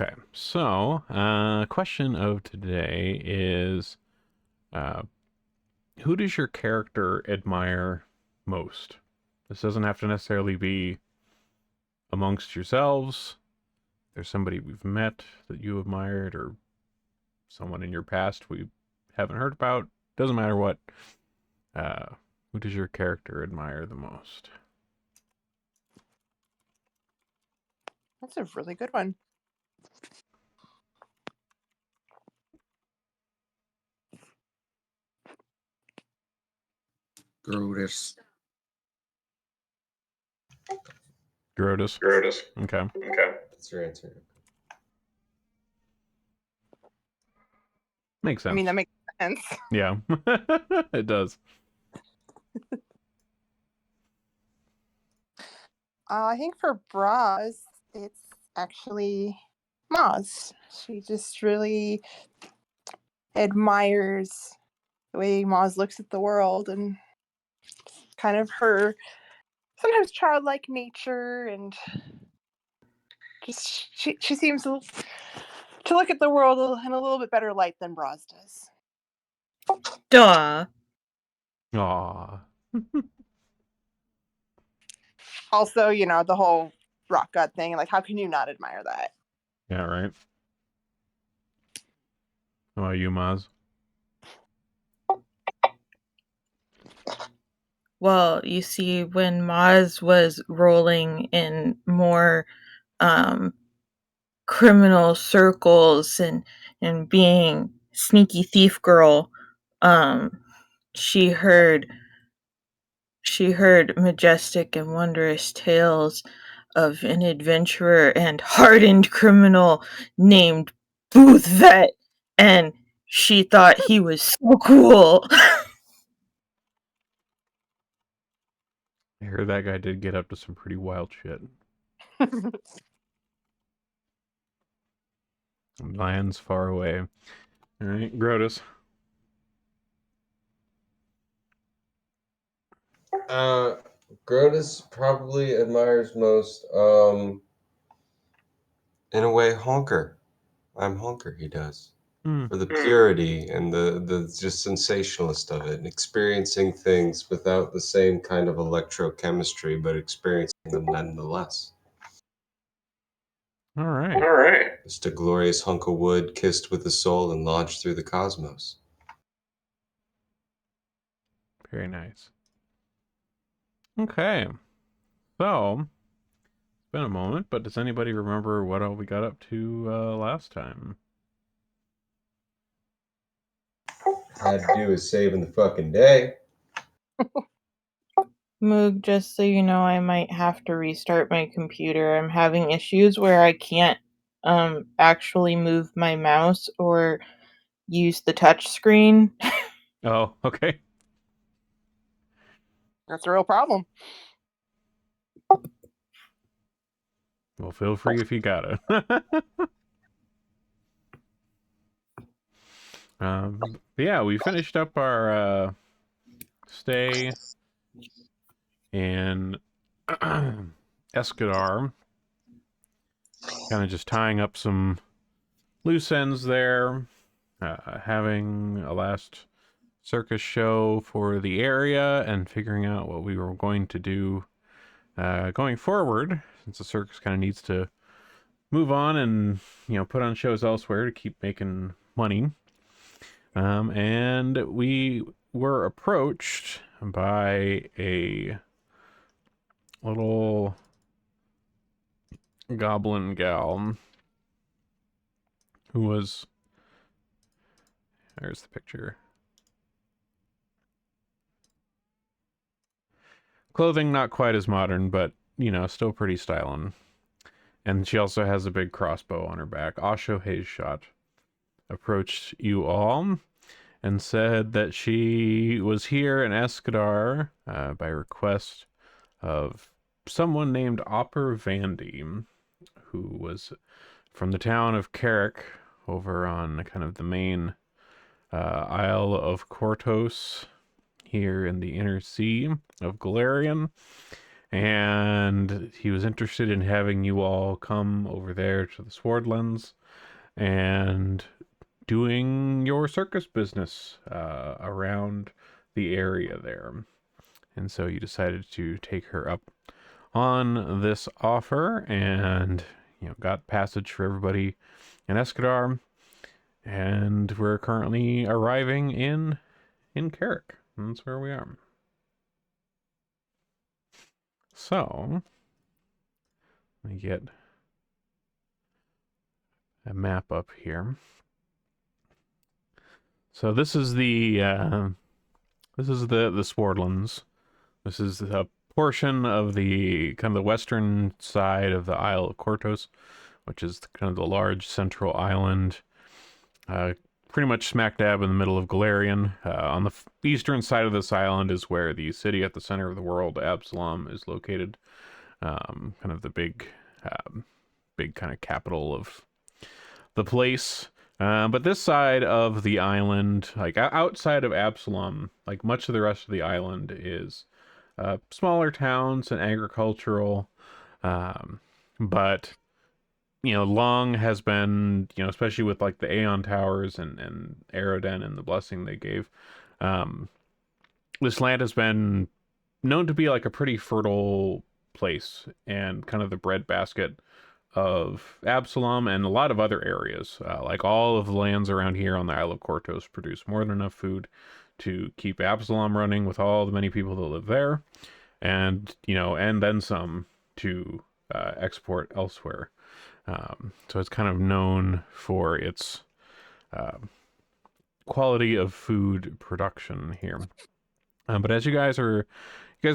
Okay, so question of today is, uh, who does your character admire most? This doesn't have to necessarily be amongst yourselves. If there's somebody we've met that you admired, or someone in your past we haven't heard about. Doesn't matter what. Uh, who does your character admire the most? That's a really good one. Grotus. Grotus. Grotus. Okay. Okay. That's your answer. Makes sense. I mean, that makes sense. Yeah, it does. I think for Braz, it's actually Maz. She just really admires the way Maz looks at the world and kind of her sometimes childlike nature, and just she seems to look at the world in a little bit better light than Braz does. Duh. Aw. Also, the whole rock god thing, like how can you not admire that? Yeah, right. How about you, Maz? Well, you see, when Maz was rolling in more criminal circles and being sneaky thief girl, she heard majestic and wondrous tales of an adventurer and hardened criminal named Booth Vet, and she thought he was so cool. I heard that guy did get up to some pretty wild shit. Lands far away. All right, Grotus. Grotus probably admires most, in a way, Honker. I'm Honker, he does. For the purity and the just sensationalist of it, and experiencing things without the same kind of electrochemistry, but experiencing them nonetheless. All right. All right. Just a glorious hunk of wood kissed with the soul and launched through the cosmos. Very nice. Okay. So, it's been a moment, but does anybody remember what all we got up to last time? Had to do is saving the fucking day. Moog, just so you know, I might have to restart my computer. I'm having issues where I can't actually move my mouse or use the touch screen. Oh, okay. That's a real problem. Well, feel free if you got it. But yeah, we finished up our stay in Escadar. Kind of just tying up some loose ends there. Having a last circus show for the area and figuring out what we were going to do going forward, since the circus kind of needs to move on and put on shows elsewhere to keep making money. And we were approached by a little goblin gal who was, there's the picture, clothing not quite as modern, but still pretty styling. And she also has a big crossbow on her back. Osho Hayes shot approached you all and said that she was here in Escadar by request of someone named Opper Vandy, who was from the town of Carrick over on kind of the main Isle of Kortos here in the inner sea of Galarian. and he was interested in having you all come over there to the Swordlands and doing your circus business around the area there. And so you decided to take her up on this offer, and got passage for everybody in Escadar, and we're currently arriving in Carrick. That's where we are. So let me get a map up here. So this is the Swordlands. This is a portion of the kind of the western side of the Isle of Kortos, which is kind of the large central island, pretty much smack dab in the middle of Galarian. On the eastern side of this island is where the city at the center of the world, Absalom, is located. Kind of the big kind of capital of the place. But this side of the island, like outside of Absalom, like much of the rest of the island is smaller towns and agricultural. But Long has been, especially with like the Aeon Towers and Aeroden and the blessing they gave, this land has been known to be like a pretty fertile place and kind of the breadbasket of Absalom and a lot of other areas. Like all of the lands around here on the Isle of Kortos produce more than enough food to keep Absalom running with all the many people that live there, and and then some to export elsewhere. So it's kind of known for its quality of food production here. But as you guys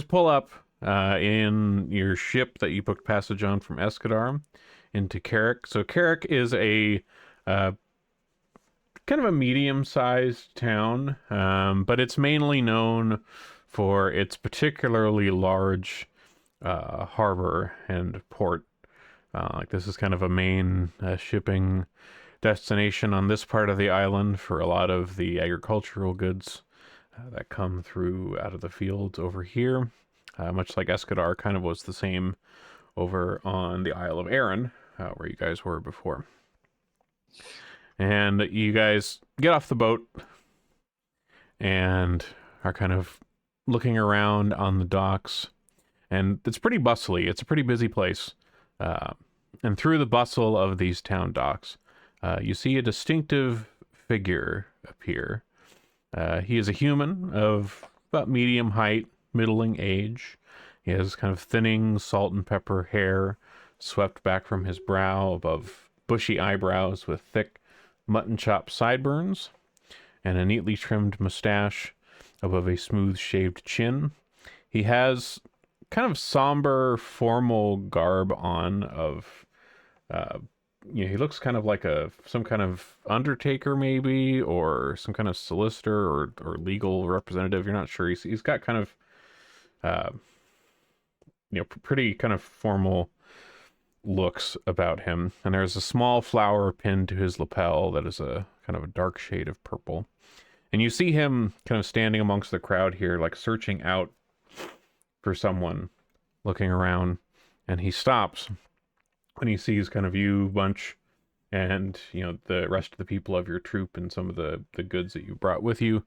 pull up in your ship that you booked passage on from Escadar into Carrick. So Carrick is a kind of a medium-sized town, but it's mainly known for its particularly large harbor and port. Like this is kind of a main shipping destination on this part of the island for a lot of the agricultural goods that come through out of the fields over here. Much like Escadar kind of was the same over on the Isle of Arran, where you guys were before. And you guys get off the boat and are kind of looking around on the docks. And it's pretty bustly. It's a pretty busy place. And through the bustle of these town docks, you see a distinctive figure appear. He is a human of about medium height, middling age. He has kind of thinning salt and pepper hair swept back from his brow above bushy eyebrows with thick mutton chop sideburns, and a neatly trimmed mustache above a smooth shaved chin. He has kind of somber, formal garb on of, he looks kind of like some kind of undertaker maybe, or some kind of solicitor or legal representative. You're not sure. He's got kind of, pretty kind of formal looks about him. And there's a small flower pinned to his lapel that is a kind of a dark shade of purple. And you see him kind of standing amongst the crowd here, like searching out for someone, looking around, and he stops when he sees kind of you bunch and the rest of the people of your troop and some of the goods that you brought with you,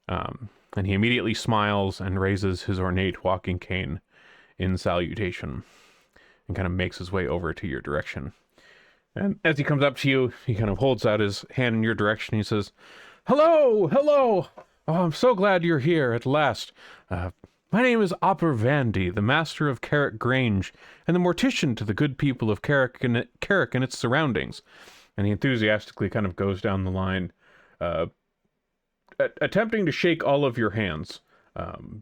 and he immediately smiles and raises his ornate walking cane in salutation and kind of makes his way over to your direction. And as he comes up to you, he kind of holds out his hand in your direction. He says, hello! Oh, I'm so glad you're here at last. My name is Opper Vandy, the master of Carrick Grange, and the mortician to the good people of Carrick and its surroundings. And he enthusiastically kind of goes down the line, attempting to shake all of your hands.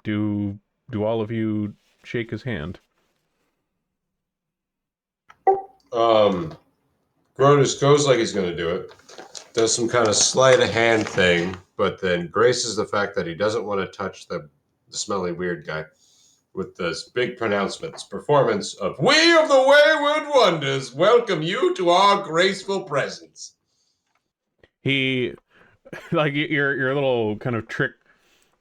Do all of you shake his hand? Grodus goes like he's going to do it, does some kind of sleight of hand thing, but then graces the fact that he doesn't want to touch the smelly weird guy with this big pronouncement. Performance of We of the Wayward Wonders welcome you to our graceful presence. He, like your little kind of trick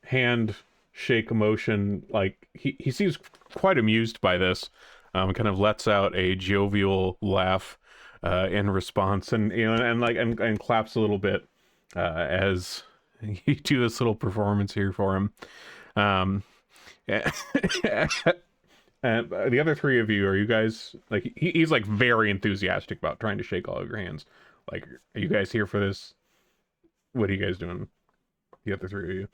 hand shake emotion, like he seems quite amused by this. Kind of lets out a jovial laugh in response, and and claps a little bit as you do this little performance here for him. And the other three of you, are you guys like he's like very enthusiastic about trying to shake all of your hands? Like, are you guys here for this? What are you guys doing? The other three of you.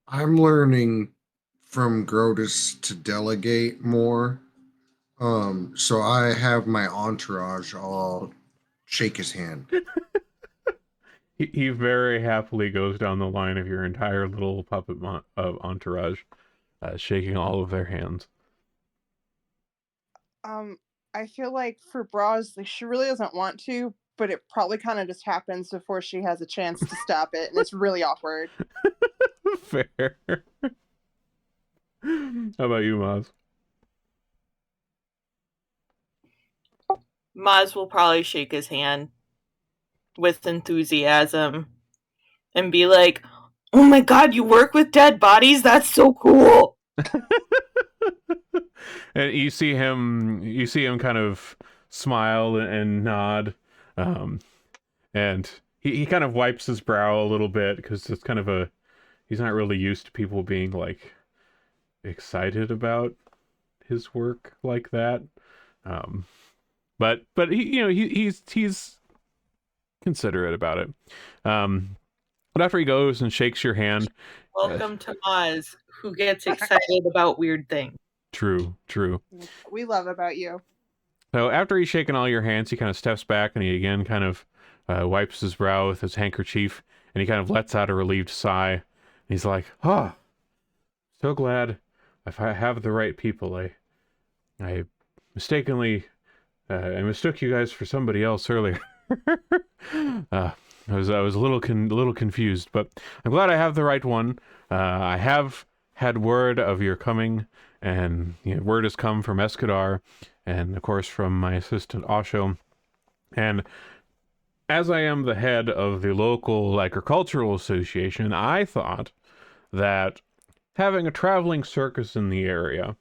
I'm learning from Grotus to delegate more. So I have my entourage all shake his hand. He very happily goes down the line of your entire little puppet entourage, shaking all of their hands. I feel like for Bras, like, she really doesn't want to, but it probably kind of just happens before she has a chance to stop it, and it's really awkward. Fair. How about you, Maz? Maz will probably shake his hand with enthusiasm and be like, "Oh my god, you work with dead bodies? That's so cool." And you see him kind of smile and nod, and he kind of wipes his brow a little bit because it's kind of he's not really used to people being like excited about his work like that. But he's considerate about it. But after he goes and shakes your hand, Welcome to Maz, who gets excited about weird things. True. We love about you. So after he's shaken all your hands, he kind of steps back and he again kind of wipes his brow with his handkerchief, and he kind of lets out a relieved sigh. And he's like, "Ah, so glad if I have the right people. I mistakenly I mistook you guys for somebody else earlier. I was a little confused, but I'm glad I have the right one. I have had word of your coming, and word has come from Escadar, and of course from my assistant Osho. And as I am the head of the local agricultural association, I thought that having a traveling circus in the area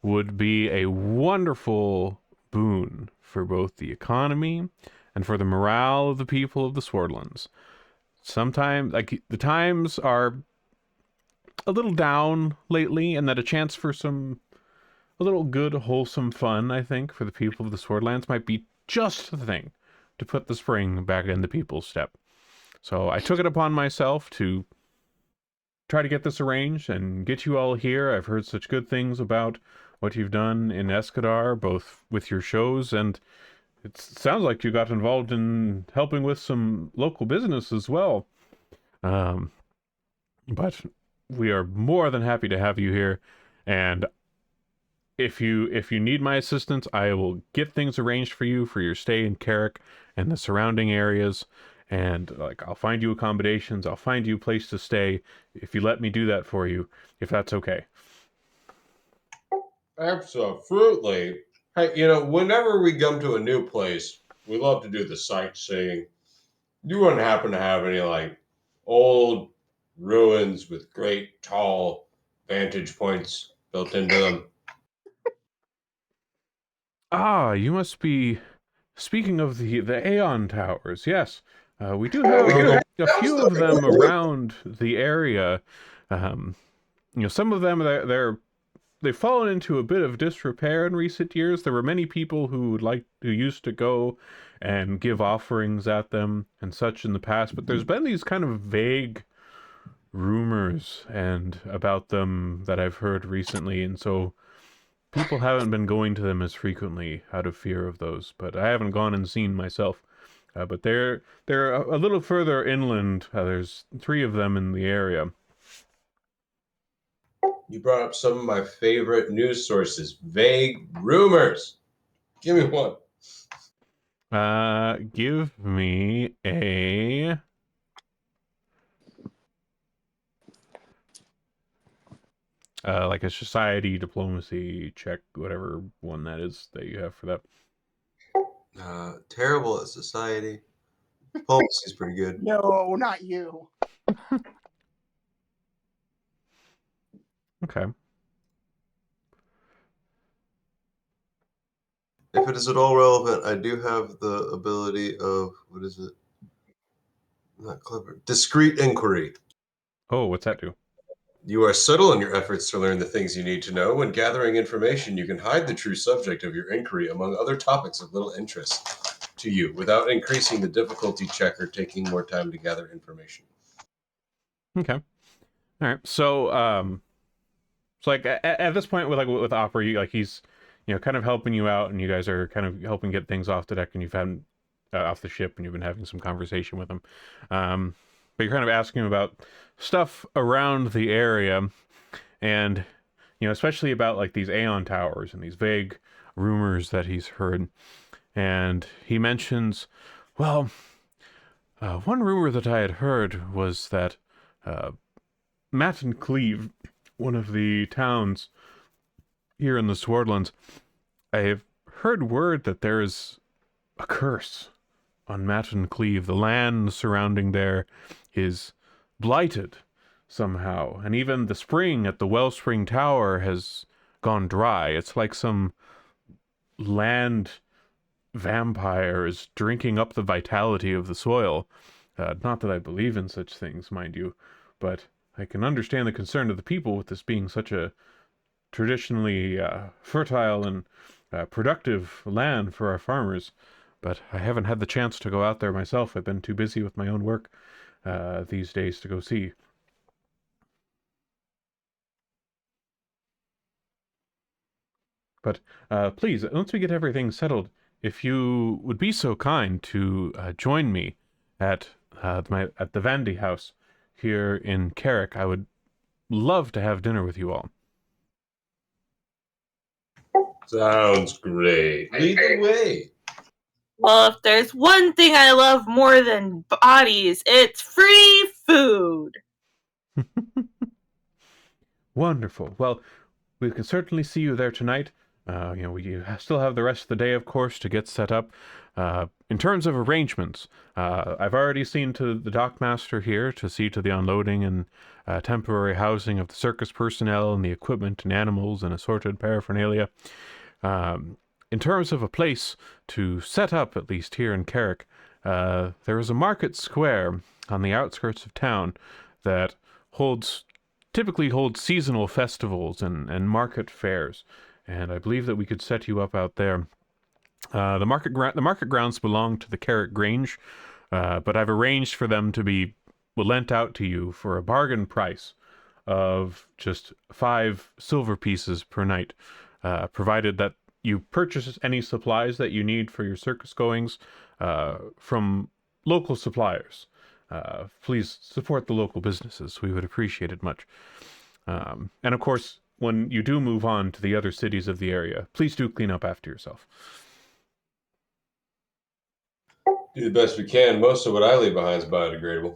would be a wonderful boon for both the economy and for the morale of the people of the Swordlands. Sometimes, like, the times are a little down lately, and that a chance for a little good, wholesome fun, I think, for the people of the Swordlands might be just the thing to put the spring back in the people's step. So I took it upon myself to try to get this arranged and get you all here. I've heard such good things about what you've done in Escadar, both with your shows, and it sounds like you got involved in helping with some local business as well. But we are more than happy to have you here, and if you need my assistance, I will get things arranged for you for your stay in Carrick and the surrounding areas. And like, I'll find you accommodations. I'll find you a place to stay if you let me do that for you, if that's okay. Absolutely. Hey, whenever we come to a new place, we love to do the sightseeing. You wouldn't happen to have any like old ruins with great tall vantage points built into them? Ah, you must be speaking of the Aeon Towers. Yes, we do have a few of them around the area. Some of them they've fallen into a bit of disrepair in recent years. There were many people who used to go and give offerings at them and such in the past, but there's been these kind of vague rumors and about them that I've heard recently, and so people haven't been going to them as frequently out of fear of those. But I haven't gone and seen myself. But they're a little further inland. There's 3 of them in the area. You brought up some of my favorite news sources. Vague rumors. Give me one. Give me a... like a society diplomacy check, whatever one that is that you have for that. Terrible at society. Diplomacy's pretty good. No, not you. Okay. If it is at all relevant, I do have the ability of, what is it? Not clever. Discreet inquiry. Oh, what's that do? You are subtle in your efforts to learn the things you need to know. When gathering information, you can hide the true subject of your inquiry among other topics of little interest to you without increasing the difficulty check or taking more time to gather information. Okay. All right. So, like at this point with Opera, he's, kind of helping you out, and you guys are kind of helping get things off the deck, and you've had off the ship, and you've been having some conversation with him. But you're kind of asking him about stuff around the area, and especially about like these Aeon towers and these vague rumors that he's heard. And he mentions, well, one rumor that I had heard was that Matt and Cleve, one of the towns here in the Swordlands, I have heard word that there is a curse on Matt and Cleve. The land surrounding there is blighted somehow, and even the spring at the Wellspring Tower has gone dry. It's like some land vampire is drinking up the vitality of the soil. Not that I believe in such things, mind you, but I can understand the concern of the people with this being such a traditionally fertile and productive land for our farmers. But I haven't had the chance to go out there myself. I've been too busy with my own work these days to go see. But please, once we get everything settled, if you would be so kind to join me at the Vandy house here in Carrick, I would love to have dinner with you all. Sounds great. Lead the way. Well, if there's one thing I love more than bodies, it's free food. Wonderful. Well, we can certainly see you there tonight. We still have the rest of the day, of course, to get set up. In terms of arrangements, I've already seen to the dockmaster here to see to the unloading and temporary housing of the circus personnel and the equipment and animals and assorted paraphernalia. In terms of a place to set up, at least here in Carrick, there is a market square on the outskirts of town that typically holds seasonal festivals and market fairs, and I believe that we could set you up out there. The market grounds belong to the Carrick Grange, but I've arranged for them to be lent out to you for a bargain price of just 5 silver pieces per night, provided that you purchase any supplies that you need for your circus goings from local suppliers. Please support the local businesses. We would appreciate it much. And of course, when you do move on to the other cities of the area, please do clean up after yourself. Do the best we can. Most of what I leave behind is biodegradable.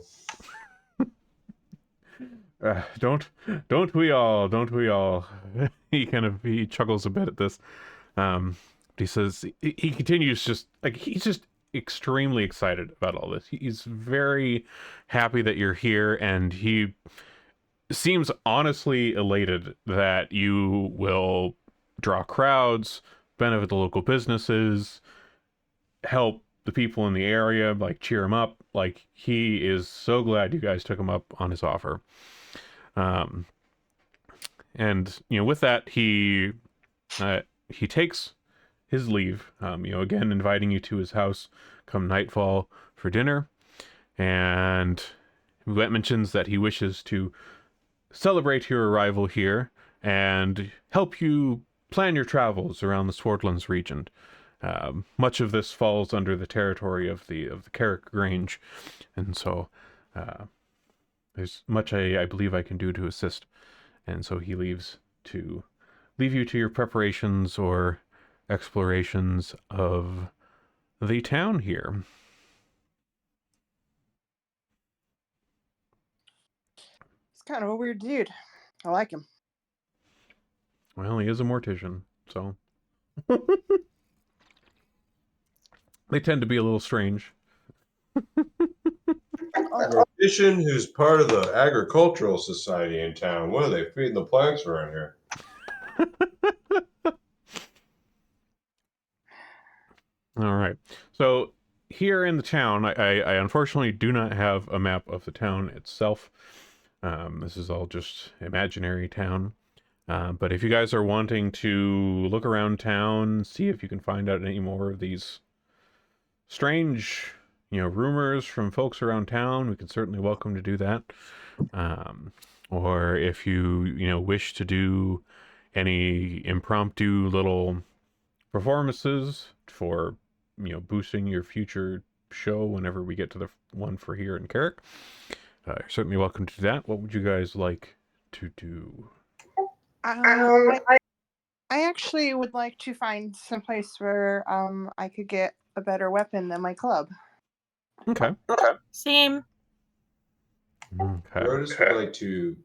Don't we all? He chuckles a bit at this. He says he continues he's just extremely excited about all this. He's very happy that you're here, and he seems honestly elated that you will draw crowds, benefit the local businesses, help the people in the area, cheer him up. He is so glad you guys took him up on his offer. And with that, he takes his leave, again inviting you to his house come nightfall for dinner, and mentions that he wishes to celebrate your arrival here and help you plan your travels around the Swordlands region. Much of this falls under the territory of the Carrick Grange, and so there's much I believe I can do to assist. And so he leaves to leave you to your preparations or explorations of the town here. He's kind of a weird dude. I like him. Well, he is a mortician, so they tend to be a little strange. Mortician who's part of the agricultural society in town. What are they feeding the plants around here? All right. So here in the town, I unfortunately do not have a map of the town itself. This is all just imaginary town. But if you guys are wanting to look around town, see if you can find out any more of these strange, rumors from folks around town, we can certainly welcome to do that. Or if you wish to do any impromptu little performances for, boosting your future show whenever we get to the one for here in Carrick, you're certainly welcome to do that. What would you guys like to do? I actually would like to find some place where I could get a better weapon than my club. Okay. Same. Okay. Rhodas would like to,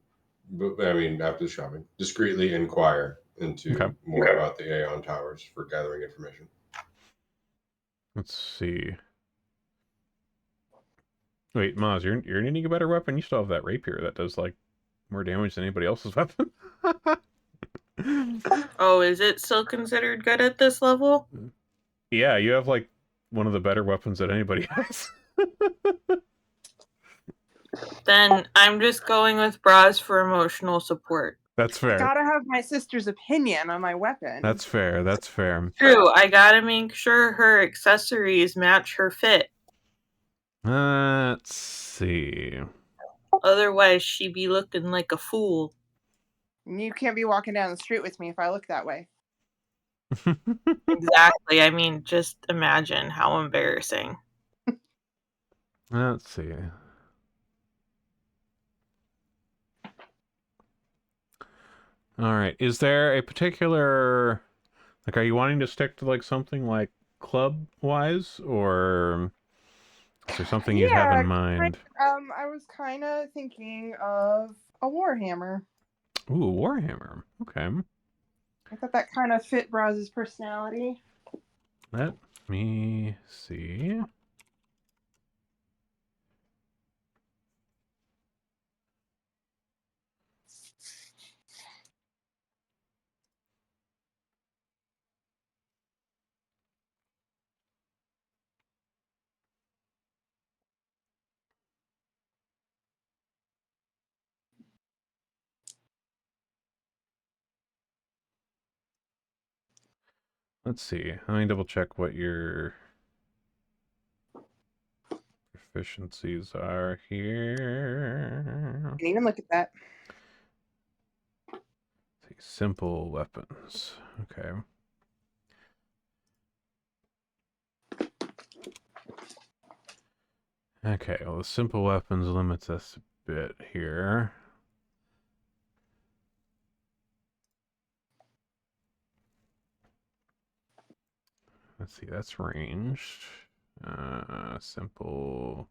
after the shopping, discreetly inquire into more about the Aeon Towers for gathering information. Let's see. Wait, Maz, you're needing a better weapon? You still have that rapier that does, like, more damage than anybody else's weapon? Oh, is it still considered good at this level? Yeah, you have, like, one of the better weapons that anybody has. Then I'm just going with bras for emotional support. That's fair. Gotta have my sister's opinion on my weapon. That's fair. That's fair. True, I gotta make sure her accessories match her fit. Let's see. Otherwise, she'd be looking like a fool. You can't be walking down the street with me if I look that way. Exactly. I mean, just imagine how embarrassing. Let's see. All right. Is there a particular, like, are you wanting to stick to, like, something like club-wise, or is there something you have in mind? I was kind of thinking of a warhammer. Ooh, Warhammer. Okay. I thought that kind of fit Braz's personality. Let me see. Let's see. Let me double check what your proficiencies are here. Didn't even look at that. Let's see, simple weapons. Okay. Okay, well, the simple weapons limits us a bit here. Let's see, that's ranged. Simple.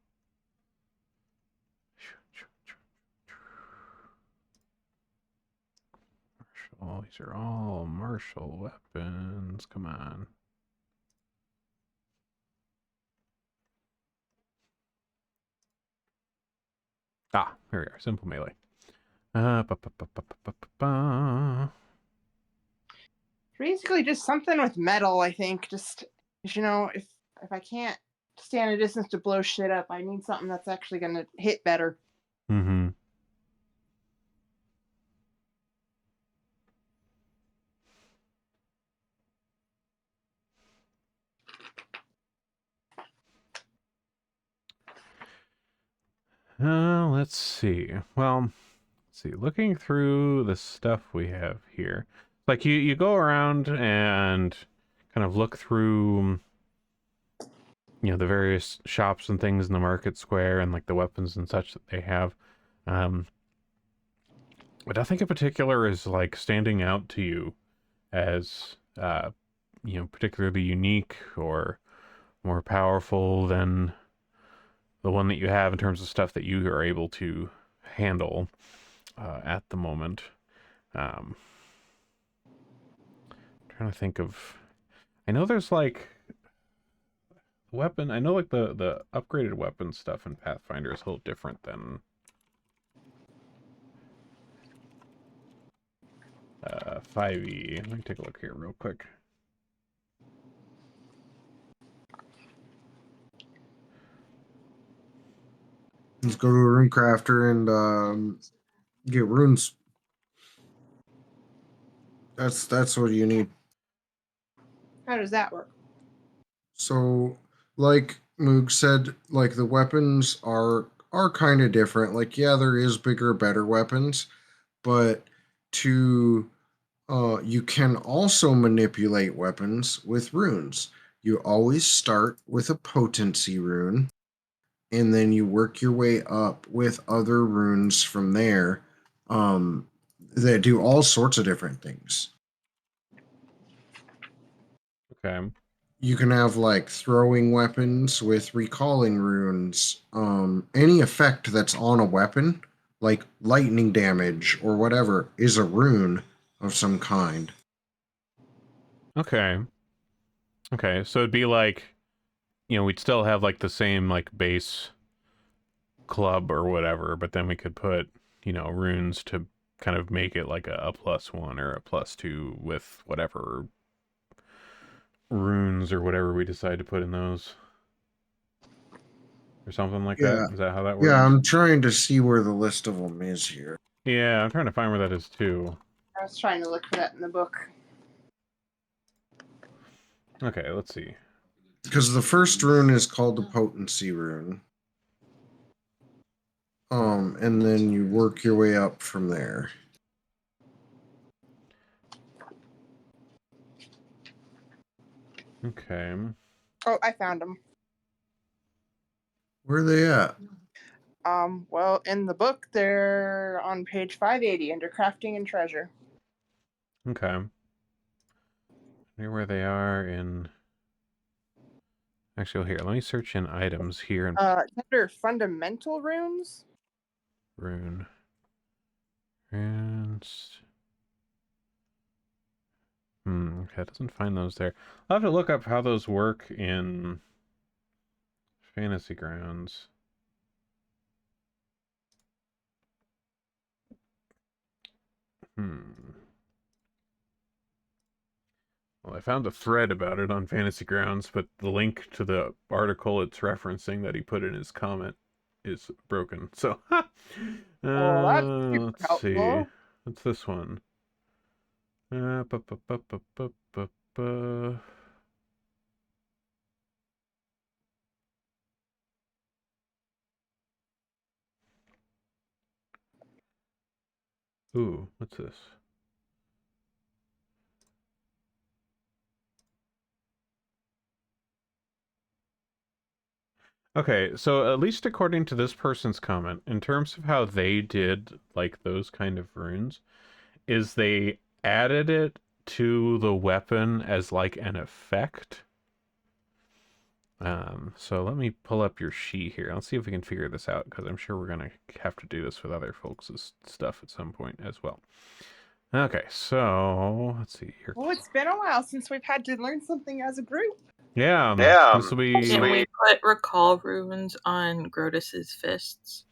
Martial. These are all martial weapons. Come on. Ah, here we are. Simple melee. Basically, just something with metal. I think just if I can't stand a distance to blow shit up, I need something that's actually gonna hit better. Mm-hmm. Let's see. Well, let's see. Looking through the stuff we have here, like you go around and kind of look through, the various shops and things in the market square and like the weapons and such that they have. But nothing in particular is like standing out to you as, particularly unique or more powerful than the one that you have in terms of stuff that you are able to handle at the moment. Trying to think of, I know there's like weapon. I know like the upgraded weapon stuff in Pathfinder is a little different than 5e. Let me take a look here real quick. Let's go to a rune crafter and get runes. That's what you need. How does that work? So, like Moog said, like the weapons are kind of different. Like, yeah, there is bigger, better weapons, but to you can also manipulate weapons with runes. You always start with a potency rune, and then you work your way up with other runes from there that do all sorts of different things. Okay. You can have like throwing weapons with recalling runes. Any effect that's on a weapon, like lightning damage or whatever, is a rune of some kind. Okay. Okay, so it'd be like, we'd still have like the same like base club or whatever, but then we could put, runes to kind of make it like a +1 or a +2 with whatever runes or whatever we decide to put in those. Or something like Yeah. that? Is that how that works? Yeah, I'm trying to see where the list of them is here. Yeah, I'm trying to find where that is too. I was trying to look for that in the book. Okay, let's see. Because the first rune is called the potency rune. And then you work your way up from there. Okay. Oh, I found them. Where are they at? Well, in the book, they're on page 580 under crafting and treasure. Okay. Near where they are in... Actually, here, let me search in items here and Under fundamental runes. rune. Runes. Okay, it doesn't find those there. I'll have to look up how those work in Fantasy Grounds. Well, I found a thread about it on Fantasy Grounds, but the link to the article it's referencing that he put in his comment is broken. So, Well, that's super let's see. helpful. What's this one? Bu- bu- bu- bu- bu- bu- bu. Ooh, what's this? Okay, so at least according to this person's comment, in terms of how they did like those kind of runes, is they added it to the weapon as like an effect. So let me pull up your sheet here. Let's see if we can figure this out, because I'm sure we're gonna have to do this with other folks' stuff at some point as well. Okay, so let's see here. Well, it's been a while since we've had to learn something as a group. Yeah, this will be. Can we put recall runes on Grotus's fists?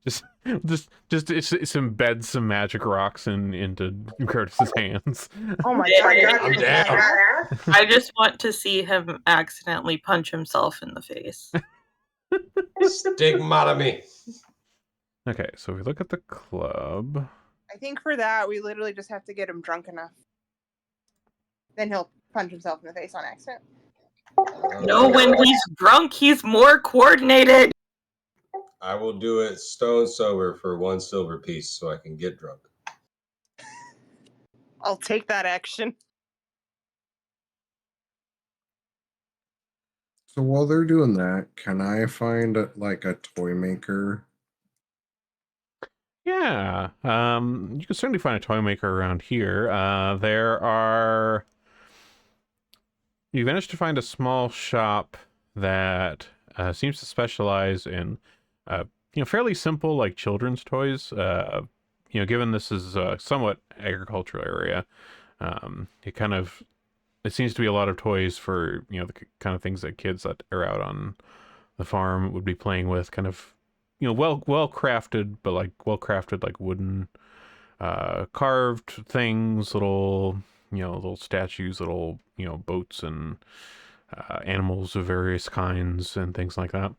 just it's embed some magic rocks into Curtis's hands. Oh my Yeah, god! I'm down. I just want to see him accidentally punch himself in the face. Stigmatomy. Okay, so if we look at the club. I think for that we literally just have to get him drunk enough. Then he'll punch himself in the face on accident. No, when he's drunk, he's more coordinated. I will do it stone sober for 1 silver piece so I can get drunk. I'll take that action. So while they're doing that, can I find like a toy maker? Yeah, you can certainly find a toy maker around here. There are. You managed to find a small shop that seems to specialize in, fairly simple like children's toys. Given this is a somewhat agricultural area, it seems to be a lot of toys for the kind of things that kids that are out on the farm would be playing with. Kind of, well crafted, but like wooden, carved things, little statues, little boats and animals of various kinds and things like that.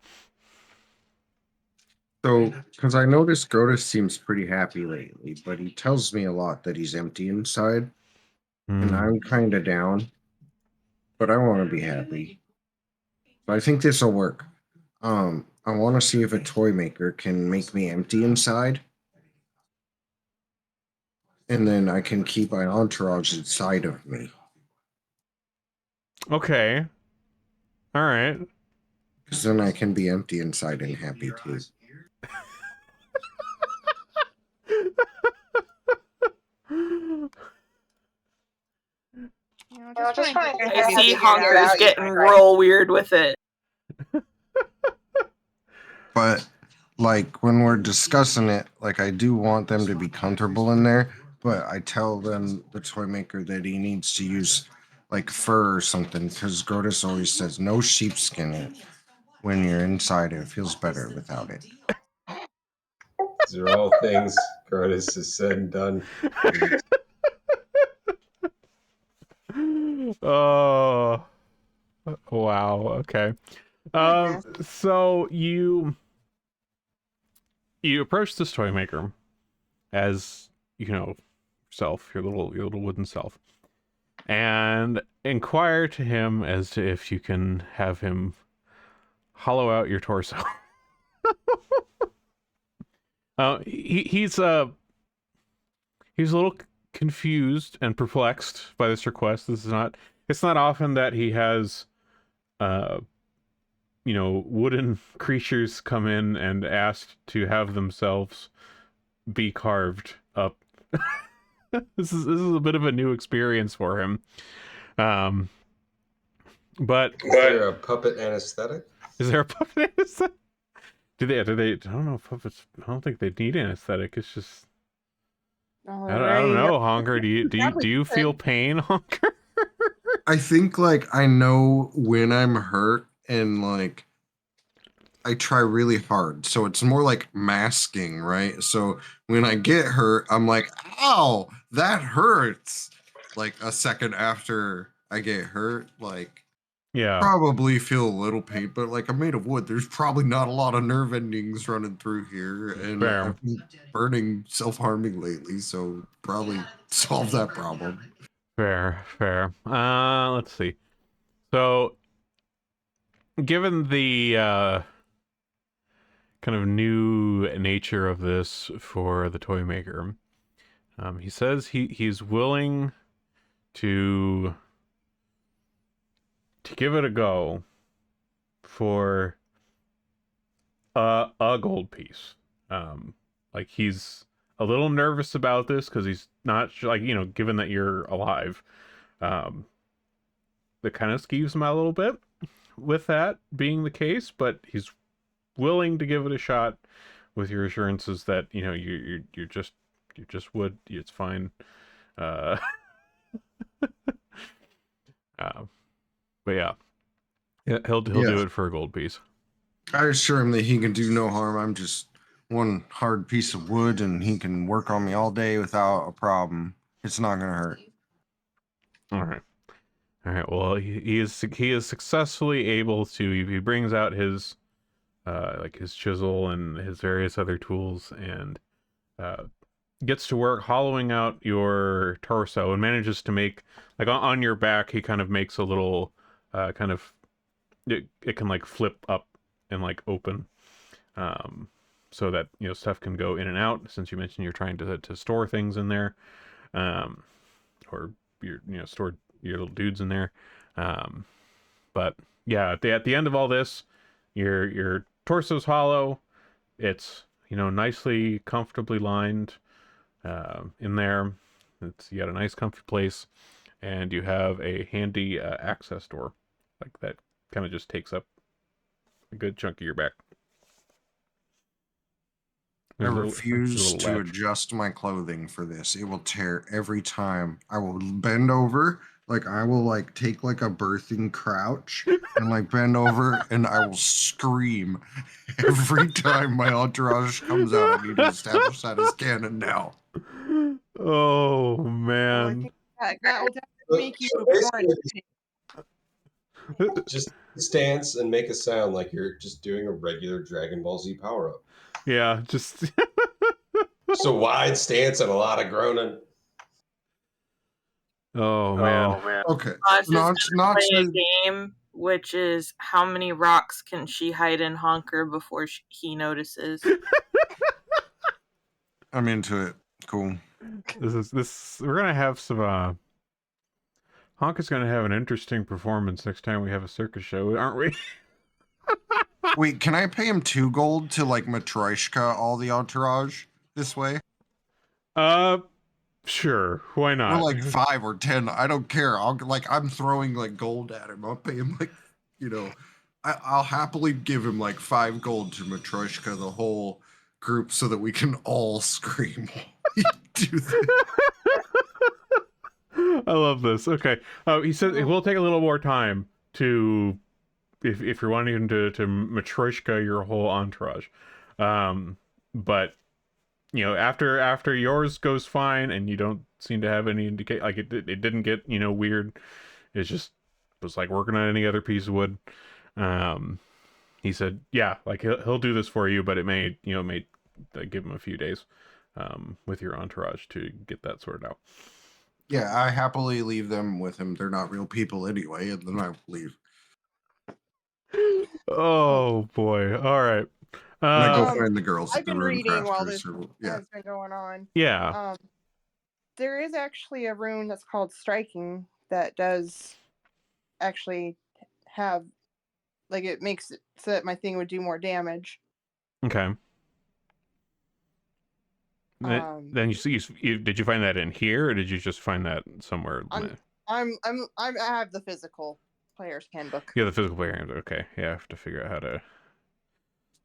So, because I noticed Grotus seems pretty happy lately, but he tells me a lot that he's empty inside, and I'm kind of down, but I want to be happy. But I think this will work. I want to see if a toy maker can make me empty inside, and then I can keep my entourage inside of me. Okay. All right. Because then I can be empty inside and happy too. Just trying to I see figure it Honker is out. getting real weird with it. But like when we're discussing it, like I do want them to be comfortable in there, but I tell them, the toy maker, that he needs to use like fur or something, because Grotus always says no sheepskin when you're inside. It feels better without it. These are all things Curtis has said and done. Oh, wow. Okay. So you approach this toy maker as yourself, your little wooden self, and inquire to him as to if you can have him hollow out your torso. He's a little confused and perplexed by this request. It's not often that he has wooden creatures come in and ask to have themselves be carved up. This is a bit of a new experience for him. But is there a puppet anesthetic? Is there a puppet anesthetic? Do they? I don't know if puppets. I don't think they need anesthetic. It's just. I don't know, Honker. Do you feel pain, Honker? I think like I know when I'm hurt, and like I try really hard. So it's more like masking, right? So when I get hurt, I'm like, ow, that hurts. Like a second after I get hurt, like Yeah. probably feel a little pain, but like I'm made of wood. There's probably not a lot of nerve endings running through here. And Fair. I've been burning, self-harming lately, so probably solve that problem. Fair. Let's see. So given the kind of new nature of this for the toy maker, he says he's willing to give it a go for a gold piece. Like he's a little nervous about this because he's not sure, like, given that you're alive, that kind of skeeves him out a little bit with that being the case, but he's willing to give it a shot with your assurances that you're just wood. It's fine. But yeah, he'll do it for a gold piece. I assure him that he can do no harm. I'm just one hard piece of wood, and he can work on me all day without a problem. It's not gonna hurt. All right. Well, he is successfully able to. He brings out his his chisel and his various other tools, and gets to work hollowing out your torso, and manages to make, like, on your back, he kind of makes a little kind of it can like flip up and like open, so that stuff can go in and out, since you mentioned you're trying to store things in there, or you're store your little dudes in there. But yeah, at the end of all this, your torso's hollow. It's nicely, comfortably lined in there. You got a nice, comfy place, and you have a handy access door, like that kind of just takes up a good chunk of your back. I refuse to adjust my clothing for this. It will tear every time. I will bend over, like I will like take like a birthing crouch and like bend over, and I will scream every time my entourage comes out. I need to establish that as canon now. Oh Well, I man. think that will definitely make you So more basically, Just stance and make a sound like you're just doing a regular Dragon Ball Z power up. Yeah, just Just a wide stance and a lot of groaning. oh man. Okay. Oz is Not play a to game, which is how many rocks can she hide in Honker before he notices? I'm into it. Cool. This we're gonna have some Honk is gonna have an interesting performance next time we have a circus show, aren't we? Wait, can I pay him 2 gold to like Matryoshka all the entourage this way? Sure, why Or not? like 5 or 10. I don't care. I'm throwing like gold at him. I'll pay him like, I'll happily give him like 5 gold to Matryoshka the whole group so that we can all scream. Do this. I love this. Okay. He says it will take a little more time to, if you're wanting to Matryoshka your whole entourage, but after yours goes fine and you don't seem to have any indicate like it didn't get weird. It just was like working on any other piece of wood. He said, yeah, like he'll do this for you, but it may give him a few days, with your entourage to get that sorted out. Yeah, I happily leave them with him. They're not real people anyway, and then I leave. Oh boy! All right. And I go find the girls at I've the been rune reading while crafters. this Yeah. has been going on. Yeah. There is actually a rune that's called Striking that does actually have, like, it makes it so that my thing would do more damage. Okay. Then did you find that in here, or did you just find that somewhere? I have the physical player's handbook. Yeah, the physical player handbook. Okay, yeah, I have to figure out how to.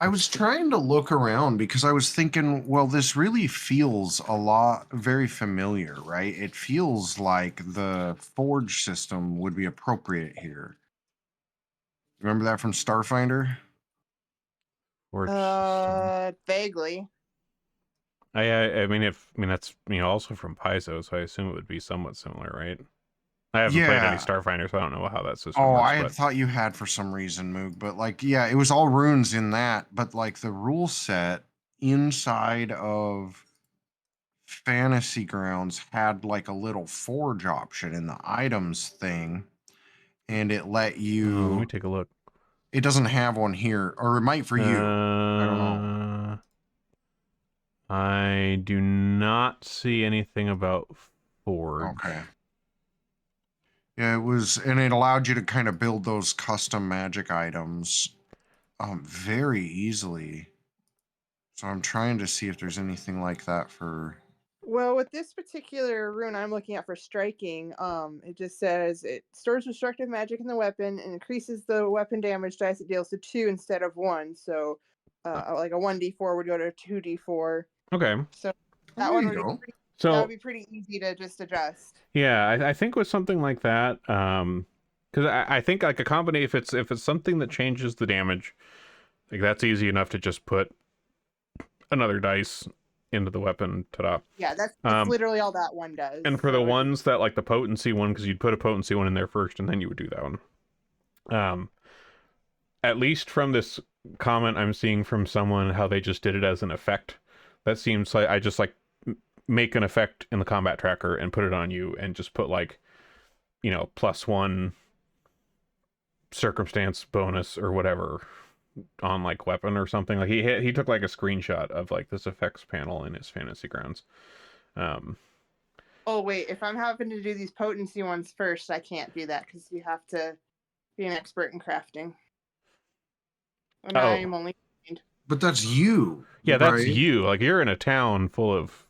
I was trying to look around because I was thinking, well, this really feels very familiar, right? It feels like the forge system would be appropriate here. Remember that from Starfinder? Vaguely. I mean that's also from Paizo, so I assume it would be somewhat similar, right? I haven't played any Starfinder, so I don't know how that system works. I had thought you had for some reason, Moog, but like, yeah, it was all runes in that, but like the rule set inside of Fantasy Grounds had like a little forge option in the items thing, and it let you. Let me take a look. It doesn't have one here, or it might for you. I don't know. I do not see anything about forge. Okay. Yeah, it was, and it allowed you to kind of build those custom magic items very easily. So I'm trying to see if there's anything like that for. Well, with this particular rune I'm looking at for striking, it just says it stores destructive magic in the weapon and increases the weapon damage dice it deals to 2 instead of 1. So, like a 1d4 would go to 2d4. Okay. So that one would be that would be pretty easy to just adjust. Yeah, I think with something like that, because I think like a combination, if it's something that changes the damage, like that's easy enough to just put another dice into the weapon. Ta-da. Yeah, that's literally all that one does. And for the ones that like the potency one, because you'd put a potency one in there first, and then you would do that one. At least from this comment I'm seeing from someone, how they just did it as an effect. That seems like I just like make an effect in the combat tracker and put it on you, and just put like, +1 circumstance bonus or whatever on like weapon or something. Like he took like a screenshot of like this effects panel in his Fantasy Grounds. Oh wait, if I'm having to do these potency ones first, I can't do that because you have to be an expert in crafting. And I'm only trained. But that's you. Yeah, that's you. Like you're in a town full of.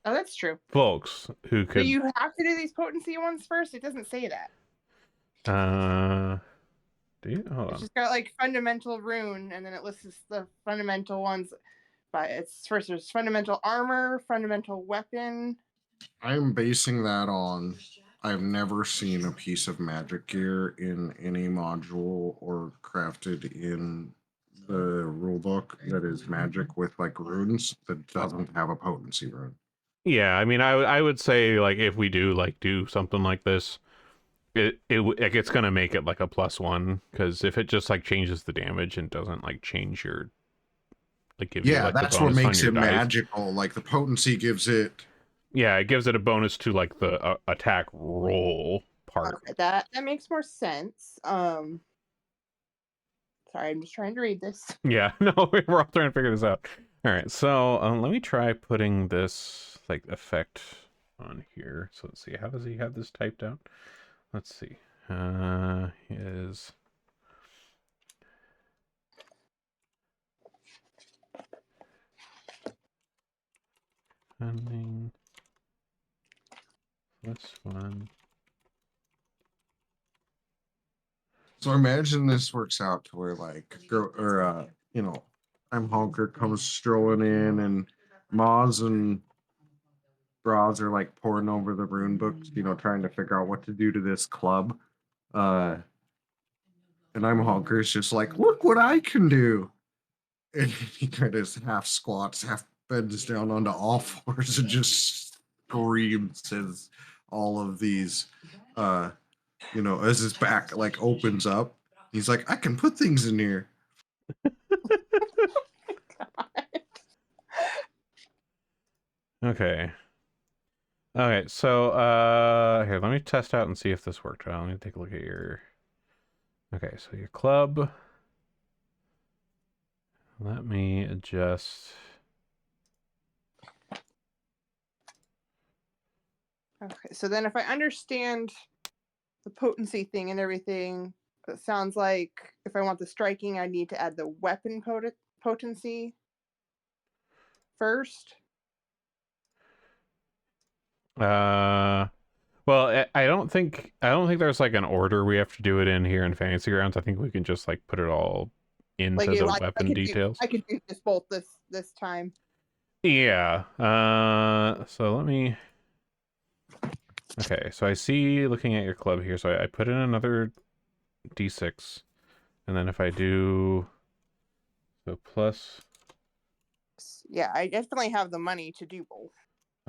Oh, that's true. Folks who could. Do you have to do these potency ones first? It doesn't say that. Do you? Hold on. It's just got like fundamental rune, and then it lists the fundamental ones. But it's first there's fundamental armor, fundamental weapon. I'm basing that on. I've never seen a piece of magic gear in any module or crafted in the rulebook that is magic with like runes that doesn't have a potency rune. Yeah, I mean, I would say like if we do something like this, it's gonna make it like a +1, because if it just like changes the damage and doesn't like change your, like gives you Yeah, like the that's what bonus on makes your it dice. magical. Like the potency gives it. Yeah, it gives it a bonus to like the attack roll part. Okay, that makes more sense. Sorry, I'm just trying to read this. Yeah, no, we're all trying to figure this out. All right, so let me try putting this like effect on here. So let's see, how does he have this typed out? Let's see. Is funding +1. So imagine this works out to where like I'm Honker comes strolling in and Maz and Braz are like poring over the rune books, trying to figure out what to do to this club. And I'm Honker's just like, look what I can do. And he kind of half squats, half bends down onto all fours and just screams as all of these as his back like opens up. He's like, I can put things in here. Okay. Okay, so here, let me test out and see if this worked. Let me take a look at your. Okay, so your club. Let me adjust. Okay, so then if I understand the potency thing and everything, it sounds like if I want the striking, I need to add the weapon potency first. Well, I don't think there's like an order we have to do it in here in Fantasy Grounds. I think we can just like put it all into the weapon details. I could do this both this time. Yeah. So let me. Okay, so I see, looking at your club here, so I put in another d6, and then if I do, so plus. Yeah, I definitely have the money to do both.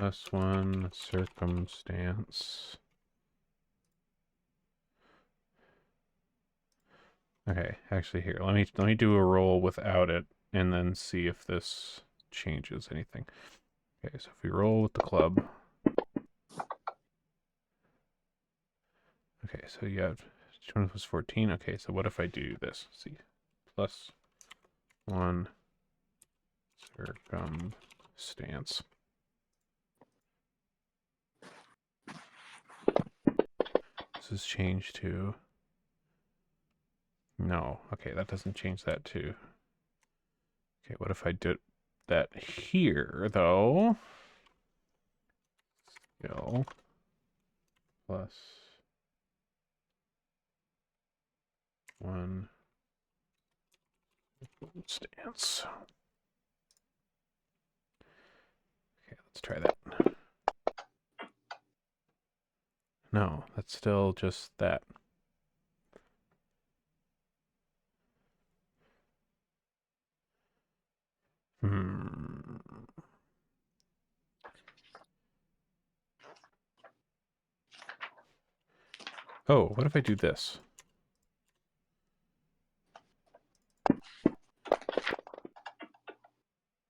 +1 circumstance. Okay, actually here, let me do a roll without it, and then see if this changes anything. Okay, so if we roll with the club. Okay, so you have 20 plus 14. Okay, so what if I do this? Let's see, +1 circumstance. This is changed to. No, okay, that doesn't change that too. Okay, what if I did that here, though? Skill plus 1 stance. Okay, let's try that. No, that's still just that. Oh, what if I do this?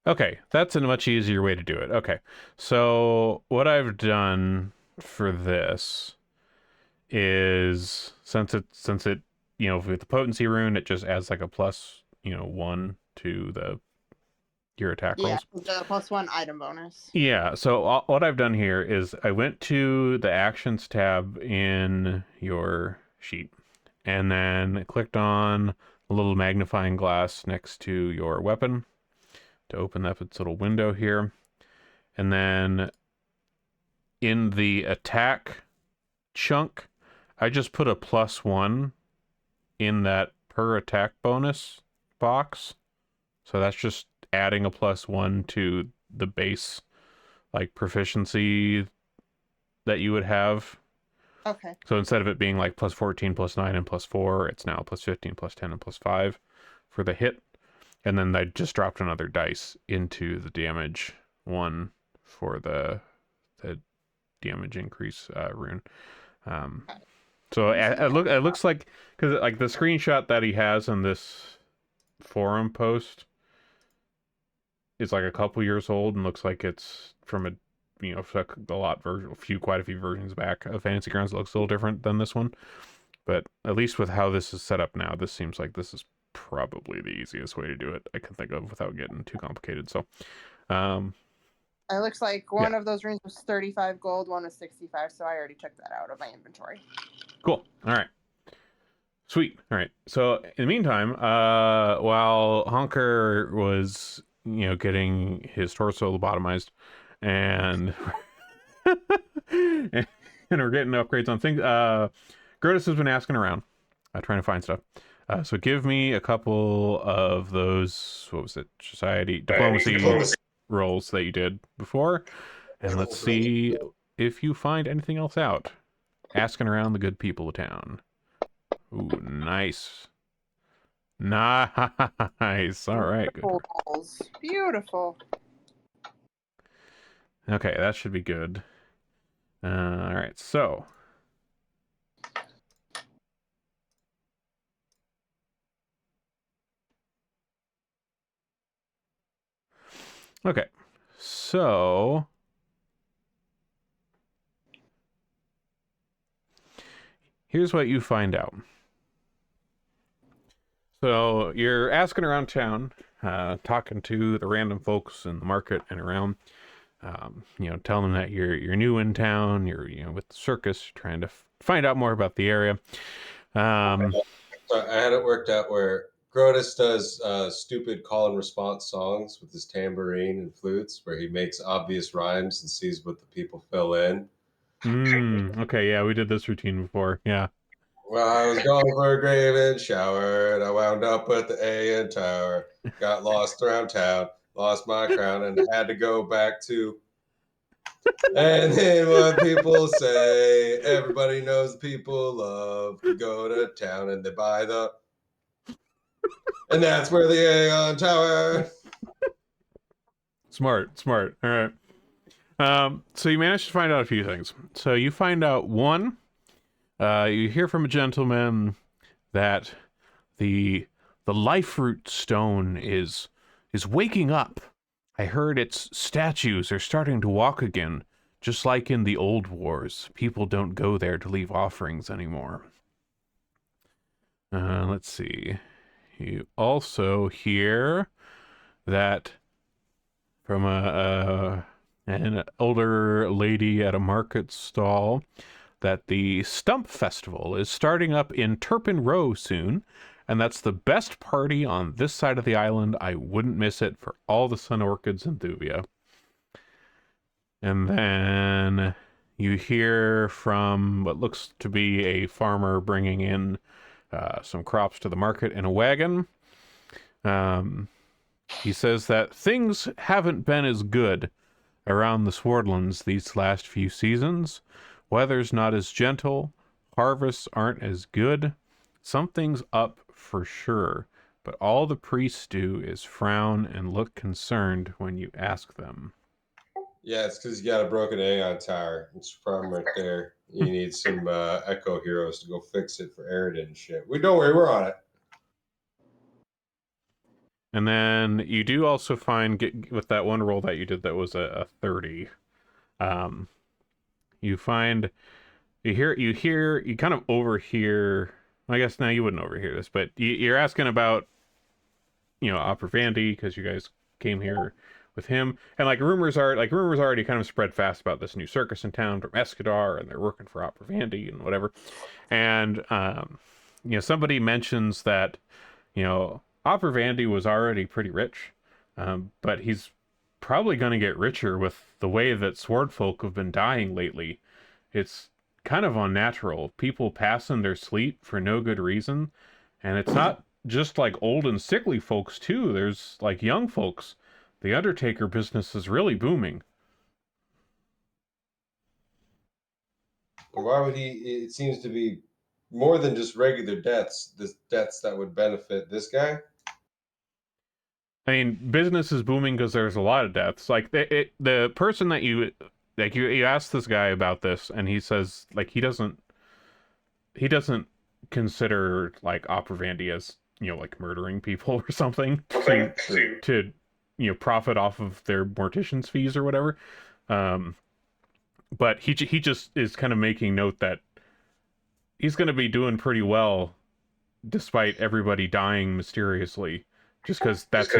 Okay, that's a much easier way to do it. Okay, so what I've done for this is since it with the potency rune, it just adds like a +1 to your attack rolls. Yeah, the +1 item bonus. Yeah, so what I've done here is I went to the actions tab in your sheet and then clicked on a little magnifying glass next to your weapon to open up its little window here. And then in the attack chunk, I just put a +1 in that per attack bonus box. So that's just adding a +1 to the base like proficiency that you would have. Okay. So instead of it being like +14, +9, and +4, it's now +15, +10, and +5 for the hit. And then I just dropped another dice into the damage one for the damage increase rune. So it looks like, because like the screenshot that he has in this forum post is like a couple years old and looks like it's from quite a few versions back of Fantasy Grounds. It looks a little different than this one, but at least with how this is set up now, this seems like this is probably the easiest way to do it I can think of without getting too complicated. So, it looks like one of those rooms was 35 gold, one was 65, so I already took that out of my inventory. Cool. All right. Sweet. All right. So in the meantime, while Honker was, getting his torso lobotomized, and and we're getting upgrades on things, Grotus has been asking around, trying to find stuff. So give me a couple of those. What was it? Diplomacy rolls that you did before, and let's see if you find anything else out. Asking around the good people of town. Ooh, nice. Nice. All right. Good. Beautiful. Okay, that should be good. All right, so. Okay, so. Here's what you find out. So you're asking around town, talking to the random folks in the market and around, telling them that you're new in town, you're with the circus, trying to find out more about the area. So I had it worked out where Grotus does stupid call and response songs with his tambourine and flutes, where he makes obvious rhymes and sees what the people fill in. Okay, yeah, we did this routine before. Yeah. Well, I was going for a grave and shower, and I wound up at the A&M Tower. Got lost around town, lost my crown, and had to go back to. And then what people say, everybody knows people love to go to town, and they buy the. And that's where the A&M Tower. Smart. All right. So you managed to find out a few things. So you find out one. You hear from a gentleman that the life root stone is waking up. I heard its statues are starting to walk again, just like in the old wars. People don't go there to leave offerings anymore. Let's see. You also hear that from an older lady at a market stall that the Stump Festival is starting up in Turpin Row soon, and that's the best party on this side of the island. I wouldn't miss it for all the sun orchids in Thuvia. And then you hear from what looks to be a farmer bringing in some crops to the market in a wagon. He says that things haven't been as good around the Swordlands these last few seasons. Weather's not as gentle, harvests aren't as good. Something's up for sure, but all the priests do is frown and look concerned when you ask them. Yeah, it's because you got a broken Aeon Tower. It's a problem right there. You need some Echo heroes to go fix it for Aridin and shit. Don't worry, we're on it. And then you do also find, with that one roll that you did that was a 30, you find, you kind of overhear, I guess now you wouldn't overhear this, but you're asking about, Opera Vandy, because you guys came here with him, and rumors already kind of spread fast about this new circus in town from Escadar, and they're working for Opera Vandy and whatever. And somebody mentions that Opera Vandy was already pretty rich, but he's probably going to get richer with the way that sword folk have been dying lately. It's kind of unnatural. People passing their sleep for no good reason, and it's not just old and sickly folks too. There's young folks. The Undertaker business is really booming. Why would he? It seems to be more than just regular deaths. Deaths that would benefit this guy. I mean, business is booming because there's a lot of deaths. The person that you asked this guy about this, and he says he doesn't. he doesn't consider like Opera Vandy as, you know, like murdering people or something to you know, profit off of their mortician's fees or whatever. But he just is kind of making note that he's going to be doing pretty well despite everybody dying mysteriously, just because that's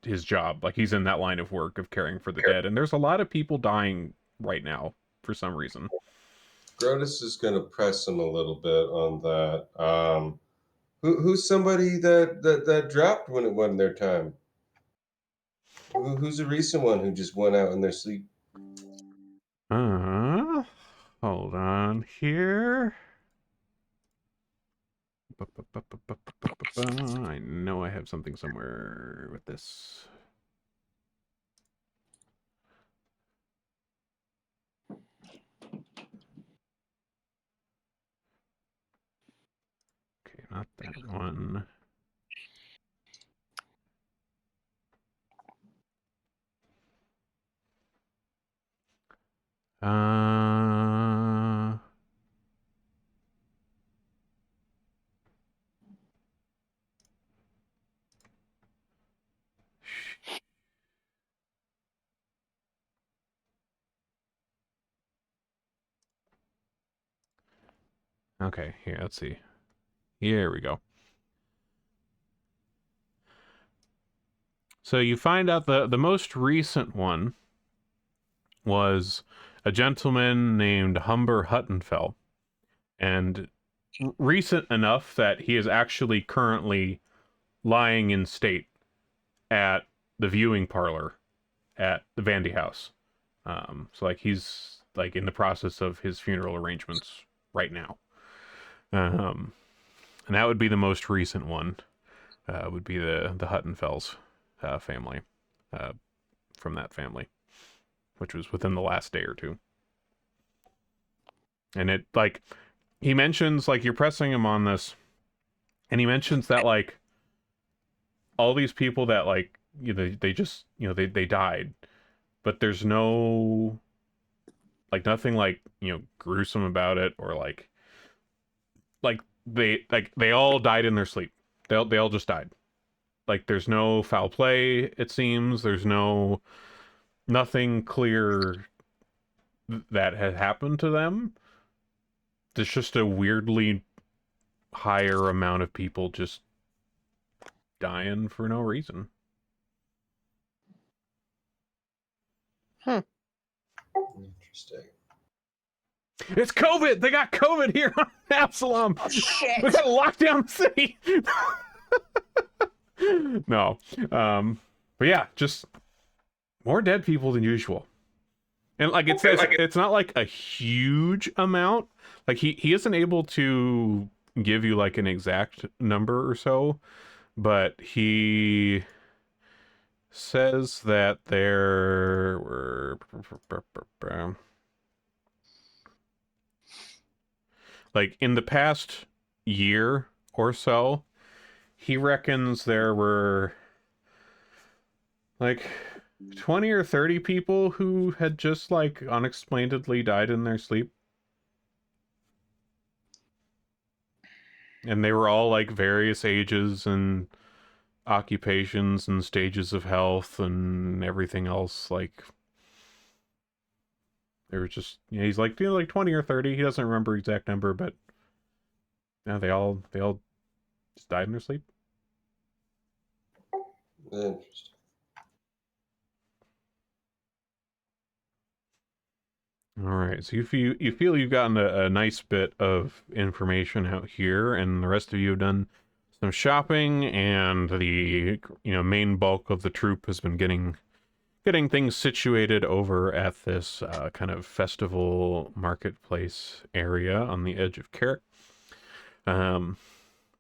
his job. Like, he's in that line of work of caring for the dead, and there's a lot of people dying right now for some reason. Grotus is going to press him a little bit on that. Who's somebody that dropped when it wasn't their time? Who's a recent one who just went out in their sleep? Hold on here. I know I have something somewhere with this. Okay, not that one. Okay, here, let's see. Here we go. So you find out the most recent one was a gentleman named Humber Huttenfell. And recent enough that he is actually currently lying in state at the viewing parlor at the Vandy House. So like he's like in the process of his funeral arrangements right now. And that would be the most recent one. Would be the Huttenfells family, from that family, which was within the last day or two. And it, like, he mentions, like, you're pressing him on this, and he mentions that, like, all these people that, like, you know, they just, you know, they died, but there's no, like, nothing, like, you know, gruesome about it, or like they all died in their sleep. They all just died. Like, there's no foul play, it seems. There's nothing clear that had happened to them. There's just a weirdly higher amount of people just dying for no reason. Interesting. It's COVID! They got COVID here on Absalom! Oh, shit! We gotta lock down the city! No. But yeah, just more dead people than usual. And like it says, it's not like a huge amount. Like he isn't able to give you like an exact number or so, but he says that there were like in the past year or so, he reckons there were like 20 or 30 people who had just like unexplainedly died in their sleep. And they were all like various ages and occupations and stages of health and everything else. Like, they were just, you know, he's like, you know, like 20 or 30. He doesn't remember exact number, but yeah, they all just died in their sleep. Interesting. All right, so you feel you've gotten a nice bit of information out here, and the rest of you have done some shopping, and the, you know, main bulk of the troop has been getting things situated over at this kind of festival marketplace area on the edge of Carrick. But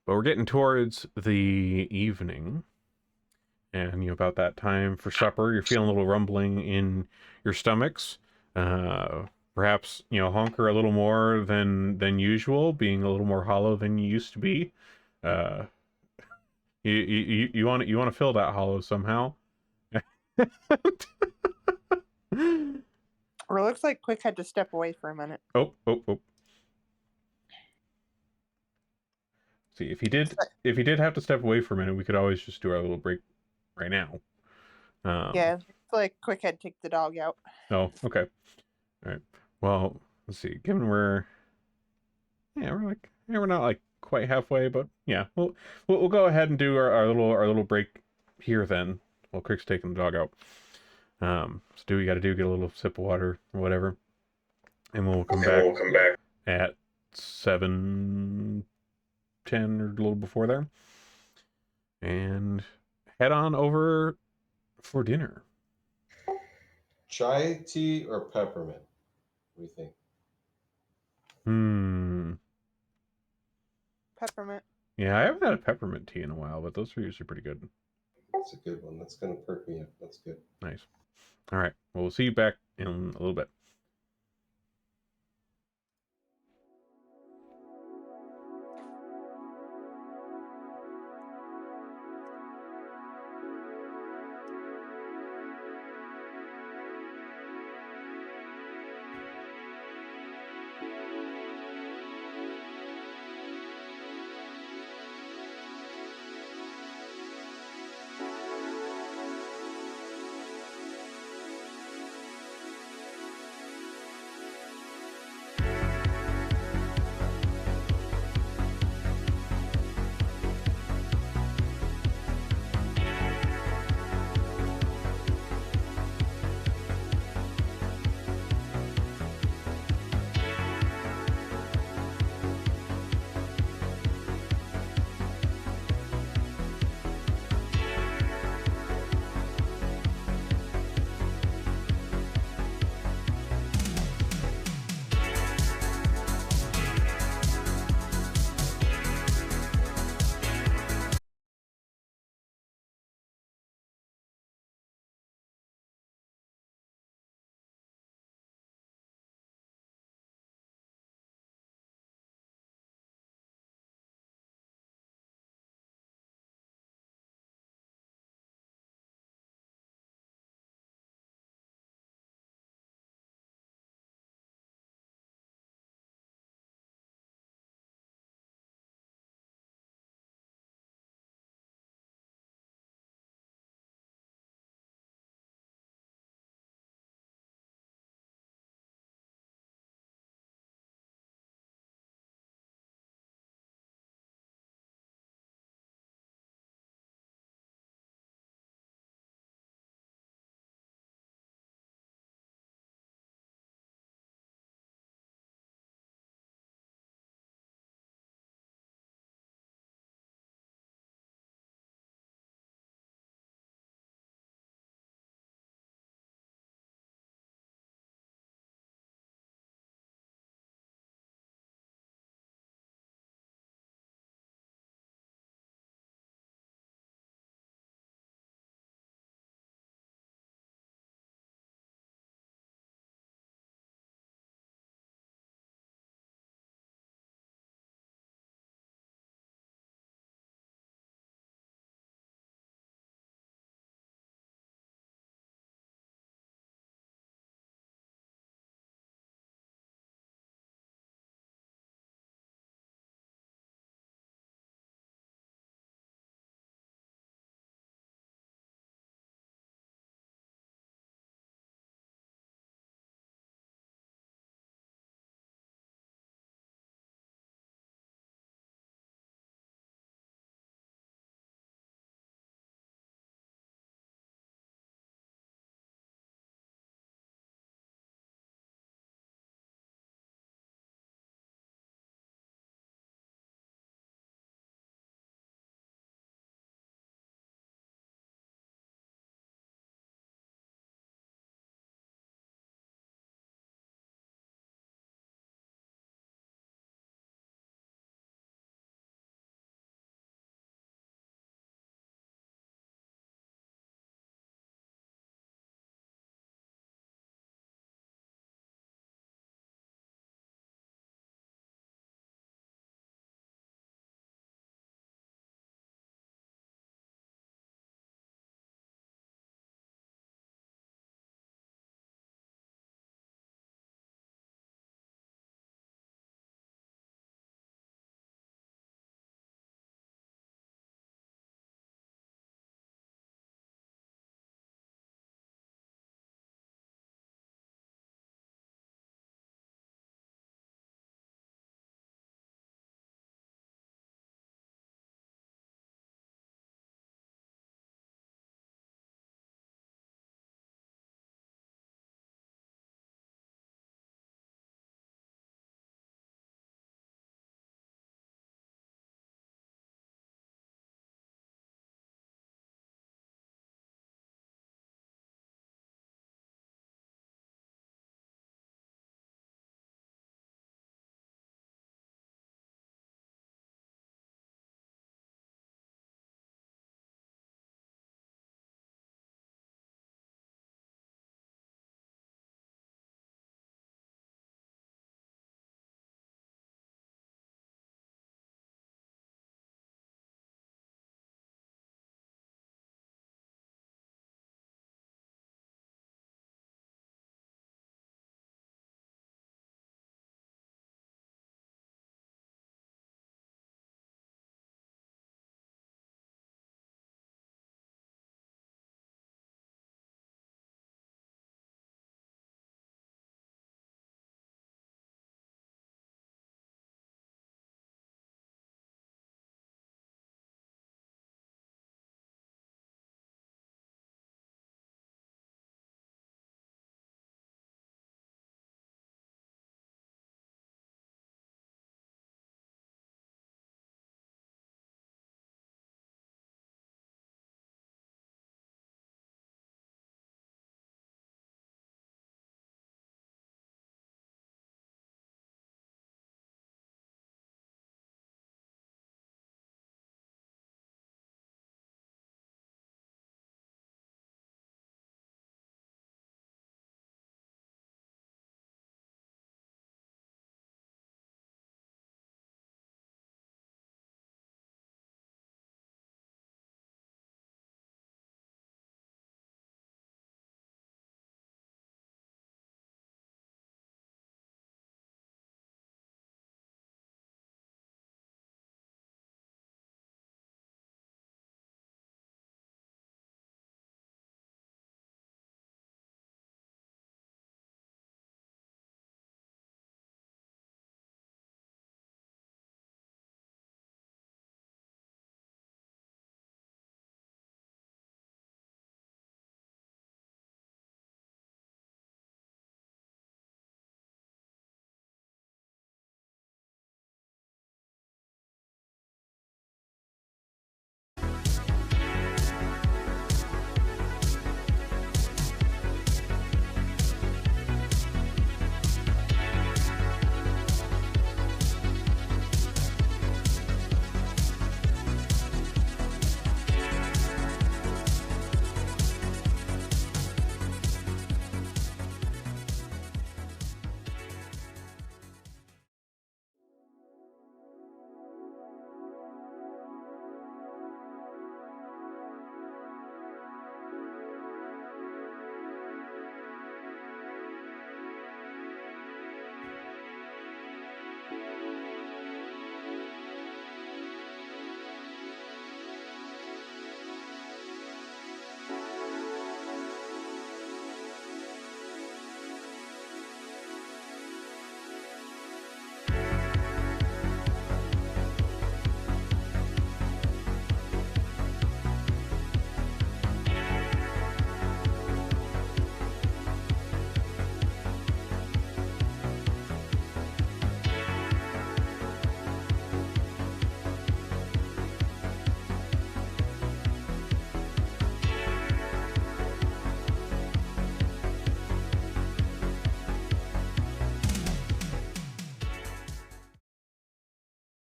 we're getting towards the evening, and, you know, about that time for supper, you're feeling a little rumbling in your stomachs. Perhaps, you know, honker a little more than usual, being a little more hollow than you used to be. You want to fill that hollow somehow. Or it looks like Quick had to step away for a minute. Oh. See, if he did have to step away for a minute, we could always just do our little break right now. Yeah, it's like quick head take the dog out. Oh, okay. All right. Well, let's see. Given we're we're not like quite halfway, but yeah, we'll go ahead and do our little break here then, while Crick's taking the dog out. So do what you got to do, get a little sip of water or whatever, and we'll come back at 7:10 or a little before there, and head on over for dinner. Chai tea or peppermint? What do you think? Peppermint. Yeah, I haven't had a peppermint tea in a while, but those are usually pretty good. That's a good one. That's gonna perk me up. That's good. Nice. All right. Well, we'll see you back in a little bit.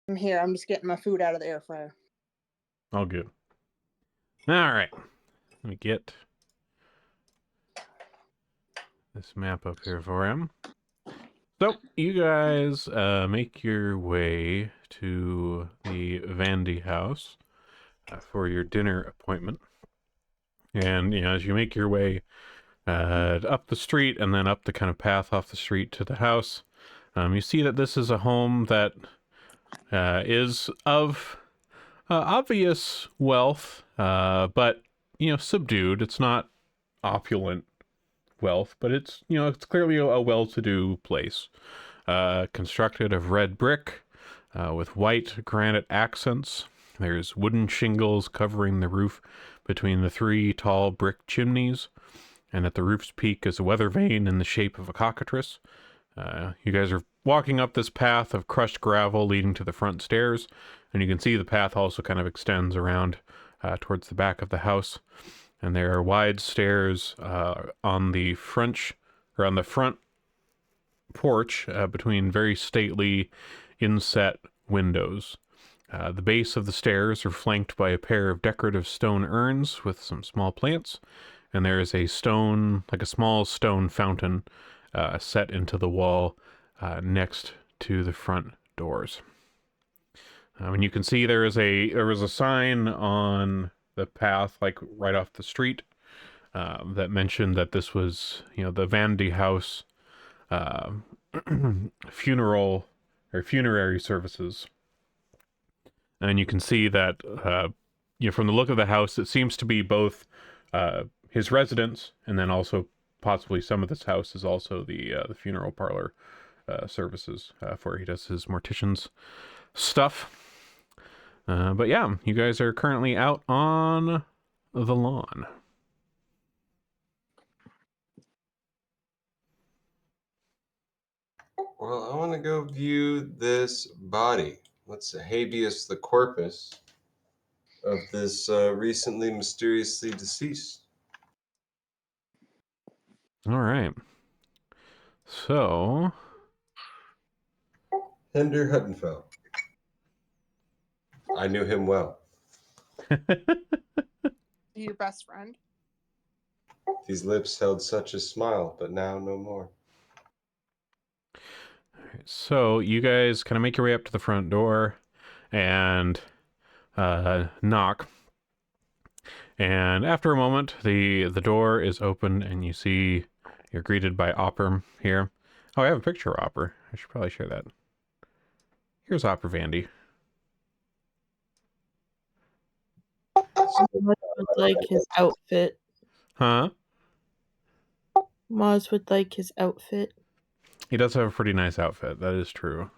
I'm here. I'm just getting my food out of the air fryer. All good. All right. Let me get this map up here for him. So, you guys make your way to the Vandy house for your dinner appointment. And, as you make your way up the street and then up the kind of path off the street to the house, you see that this is a home that is of obvious wealth, but, subdued. It's not opulent wealth, but it's clearly a well-to-do place. Constructed of red brick with white granite accents. There's wooden shingles covering the roof between the 3 tall brick chimneys, and at the roof's peak is a weather vane in the shape of a cockatrice. You guys are walking up this path of crushed gravel leading to the front stairs, and you can see the path also kind of extends around towards the back of the house. And there are wide stairs on the front porch between very stately inset windows. The base of the stairs are flanked by a pair of decorative stone urns with some small plants, and there is a small stone fountain set into the wall next to the front doors. And you can see there was a sign on the path, right off the street, that mentioned that this was, the Vandy House funerary services. And you can see that, from the look of the house, it seems to be both his residence, and then also possibly some of this house is also the funeral parlor services where he does his mortician's stuff. But yeah, you guys are currently out on the lawn. Well, I want to go view this body. What's the habeas the corpus of this recently mysteriously deceased? All right. So, Hender Huttenfeld. I knew him well. Your best friend? These lips held such a smile, but now no more. So you guys kind of make your way up to the front door and knock. And after a moment, the door is open and you're greeted by Opper here. Oh, I have a picture of Opper. I should probably share that. Here's Opper Vandy. Maz would like his outfit. Huh? Maz would like his outfit. He does have a pretty nice outfit. That is true.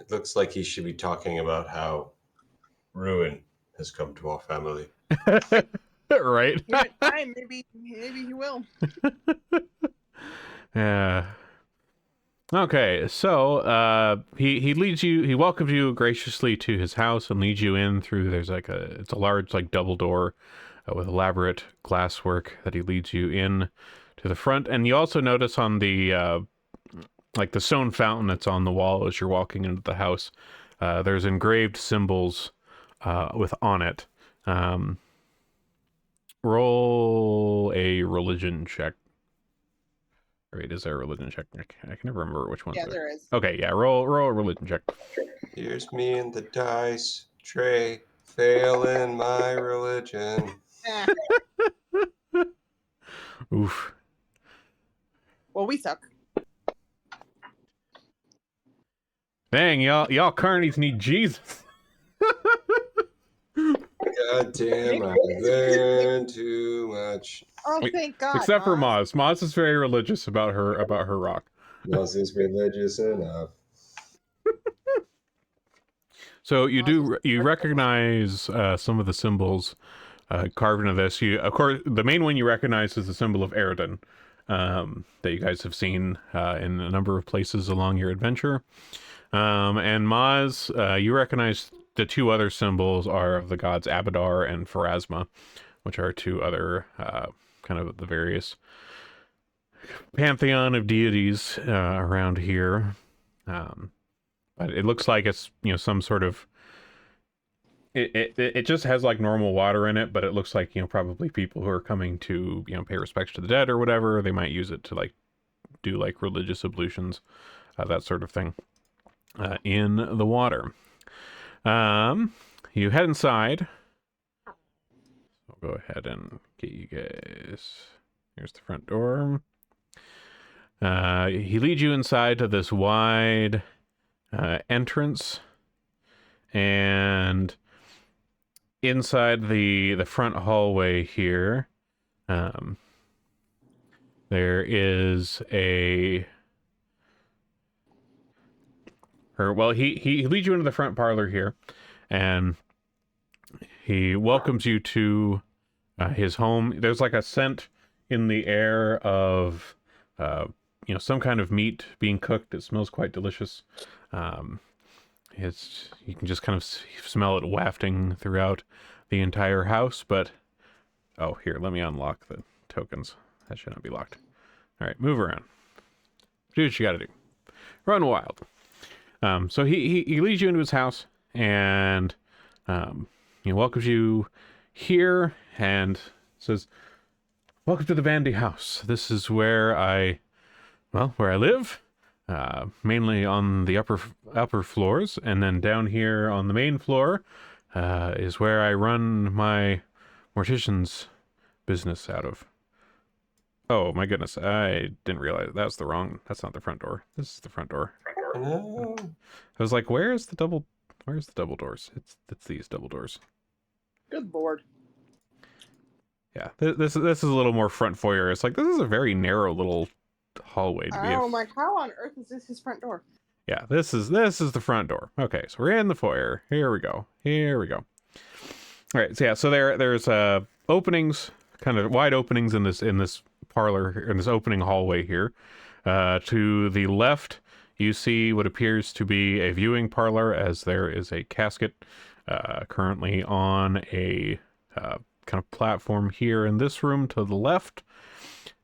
It looks like he should be talking about how ruin has come to our family. Right? Maybe he will. Yeah. Okay, so he leads you. He welcomes you graciously to his house and leads you in through. It's a large double door with elaborate glasswork that he leads you in to the front. And you also notice on the the stone fountain that's on the wall as you're walking into the house, there's engraved symbols on it. Roll a religion check. Wait, is there a religion check? I can never remember which one. Yeah, there is. Okay, yeah, roll a religion check. Here's me in the dice tray, failing my religion. Oof. Well, we suck. Dang, y'all carnies need Jesus. God damn, I learned too much. Oh, thank God. Except for Maz. Maz is very religious about her rock. Maz is religious enough. So you recognize some of the symbols carved into this. Of course, the main one you recognize is the symbol of Eridan that you guys have seen in a number of places along your adventure. And Maz, you recognize the 2 other symbols are of the gods Abadar and Pharasma, which are 2 other kind of the various pantheon of deities around here. but it looks like it's, you know, some sort of, it just has like normal water in it, but it looks like, you know, probably people who are coming to, you know, pay respects to the dead or whatever, they might use it to like do like religious ablutions, that sort of thing, in the water. You head inside. I'll go ahead and get you guys. Here's the front door. He leads you inside to this wide entrance, and inside the front hallway here, there is he leads you into the front parlor here, and he welcomes you to his home. There's like a scent in the air of you know, some kind of meat being cooked. It smells quite delicious. You can just kind of smell it wafting throughout the entire house. But oh, here, let me unlock the tokens. That should not be locked. All right, move around. Do what you got to do. Run wild. So he leads you into his house, and he welcomes you here and says, "Welcome to the Vandy house. This is where I live, mainly on the upper floors, and then down here on the main floor is where I run my mortician's business out of." Oh my goodness, I didn't realize that's not the front door. This is the front door. No. I was like, where's the double doors? It's these double doors. Good lord. Yeah, this is a little more front foyer. It's like, this is a very narrow little hallway to be. Oh my! How on earth is this his front door? Yeah, this is the front door. Okay, so we're in the foyer. Here we go. All right, so yeah, so there's openings, kind of wide openings in this parlor, in this opening hallway here. To the left, you see what appears to be a viewing parlor, as there is a casket currently on a kind of platform here in this room to the left.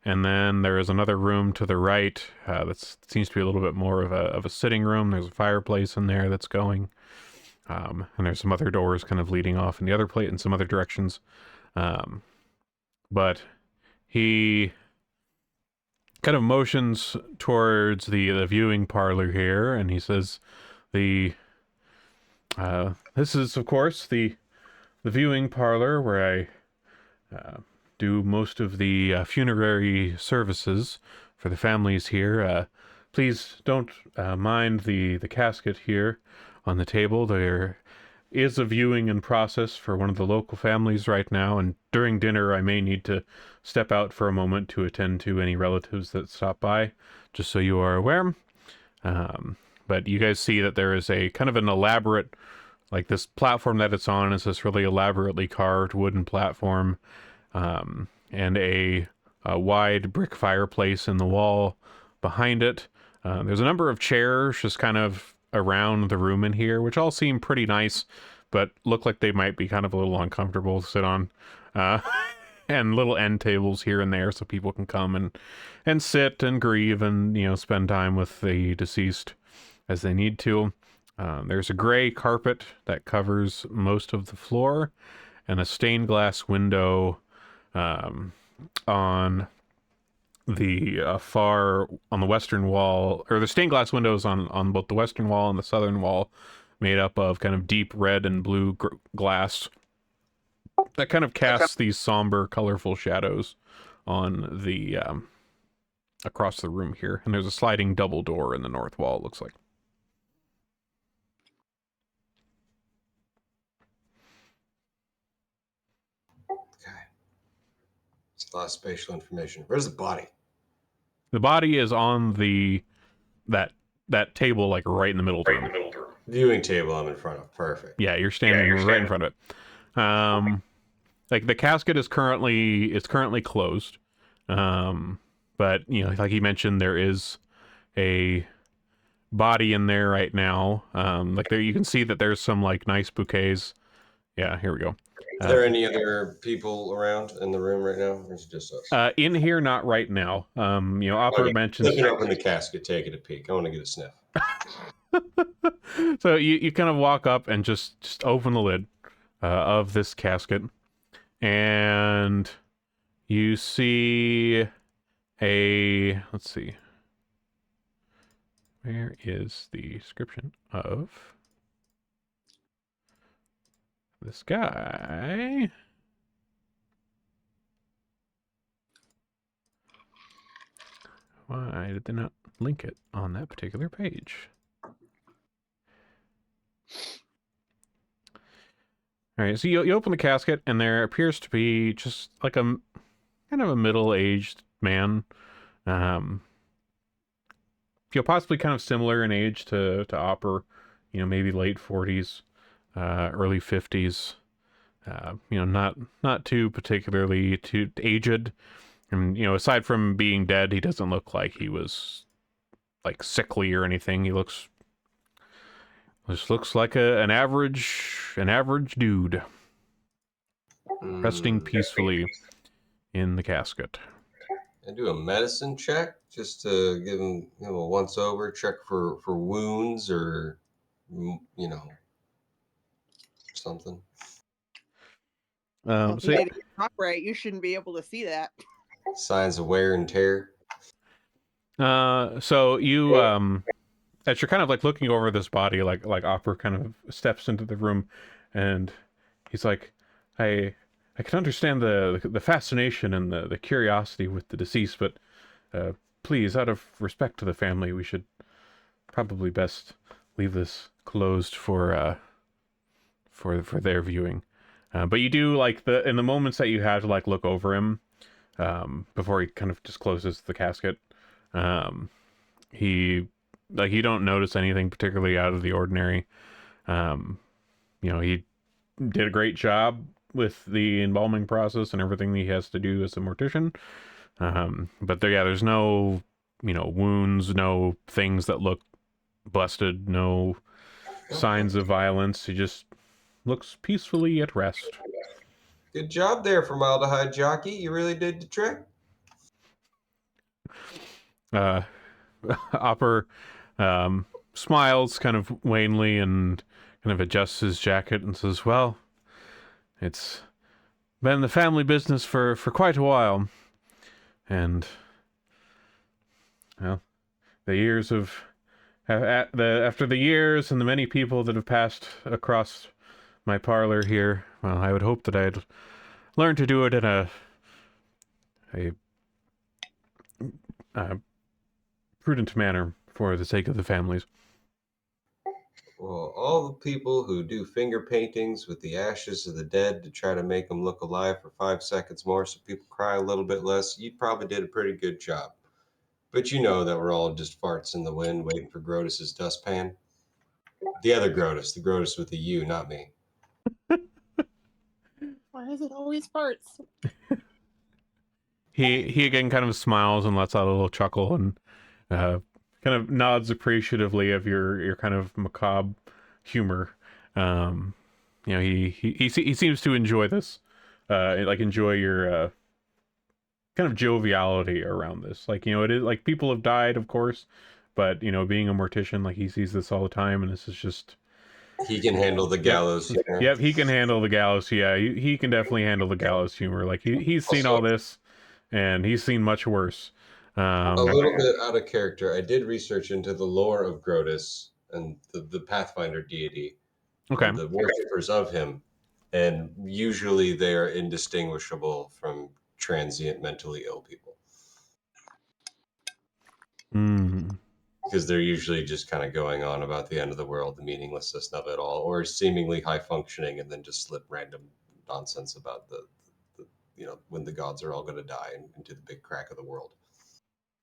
And then there is another room to the right that seems to be a little bit more of a sitting room. There's a fireplace in there that's going. And there's some other doors kind of leading off in the other plate in some other directions. But he kind of motions towards the viewing parlor here, and he says, this is, of course, the viewing parlor where I do most of the funerary services for the families here. Please don't mind the casket here on the table. There is a viewing in process for one of the local families right now, and during dinner I may need to step out for a moment to attend to any relatives that stop by, just so you are aware. But you guys see that there is a kind of an elaborate, like this platform that it's on is this really elaborately carved wooden platform, and a wide brick fireplace in the wall behind it. There's a number of chairs just kind of around the room in here, which all seem pretty nice, but look like they might be kind of a little uncomfortable to sit on. And little end tables here and there so people can come and sit and grieve and, you know, spend time with the deceased as they need to. There's a gray carpet that covers most of the floor, and a stained glass window on the on the western wall, or the stained glass windows on both the western wall and the southern wall, made up of kind of deep red and blue glass that kind of casts these somber, colorful shadows on the across the room here. And there's a sliding double door in the north wall, it looks like. Okay. It's a lot of spatial information. Where's the body? The body is on that table, like right in the middle of the room. Viewing table I'm in front of. Perfect. Yeah, you're standing right in front of it. Like the casket is currently closed. But you know, like he mentioned, there is a body in there right now. Like there, you can see that there's some like nice bouquets. Yeah, here we go. Are there any other people around in the room right now, or is it just us? In here, not right now. You know, Opera mentions Open the casket, take it a peek. I want to get a sniff. So you kind of walk up and just open the lid of this casket, and you see let's see, where is the description of this guy? Why did they not link it on that particular page? All right, so you open the casket, and there appears to be just like a kind of a middle-aged man. Possibly kind of similar in age to Opper, maybe late 40s, early 50s. Not too particularly too aged. And, aside from being dead, he doesn't look like he was like sickly or anything. He just looks like an average dude resting peacefully in the casket. I do a medicine check just to give him a once over, check for wounds or something. Well, So you made it upright. You shouldn't be able to see that. Signs of wear and tear. So you as you're kind of like looking over this body, like Opera kind of steps into the room, and he's like, I can understand the fascination and the curiosity with the deceased, but please, out of respect to the family, we should probably best leave this closed for their viewing. But you do like in the moments that you have to like look over him before he kind of just closes the casket. You don't notice anything particularly out of the ordinary. He did a great job with the embalming process and everything he has to do as a mortician. But there's no, wounds, no things that look busted, no signs of violence. He just looks peacefully at rest. Good job there, formaldehyde jockey. You really did the trick. Opper smiles kind of wanly and kind of adjusts his jacket and says, well, it's been the family business for quite a while. And, well, the years of... after the years and the many people that have passed across my parlor here, well, I would hope that I'd learn to do it in a prudent manner for the sake of the families. Well, all the people who do finger paintings with the ashes of the dead to try to make them look alive for 5 seconds more so people cry a little bit less, you probably did a pretty good job. But you know that we're all just farts in the wind waiting for Grotus's dustpan. The other Grotus, the Grotus with the U, not me. Why is it always farts? He again kind of smiles and lets out a little chuckle and kind of nods appreciatively of your kind of macabre humor. He seems to enjoy this, enjoy your kind of joviality around this. It is like people have died, of course, but being a mortician, like he sees this all the time, and this is just. He can handle the gallows humor. Yep, he can handle the gallows. Yeah, he can definitely handle the gallows humor. Like he's seen all this, and he's seen much worse. A little bit out of character. I did research into the lore of Grotus and the Pathfinder deity. Okay. And the worshippers of him, and usually they are indistinguishable from transient mentally ill people. Because they're usually just kind of going on about the end of the world, the meaninglessness of it all, or seemingly high functioning, and then just slip random nonsense about the when the gods are all going to die into the big crack of the world.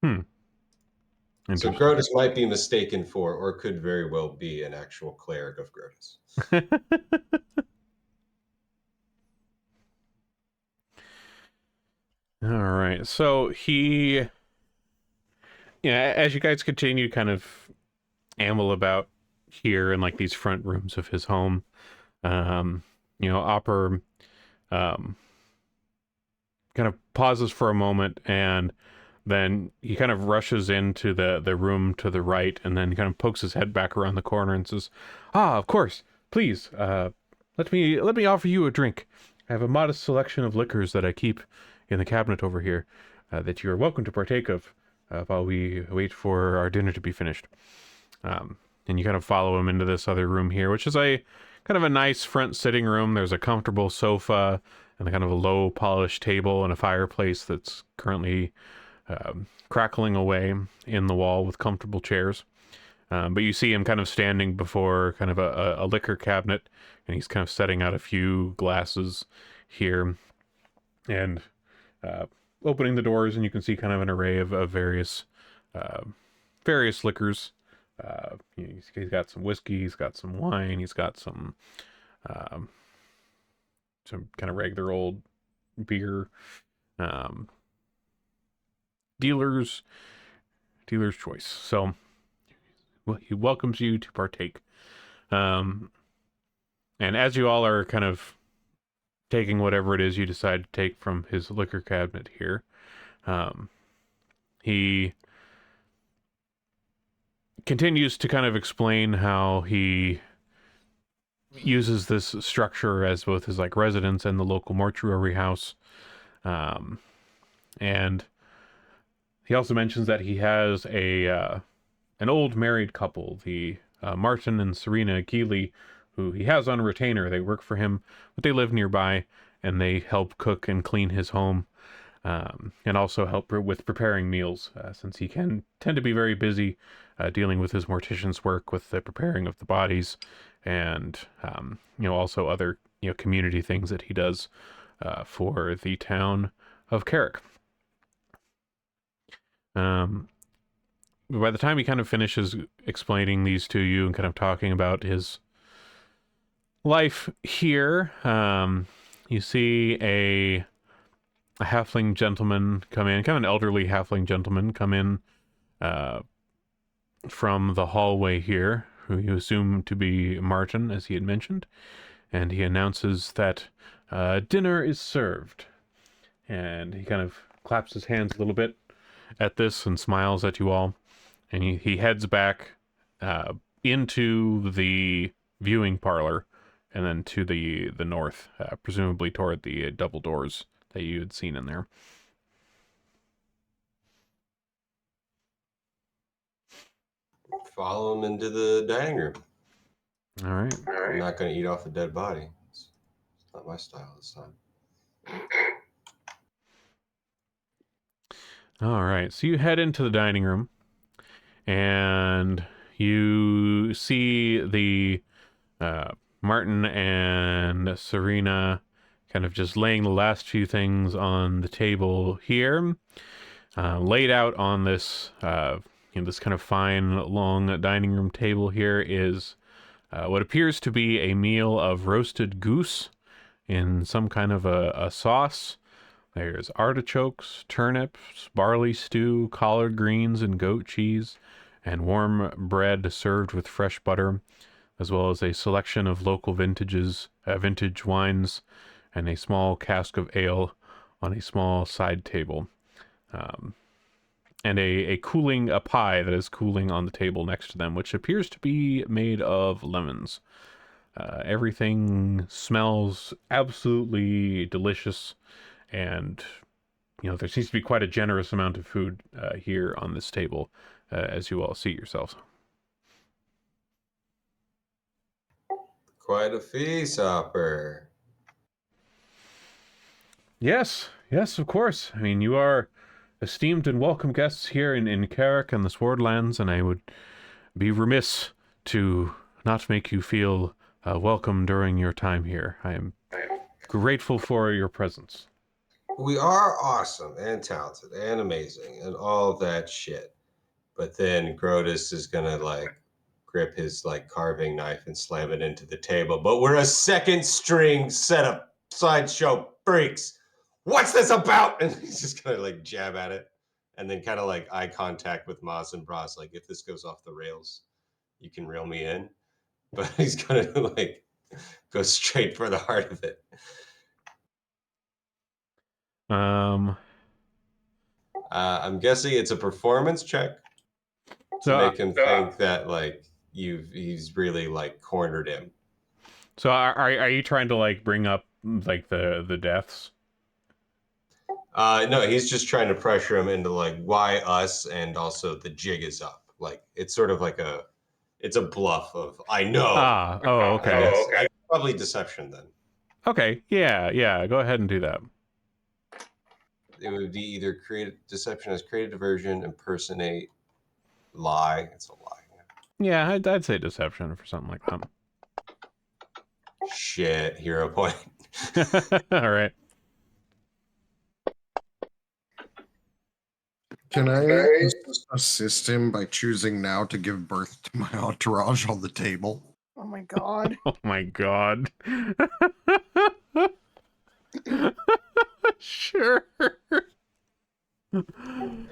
So Grotus might be mistaken for, or could very well be, an actual cleric of Grotus. All right. So as you guys continue to kind of amble about here in like these front rooms of his home, Opper kind of pauses for a moment, and then he kind of rushes into the room to the right, and then kind of pokes his head back around the corner and says, "Ah, of course, please, let me offer you a drink. I have a modest selection of liquors that I keep in the cabinet over here, that you are welcome to partake of while we wait for our dinner to be finished." And you kind of follow him into this other room here, which is a kind of a nice front sitting room. There's a comfortable sofa and a kind of a low polished table and a fireplace that's currently crackling away in the wall with comfortable chairs. But you see him kind of standing before kind of a liquor cabinet, and he's kind of setting out a few glasses here and opening the doors, and you can see kind of an array of various liquors. He's got some whiskey, he's got some wine, he's got some kind of regular old beer. Dealer's choice. So he welcomes you to partake. And as you all are kind of taking whatever it is you decide to take from his liquor cabinet here, he continues to kind of explain how he uses this structure as both his like residence and the local mortuary house. And he also mentions that he has an old married couple, the Martin and Serena Keeley, who he has on retainer. They work for him, but they live nearby, and they help cook and clean his home, and also help with preparing meals, since he can tend to be very busy dealing with his mortician's work, with the preparing of the bodies, and also other community things that he does for the town of Carrick. By the time he kind of finishes explaining these to you and kind of talking about his life here, you see a halfling gentleman come in, kind of an elderly halfling gentleman come in from the hallway here, who you assume to be Martin, as he had mentioned, and he announces that dinner is served. And he kind of claps his hands a little bit at this and smiles at you all. And he heads back into the viewing parlor and then to the north, presumably toward the double doors that you had seen in there. Follow him into the dining room. All right. I'm not going to eat off a dead body. It's not my style this time. All right. So you head into the dining room, and you see the Martin and Serena kind of just laying the last few things on the table here. Laid out on this this kind of fine long dining room table here is what appears to be a meal of roasted goose in some kind of a sauce. There's artichokes, turnips, barley stew, collard greens, and goat cheese, and warm bread served with fresh butter, as well as a selection of local vintage wines, and a small cask of ale on a small side table. And a pie that is cooling on the table next to them, which appears to be made of lemons. Everything smells absolutely delicious, and there seems to be quite a generous amount of food here on this table as you all seat yourselves. Quite a feast, Hopper. Yes, of course. I mean, you are esteemed and welcome guests here in Carrick and the Swordlands, and I would be remiss to not make you feel welcome during your time here. I am grateful for your presence. We are awesome and talented and amazing and all that shit. But then Grotus is gonna grip his carving knife and slam it into the table. But we're a second string set of sideshow freaks. What's this about? And he's just gonna jab at it, and then kind of eye contact with Maz and Bras. If this goes off the rails, you can reel me in. But he's gonna go straight for the heart of it. I'm guessing it's a performance check to make him think that like he's really like cornered him. So are you trying to like bring up like the deaths? No, he's just trying to pressure him into like why us, and also the jig is up. Like it's sort of like it's a bluff of I know. Okay. Probably deception then. Okay, yeah. Go ahead and do that. It would be either deception as create a diversion, impersonate, lie. It's a lie. Yeah, I'd say deception for something like that. Shit, hero point. All right. Can I assist him by choosing now to give birth to my entourage on the table? Oh my god. Oh my god. Sure.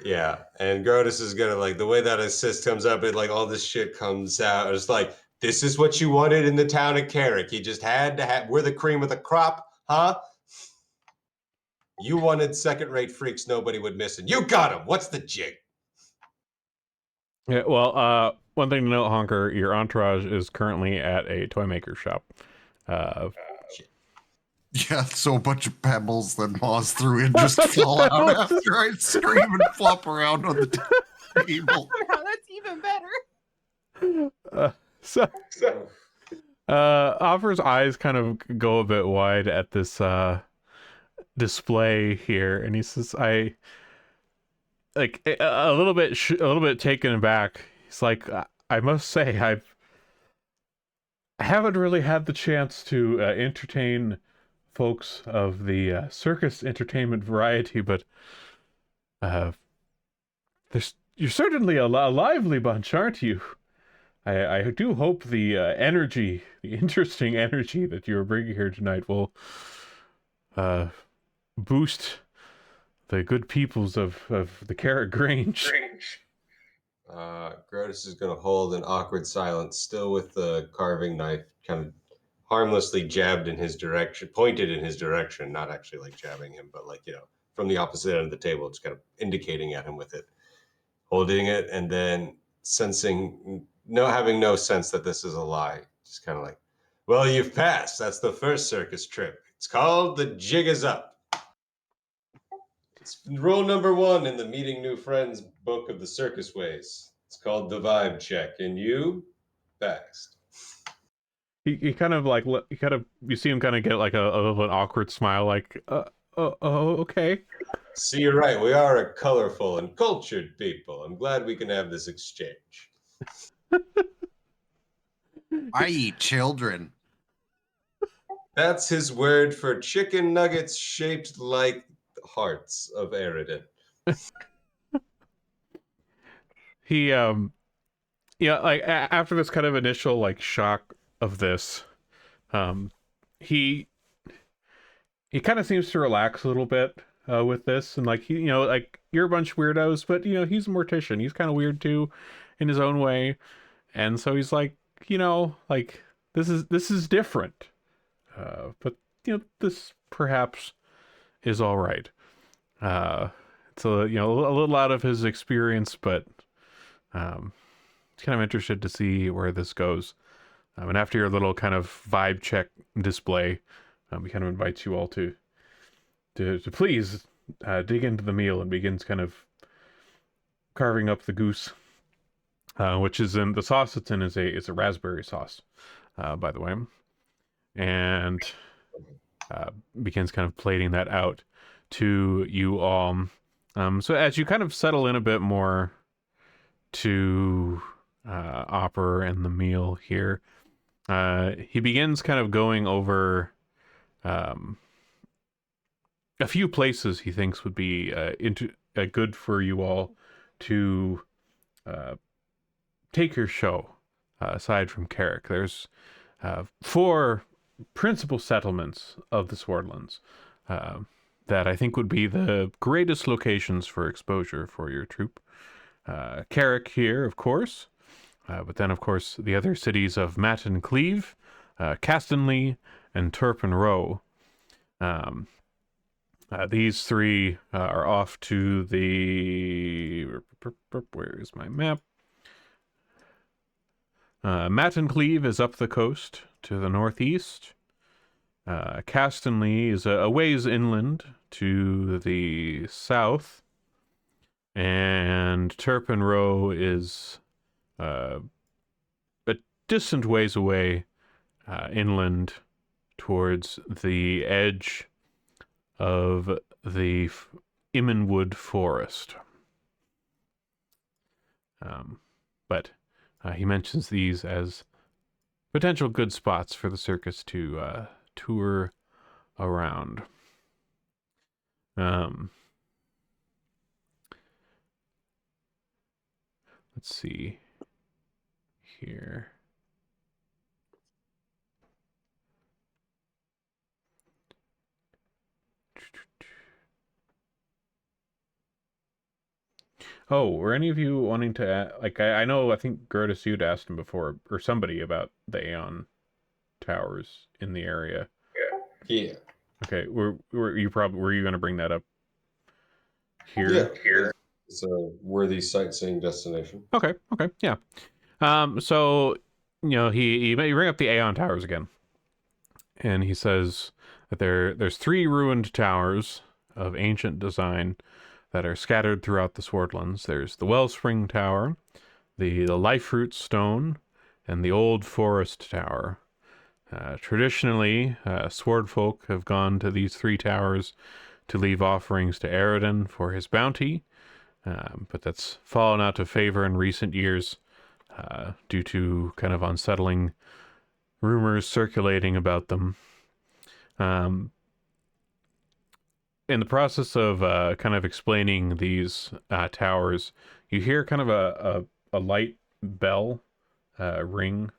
Yeah, and Grotus is gonna like the way that assist comes up, and like all this shit comes out. It's like this is what you wanted in the town of Carrick. You just had to have. We're the cream of the crop, huh? You wanted second-rate freaks nobody would miss, and you got them. What's the jig? Yeah, well, one thing to note, Honker, your entourage is currently at a toy maker shop. Yeah, so a bunch of pebbles that Moz threw in just fall out after I scream and flop around on the table. Now that's even better. Offer's eyes kind of go a bit wide at this display here, and he says, "I like a little bit taken aback." He's like, "I must say, I haven't really had the chance to entertain folks of the circus entertainment variety, but you're certainly a lively bunch, aren't you? I do hope the energy, the interesting energy that you're bringing here tonight will boost the good peoples of the Carrot Grange." Grotus is going to hold an awkward silence, still with the carving knife kind of harmlessly jabbed in his direction, pointed in his direction, not actually like jabbing him, but like, from the opposite end of the table, just kind of indicating at him with it, holding it, and then having no sense that this is a lie. Just kind of like, well, you've passed. That's the first circus trip. It's called The Jig Is Up. It's rule number 1 in the Meeting New Friends book of the circus ways. It's called the vibe check, and you passed. He kind of like you see him kind of get like a little an awkward smile, like okay. See, you're right. We are a colorful and cultured people. I'm glad we can have this exchange. I eat children. That's his word for chicken nuggets shaped like hearts of Eridan. He like after this kind of initial like shock of this, he kind of seems to relax a little bit with this, and like he, like you're a bunch of weirdos, but he's a mortician. He's kind of weird too, in his own way, and so he's like, like this is different, but this perhaps is all right. It's a little out of his experience, but kind of interested to see where this goes. And after your little kind of vibe check display, we kind of invite you all to please dig into the meal, and begins kind of carving up the goose, which is in the sauce it's in is a raspberry sauce, by the way, and begins kind of plating that out to you all. So as you kind of settle in a bit more to Opera and the meal here, he begins kind of going over a few places he thinks would be good for you all to take your show aside from Carrick. There's 4 principal settlements of the Swordlands that I think would be the greatest locations for exposure for your troupe. Carrick here, of course, but then, of course, the other cities of Matt and Cleve, Castanley, and Turpin Row. These three are off to the... Where is my map? Mattencleave is up the coast to the northeast. Castanley is a ways inland to the south. And Turpin Row is a distant ways away inland towards the edge of the Immenwood Forest. But he mentions these as potential good spots for the circus to tour around. Let's see here. Oh, were any of you wanting to like? I know. I think Gertis, you'd asked him before, or somebody about the Aeon towers in the area. Yeah. Okay. Were you going to bring that up here? Yeah. Here. It's a worthy sightseeing destination. Okay. Okay. Yeah. So he may bring up the Aeon towers again, and he says that there's 3 ruined towers of ancient design that are scattered throughout the Swordlands. There's the Wellspring Tower, the Lifefruit Stone, and the Old Forest Tower. Traditionally, swordfolk have gone to these 3 towers to leave offerings to Eridan for his bounty, but that's fallen out of favor in recent years due to kind of unsettling rumors circulating about them. In the process of kind of explaining these towers, you hear kind of a light bell ring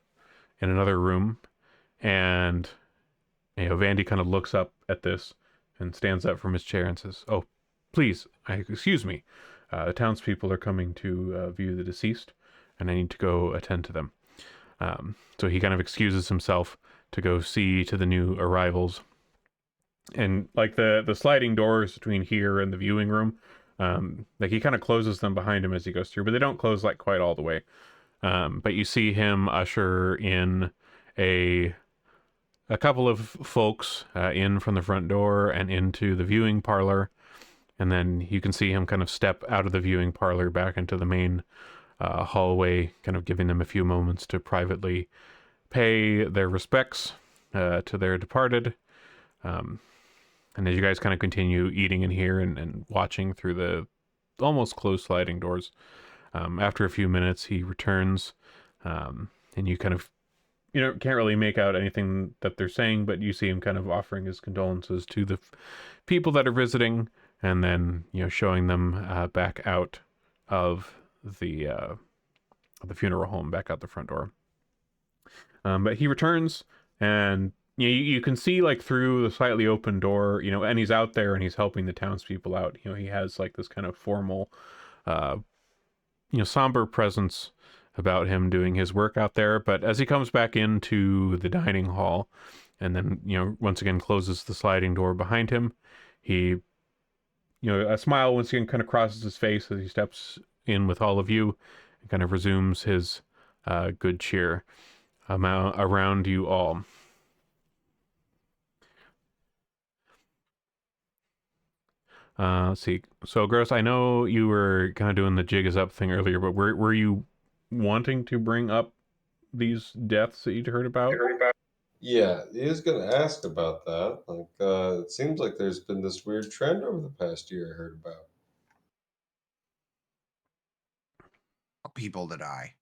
in another room, and Vandy kind of looks up at this and stands up from his chair and says, "Oh, please, excuse me. The townspeople are coming to view the deceased, and I need to go attend to them." So he kind of excuses himself to go see to the new arrivals. And like the sliding doors between here and the viewing room, like he kind of closes them behind him as he goes through, but they don't close like quite all the way. But you see him usher in a couple of folks in from the front door and into the viewing parlor, and then you can see him kind of step out of the viewing parlor back into the main hallway, kind of giving them a few moments to privately pay their respects to their departed. And as you guys kind of continue eating in here and watching through the almost closed sliding doors, after a few minutes, he returns, and you kind of, can't really make out anything that they're saying, but you see him kind of offering his condolences to the people that are visiting, and then, showing them back out of the funeral home, back out the front door. But he returns, and you can see like through the slightly open door, and he's out there and he's helping the townspeople out. He has like this kind of formal, somber presence about him doing his work out there. But as he comes back into the dining hall and then, once again closes the sliding door behind him, he, a smile once again kind of crosses his face as he steps in with all of you and kind of resumes his good cheer around you all. Let's see. So, Gross, I know you were kind of doing the jig is up thing earlier, but were you wanting to bring up these deaths that you'd heard about? Yeah, he was going to ask about that. Like, it seems like there's been this weird trend over the past year I heard about. People to die.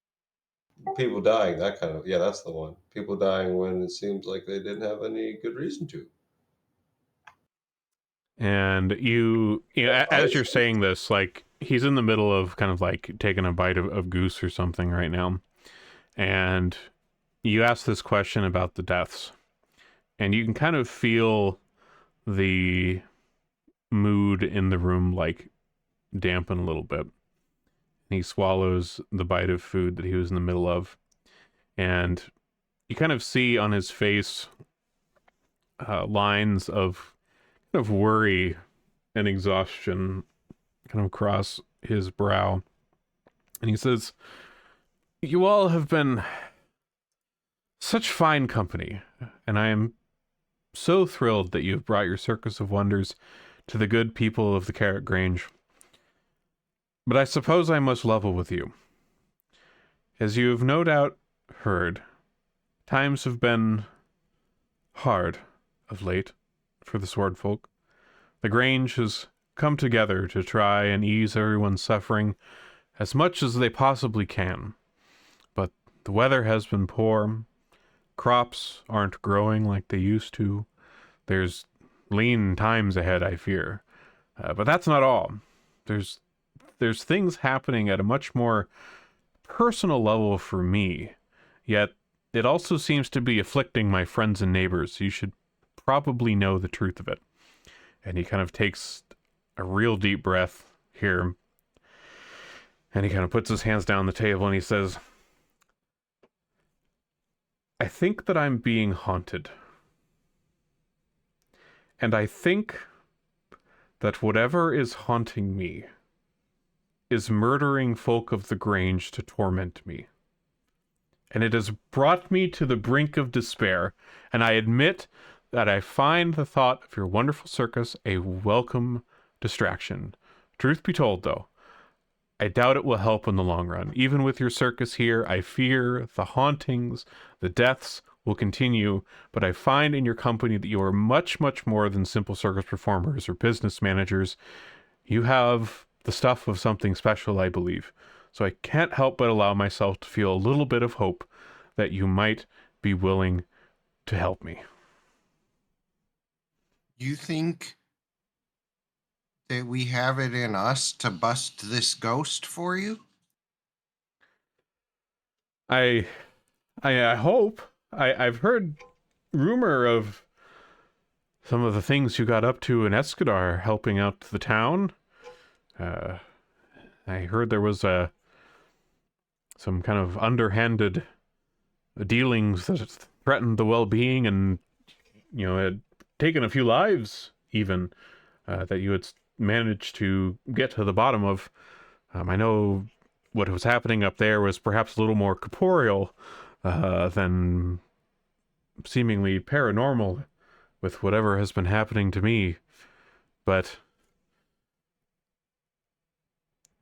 People dying, that kind of, yeah, that's the one. People dying when it seems like they didn't have any good reason to. And as you're saying this, like, he's in the middle of kind of like taking a bite of goose or something right now. And you ask this question about the deaths. And you can kind of feel the mood in the room, like, dampen a little bit. And he swallows the bite of food that he was in the middle of. And you kind of see on his face lines of worry and exhaustion kind of across his brow. And he says, "You all have been such fine company, and I am so thrilled that you have brought your Circus of Wonders to the good people of the Carrot Grange. But I suppose I must level with you. As you have no doubt heard, times have been hard of late for the sword folk. The Grange has come together to try and ease everyone's suffering as much as they possibly can. But the weather has been poor. Crops aren't growing like they used to. There's lean times ahead, I fear. But that's not all. There's things happening at a much more personal level for me, yet it also seems to be afflicting my friends and neighbors. You should probably know the truth of it." And he kind of takes a real deep breath here, and he kind of puts his hands down the table and he says, "I think that I'm being haunted. And I think that whatever is haunting me is murdering folk of the Grange to torment me. And it has brought me to the brink of despair, and I admit that I find the thought of your wonderful circus a welcome distraction. Truth be told, though, I doubt it will help in the long run. Even with your circus here, I fear the hauntings, the deaths will continue, but I find in your company that you are much, much more than simple circus performers or business managers. You have the stuff of something special, I believe. So I can't help but allow myself to feel a little bit of hope that you might be willing to help me." You think that we have it in us to bust this ghost for you? I hope. I've heard rumor of some of the things you got up to in Escadar, helping out the town. I heard there was some kind of underhanded dealings that threatened the well-being, and had taken a few lives, even that you had managed to get to the bottom of. I know what was happening up there was perhaps a little more corporeal than seemingly paranormal with whatever has been happening to me. But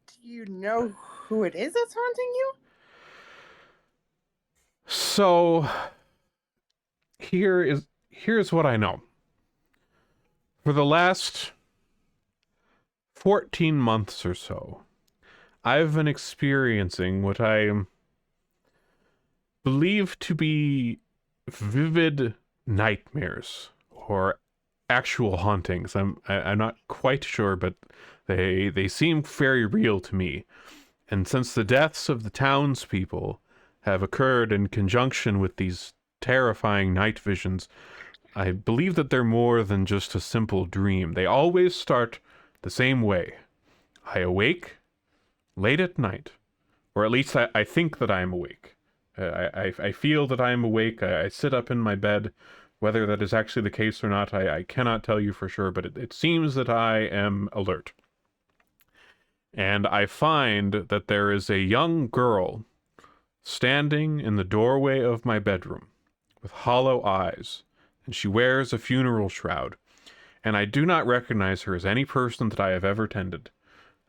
Do you know who it is that's haunting you? so here's what I know. For the last 14 months or so, I've been experiencing what I believe to be vivid nightmares or actual hauntings. I'm not quite sure, but they seem very real to me. And since the deaths of the townspeople have occurred in conjunction with these terrifying night visions, I believe that they're more than just a simple dream. They always start the same way. I awake late at night, or at least I think that I am awake. I feel that I am awake. I sit up in my bed. Whether that is actually the case or not, I cannot tell you for sure, but it seems that I am alert. And I find that there is a young girl standing in the doorway of my bedroom with hollow eyes, and she wears a funeral shroud. And I do not recognize her as any person that I have ever tended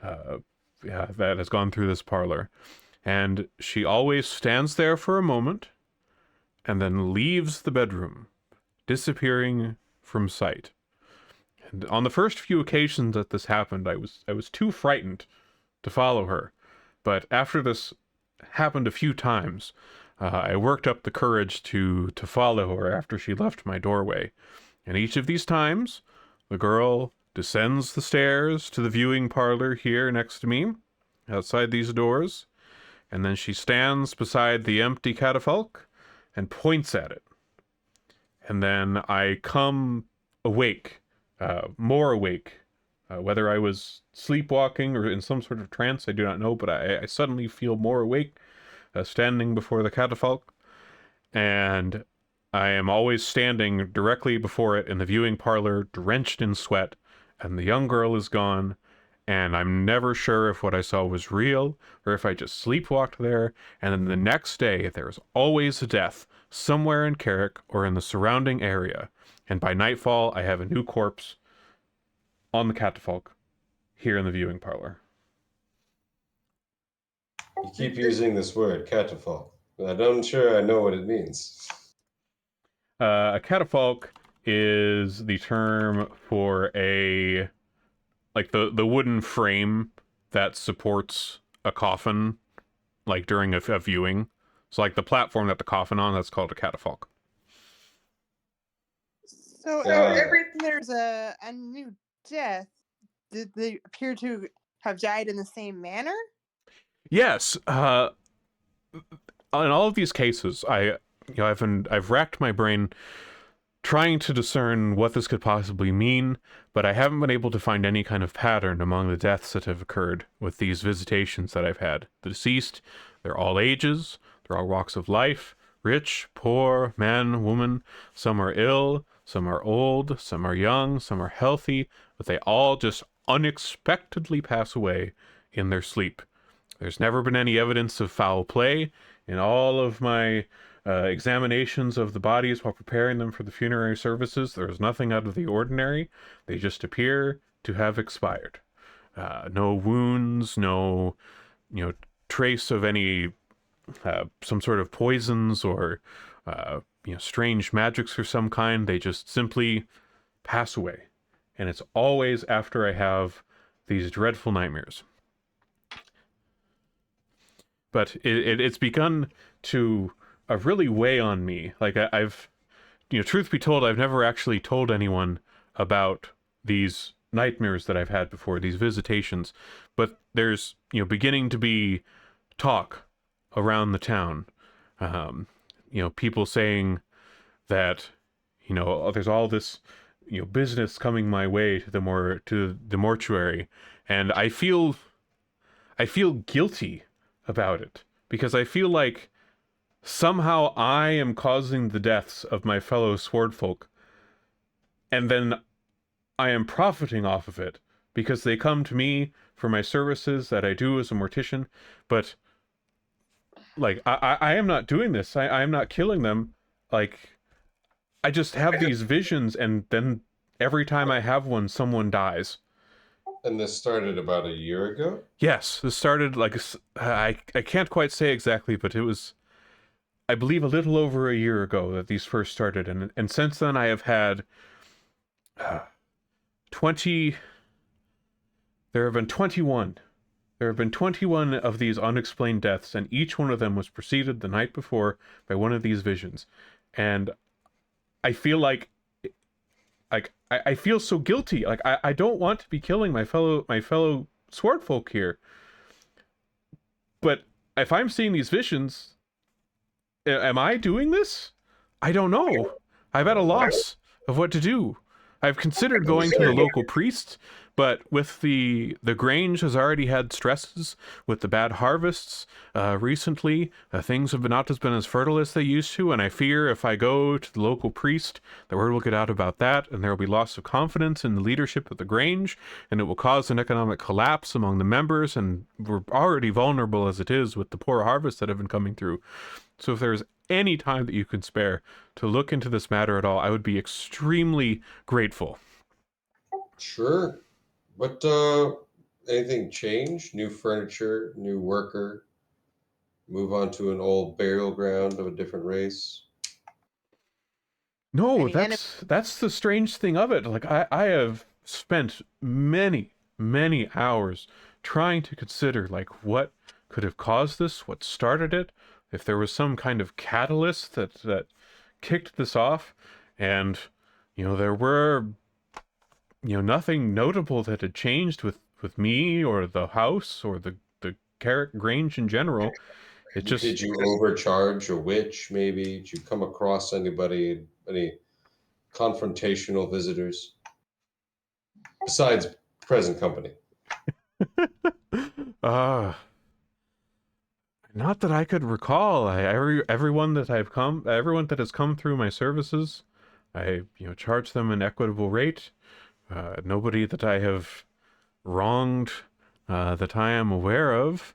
that has gone through this parlor. And she always stands there for a moment and then leaves the bedroom, disappearing from sight. And on the first few occasions that this happened, I was too frightened to follow her. But after this happened a few times, I worked up the courage to follow her after she left my doorway. And each of these times, the girl descends the stairs to the viewing parlor here next to me, outside these doors, and then she stands beside the empty catafalque and points at it. And then I come awake, more awake, whether I was sleepwalking or in some sort of trance, I do not know, but I suddenly feel more awake, standing before the catafalque, and I am always standing directly before it in the viewing parlor, drenched in sweat, and the young girl is gone, and I'm never sure if what I saw was real or if I just sleepwalked there. And then the next day, there's always a death somewhere in Carrick or in the surrounding area. And by nightfall, I have a new corpse on the catafalque here in the viewing parlor. You keep using this word, catafalque. I'm sure I know what it means. A catafalque is the term for a, like the wooden frame that supports a coffin, like during a viewing. So like the platform that the coffin on, that's called a catafalque. So every time there's a new death, did they appear to have died in the same manner? Yes. In all of these cases, I've racked my brain trying to discern what this could possibly mean, but I haven't been able to find any kind of pattern among the deaths that have occurred with these visitations that I've had. The deceased, they're all ages, they're all walks of life, rich, poor, man, woman. Some are ill, some are old, some are young, some are healthy, but they all just unexpectedly pass away in their sleep. There's never been any evidence of foul play. In all of my examinations of the bodies while preparing them for the funerary services, there was nothing out of the ordinary. They just appear to have expired. No wounds, no, trace of any some sort of poisons or strange magics of some kind. They just simply pass away, and it's always after I have these dreadful nightmares. But it's begun to really weigh on me. Like I've, truth be told, I've never actually told anyone about these nightmares that I've had before, these visitations. But there's, beginning to be talk around the town. People saying that, there's all this, business coming my way to the mortuary, and I feel guilty about it, because I feel like somehow I am causing the deaths of my fellow swordfolk, and then I am profiting off of it because they come to me for my services that I do as a mortician. But like I am not doing this. I am not killing them. Like, I just have these visions, and then every time I have one, someone dies. And this started about a year ago? Yes, this started like, I can't quite say exactly, but it was, I believe, a little over a year ago that these first started. And since then I have had 20, there have been 21. There have been 21 of these unexplained deaths, and each one of them was preceded the night before by one of these visions. And I feel like I feel so guilty. Like I don't want to be killing my fellow swordfolk here. But if I'm seeing these visions, am I doing this? I don't know. I'm at a loss of what to do. I've considered going to the local priest, but with the Grange has already had stresses with the bad harvests recently. Things have not been as fertile as they used to, and I fear if I go to the local priest, the word will get out about that, and there will be loss of confidence in the leadership of the Grange, and it will cause an economic collapse among the members, and we're already vulnerable as it is with the poor harvests that have been coming through. So if there's any time that you can spare to look into this matter at all, I would be extremely grateful. Sure. But anything change? New furniture, new worker, move on to an old burial ground of a different race? No, that's the strange thing of it. Like I have spent many hours trying to consider like what could have caused this, what started it, if there was some kind of catalyst that kicked this off. And there were nothing notable that had changed with me or the house or the Carrick Grange in general. It just, did you overcharge a witch? Maybe did you come across any confrontational visitors besides present company? Not that I could recall. Everyone that has come through my services, I charge them an equitable rate. Nobody that I have wronged that I am aware of.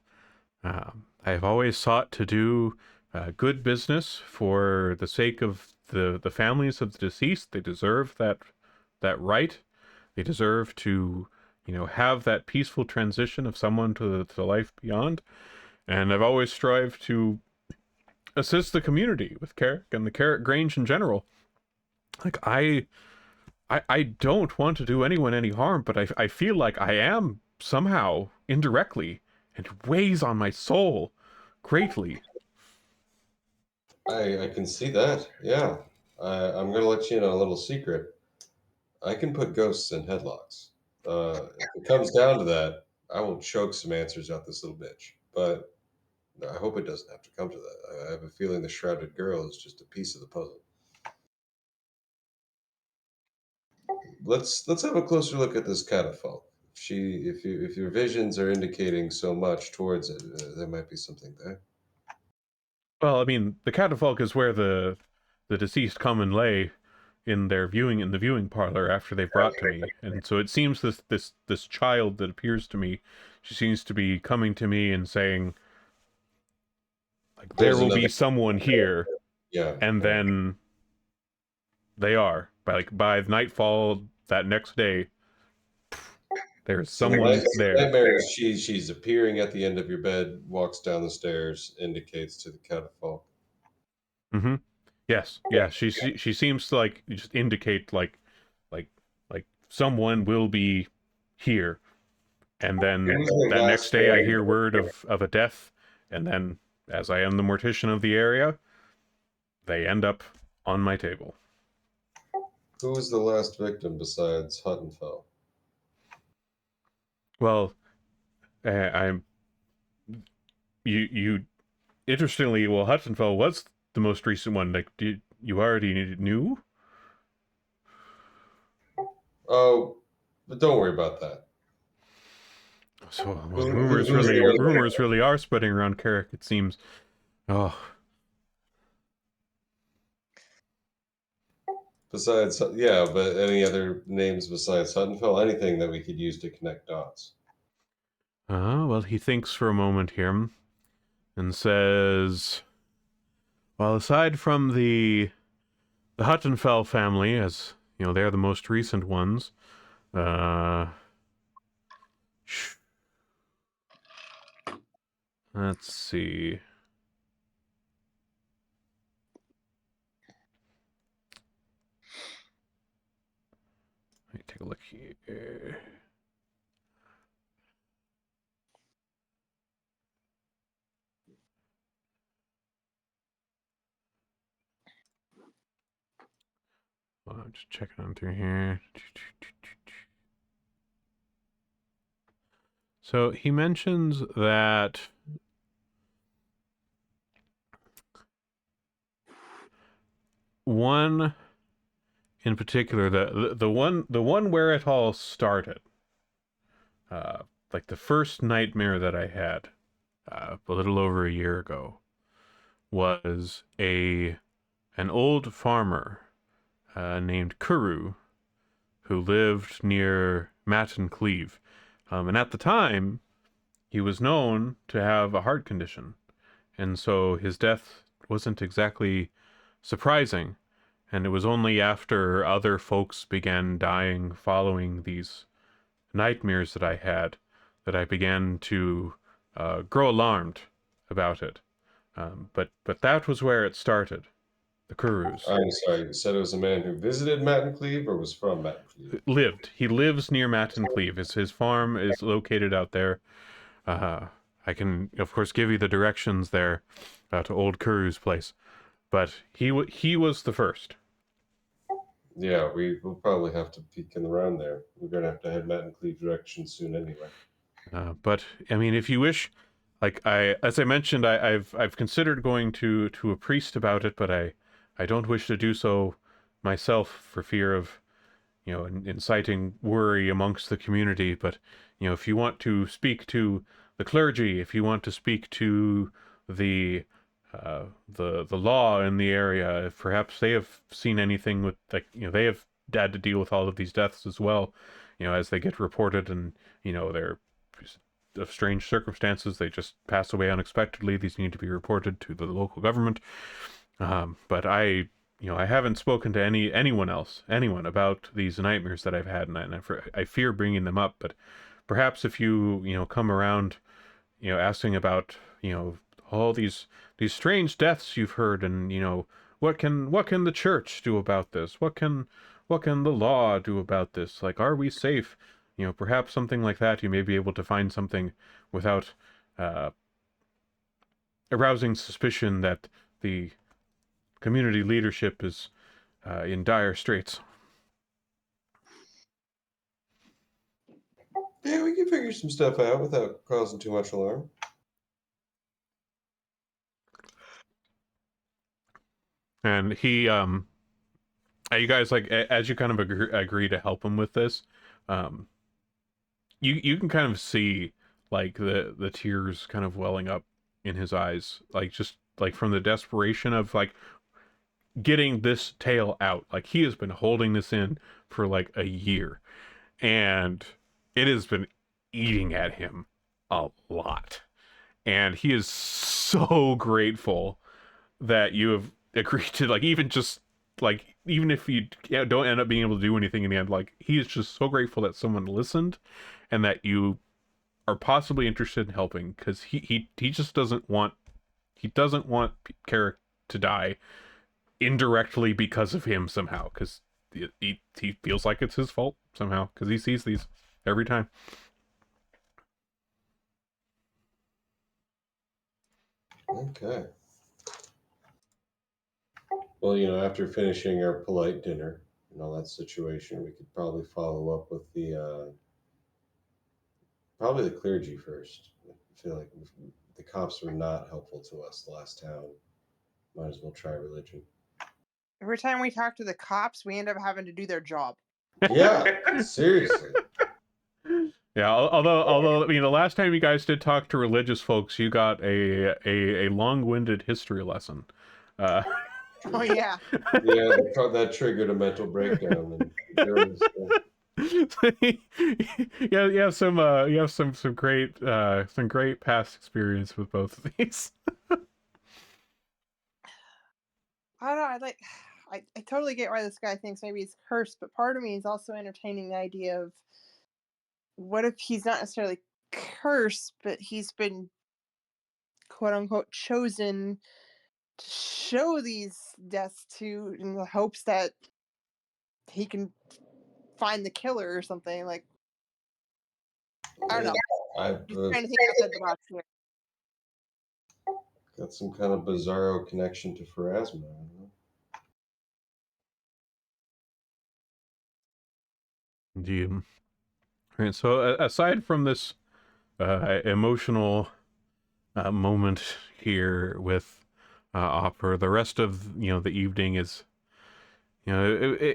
I have always sought to do good business for the sake of the families of the deceased. They deserve that right. They deserve to, have that peaceful transition of someone to life beyond. And I've always strived to assist the community with Carrick and the Carrick Grange in general. Like I don't want to do anyone any harm, but I feel like I am somehow indirectly, and it weighs on my soul greatly. I can see that. Yeah. I'm going to let you in on a little secret. I can put ghosts in headlocks. If it comes down to that, I will choke some answers out this little bitch. But I hope it doesn't have to come to that. I have a feeling the shrouded girl is just a piece of the puzzle. Let's have a closer look at this catafalque. If your visions are indicating so much towards it, there might be something there. Well, I mean, the catafalque is where the deceased come and lay in the viewing parlor after they've brought to me, and so it seems this child that appears to me, she seems to be coming to me and saying, like, there There's will be another. someone here, Yeah. and yeah. then they are by nightfall that next day. There's So the someone there. nightmare is she's appearing at the end of your bed, walks down the stairs, indicates to the catafalque. Mm-hmm. Yes. Yeah. She seems to like just indicate like someone will be here, and then Usually that next last day I day- hear word of a death, and then as I am the mortician of the area, they end up on my table. Who was the last victim besides Huttonfell? Well, I'm you interestingly, well, Huttonfell was the most recent one. Like, you already knew? Oh, but don't worry about that. So, well, Who's the other- rumors really are spreading around Carrick, it seems. Oh, Besides, yeah, but any other names besides Huttonfell? Anything that we could use to connect dots? well, he thinks for a moment here and says, well, aside from the Huttonfell family, as you know, they're the most recent ones. Let's see. Let me take a look here. Well, I'm just checking on through here. So he mentions that one in particular, the one where it all started, like the first nightmare that I had, a little over a year ago, was an old farmer named Kuru, who lived near Matin Cleave. And at the time, he was known to have a heart condition. And so his death wasn't exactly surprising. And it was only after other folks began dying following these nightmares that I had that I began to grow alarmed about it. But that was where it started. The Kurus. I'm sorry, you said it was a man who visited Mattencleave or was from Mattencleave? He lives near Matin Cleave. His farm is located out there. I can, of course, give you the directions there to Old Kuru's place. But he was the first. Yeah, we'll probably have to peek in around there. We're going to have to head Mattencleave direction soon anyway. But I mean, if you wish, like as I mentioned, I've considered going to a priest about it, but I don't wish to do so myself for fear of, inciting worry amongst the community. But if you want to speak to the clergy, if you want to speak to the law in the area, if perhaps they have seen anything with, like, they have had to deal with all of these deaths as well, as they get reported, and they're of strange circumstances. They just pass away unexpectedly. These need to be reported to the local government. But I haven't spoken to anyone about these nightmares that I've had, and I fear bringing them up. But perhaps if you come around, asking about all these strange deaths you've heard, and what can the church do about this? What can the law do about this? Like, are we safe? Perhaps something like that. You may be able to find something without arousing suspicion that the community leadership is in dire straits. Yeah, we can figure some stuff out without causing too much alarm. And he, you guys, like, as you kind of agree to help him with this, you can kind of see, like, the tears kind of welling up in his eyes, like, just like from the desperation of like getting this tale out. Like, he has been holding this in for like a year, and it has been eating at him a lot. And he is so grateful that you have agreed to, like, even if you don't end up being able to do anything in the end, like, he is just so grateful that someone listened and that you are possibly interested in helping, because he just doesn't want Carrick to die indirectly because of him somehow, because he feels like it's his fault somehow, because he sees these every time. Okay. Well, after finishing our polite dinner and all that situation, we could probably follow up with probably the clergy first. I feel like the cops were not helpful to us the last town. Might as well try religion. Every time we talk to the cops, we end up having to do their job. Yeah, seriously. Yeah, although the last time you guys did talk to religious folks, you got a long-winded history lesson. Oh yeah. Yeah, that triggered a mental breakdown. Yeah, you have some great past experience with both of these. I don't know. I totally get why this guy thinks maybe he's cursed, but part of me is also entertaining the idea of what if he's not necessarily cursed, but he's been quote unquote chosen to show these deaths to, in the hopes that he can find the killer or something. Like, I don't know. I've Just trying to think outside the box here. got some kind of bizarro connection to Pharasma. I don't know. Indeed. Right, so aside from this emotional moment here with Opera, the rest of the evening is you're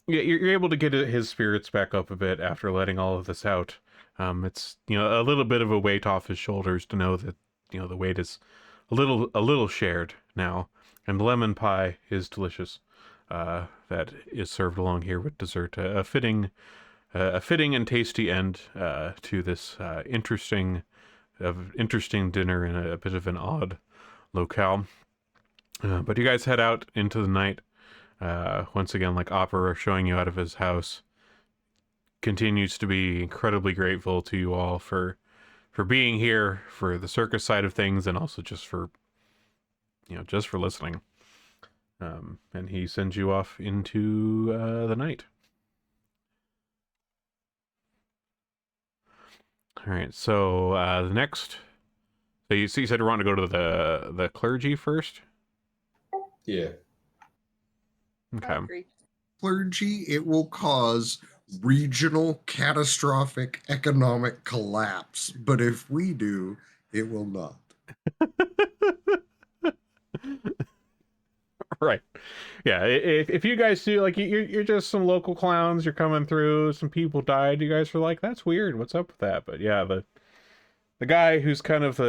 able to get his spirits back up a bit after letting all of this out. It's a little bit of a weight off his shoulders to know that the weight is a little shared now, and lemon pie is delicious. That is served along here with dessert. A fitting and tasty end to this interesting dinner in a bit of an odd locale. But you guys head out into the night. Once again, like Opera showing you out of his house, continues to be incredibly grateful to you all for being here, for the circus side of things, and also just for listening. And he sends you off into the night. All right, so the next. So you said you want to go to the clergy first. Yeah. Okay. Clergy, it will cause regional catastrophic economic collapse, but if we do, it will not. Right. Yeah. If you guys do, like, you're just some local clowns, you're coming through, some people died, you guys are like, that's weird, what's up with that? But yeah, the guy who's kind of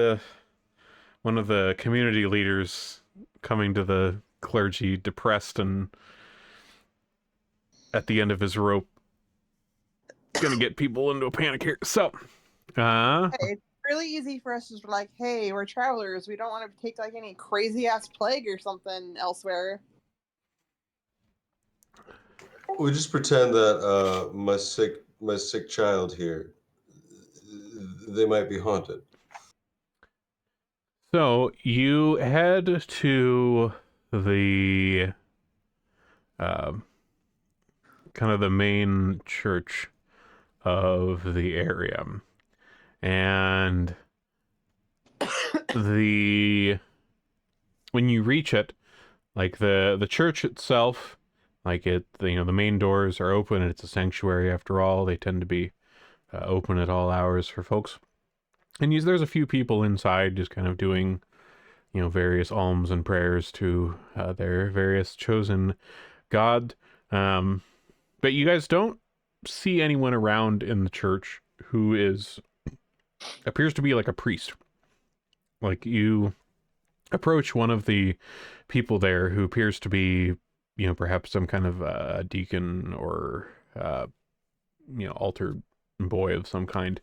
one of the community leaders coming to the clergy depressed and at the end of his rope. Gonna get people into a panic here. So, Hey, it's really easy for us to be like, hey, we're travelers. We don't want to take like any crazy ass plague or something elsewhere. We just pretend that my sick child here, they might be haunted. so you head to the kind of the main church of the area, and when you reach it, like the church itself, like the main doors are open, and it's a sanctuary after all. They tend to be open at all hours for folks, and there's a few people inside just kind of doing various alms and prayers to their various chosen god. But you guys don't see anyone around in the church who appears to be like a priest. Like, you approach one of the people there who appears to be, perhaps some kind of deacon or, altar boy of some kind,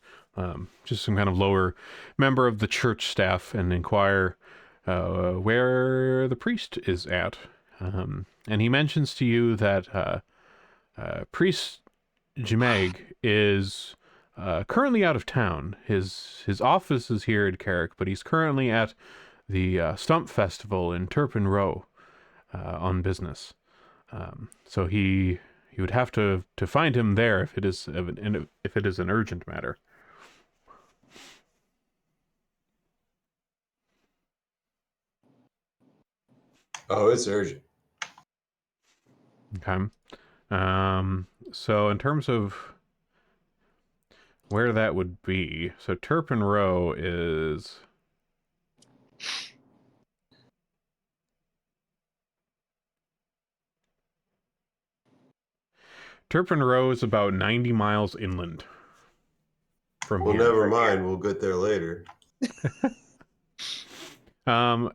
just some kind of lower member of the church staff, and inquire where the priest is at. And he mentions to you that Priest Jemeg is currently out of town. His office is here in Carrick, but he's currently at the Stump Festival in Turpin Row on business. So he would have to find him there if it is an urgent matter. Oh, it's urgent. Okay. So in terms of where that would be, so Turpin Row is about 90 miles inland from Well, here. never mind. We'll get there later. Let's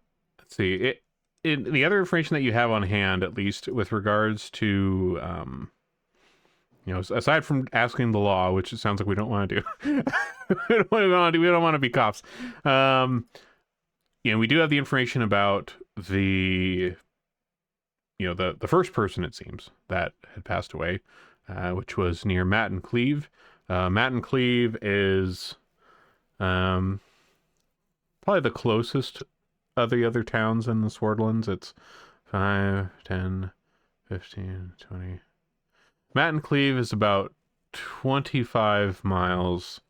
see. The other information that you have on hand, at least with regards to, aside from asking the law, which it sounds like we don't want to do, we don't want to be cops. We do have the information about the first person, it seems, that had passed away, which was near Matt and Cleve. Matt and Cleve is probably the closest of the other towns in the Swordlands. It's 5, 10, 15, 20. Matt and Cleve is about 25 miles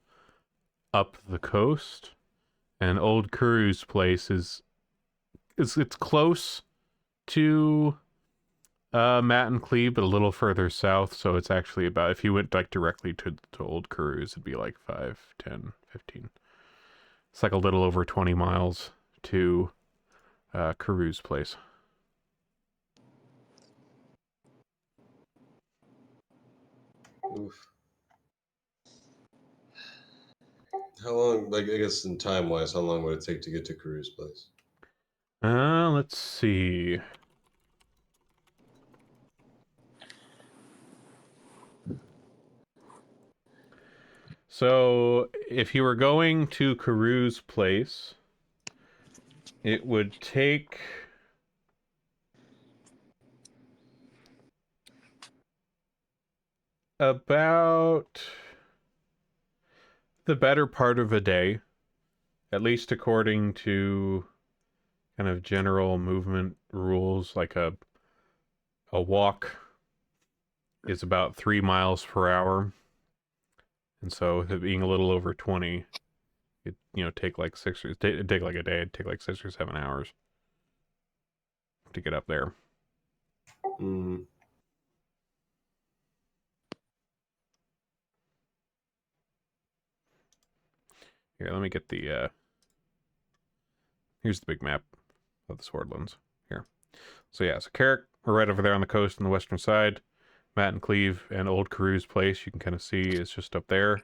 up the coast, and Old Kuru's place is it's close to Matt and Cleve, but a little further south. So it's actually about, if you went like directly to Old Kuru's, it'd be like 5, 10, 15. It's like a little over 20 miles to Kuru's place. Oof. How long, like, I guess in time-wise, how long would it take to get to Caru's place? Let's see. So, if you were going to Caru's place, it would take about the better part of a day, at least according to kind of general movement rules. Like a walk is about 3 miles per hour, and so with it being a little over 20, it'd take like it'd take like a day. It'd take like 6 or 7 hours to get up there. Mm. Here, let me get the here's the big map of the Swordlands here. So yeah, so Carrick, we're right over there on the coast on the western side. Matt and Cleve and Old Caru's place, you can kind of see, is just up there.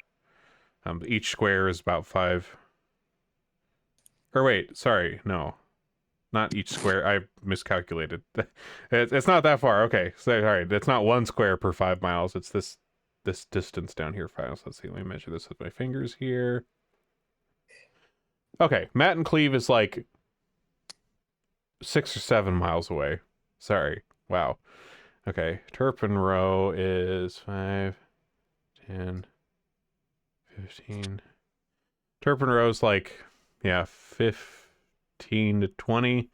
Each square is about 5. Or wait, sorry, no. not each square. I miscalculated. It's not that far. Okay, so all right, it's not 1 square per 5 miles. It's this distance down here. 5. Let's see. Let me measure this with my fingers here. Okay, Matt and Cleve is like 6 or 7 miles away. Sorry. Wow. Okay, Turpin Row is 5, 10, 15. Turpin Row's like, yeah, 15 to 20. A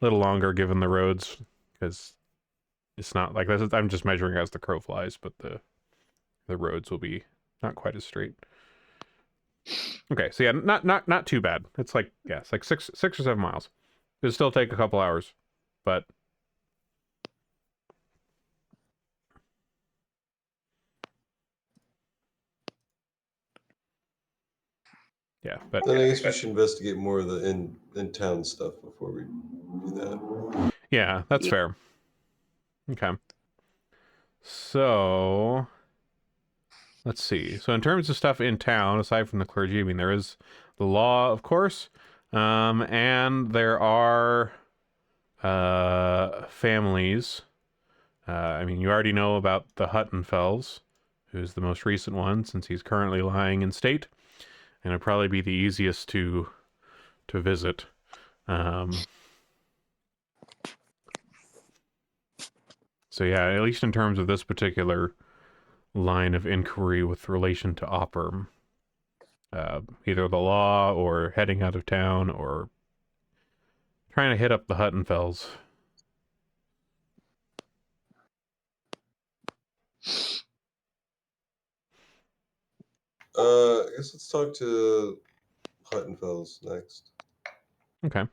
little longer given the roads, because it's not like this. I'm just measuring as the crow flies, but the roads will be not quite as straight. Okay, so yeah, not too bad. It's like, yeah, it's like 6 or 7 miles. It'll still take a couple hours, but yeah, but Then I guess we should investigate more of the in town stuff before we do that. yeah, that's fair. Okay. So let's see. So in terms of stuff in town, aside from the clergy, I mean, there is the law, of course, and there are families. I mean, you already know about the Huttenfels, who's the most recent one, since he's currently lying in state, and it'd probably be the easiest to visit. So yeah, at least in terms of this particular line of inquiry with relation to Opper, either the law or heading out of town or trying to hit up the Huttenfels. I guess let's talk to Huttenfels next. Okay.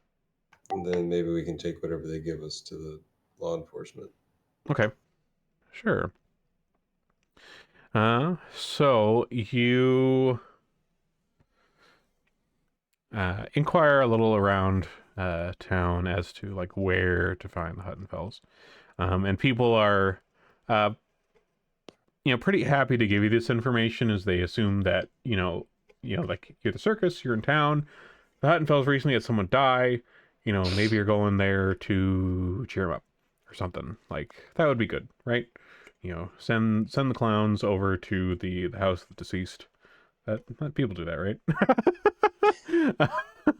And then maybe we can take whatever they give us to the law enforcement. Okay. Sure. So you inquire a little around town as to like where to find the Huttenfels, and people are, pretty happy to give you this information as they assume that like you're the circus, you're in town. The Huttenfels recently had someone die. Maybe you're going there to cheer them up or something. Like that would be good, right? Send the clowns over to the house of the deceased. That people do that, right?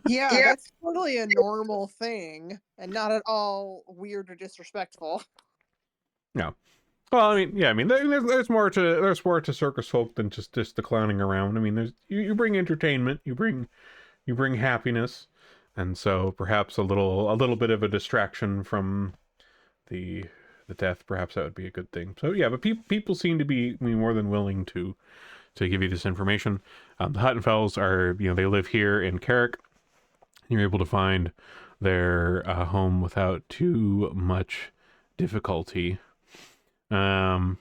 Yeah, that's totally a normal thing and not at all weird or disrespectful. Yeah. Well, I mean, there's more to circus folk than just the clowning around. I mean, there's you bring entertainment, you bring happiness, and so perhaps a little bit of a distraction from the death. Perhaps that would be a good thing. So yeah, but people seem to be more than willing to give you this information. The Huttenfels are, they live here in Carrick. You're able to find their home without too much difficulty. And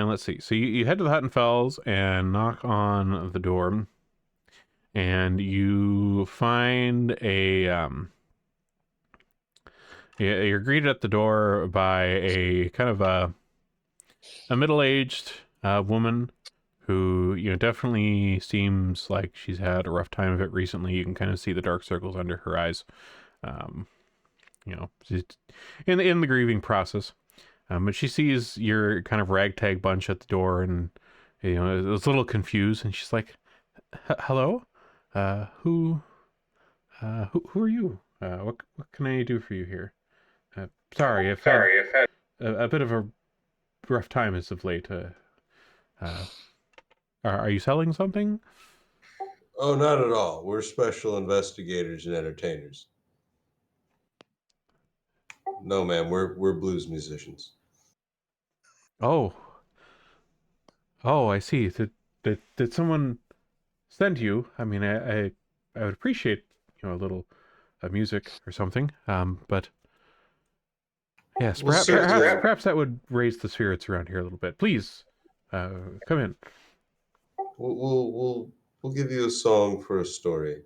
let's see. So you head to the Huttenfels and knock on the door, and you find you're greeted at the door by a kind of a middle-aged woman who definitely seems like she's had a rough time of it recently. You can kind of see the dark circles under her eyes. She's in the grieving process. But she sees your kind of ragtag bunch at the door, and is a little confused, and she's like, "Hello, who are you? What can I do for you here? Sorry, I've had a bit of a rough time as of late. Are you selling something?" Oh, not at all. We're special investigators and entertainers. No, ma'am. We're blues musicians. Oh, I see. Did someone send you? I mean, I would appreciate a little music or something. But yes, Well, perhaps that would raise the spirits around here a little bit. Please, come in. We'll give you a song for a story.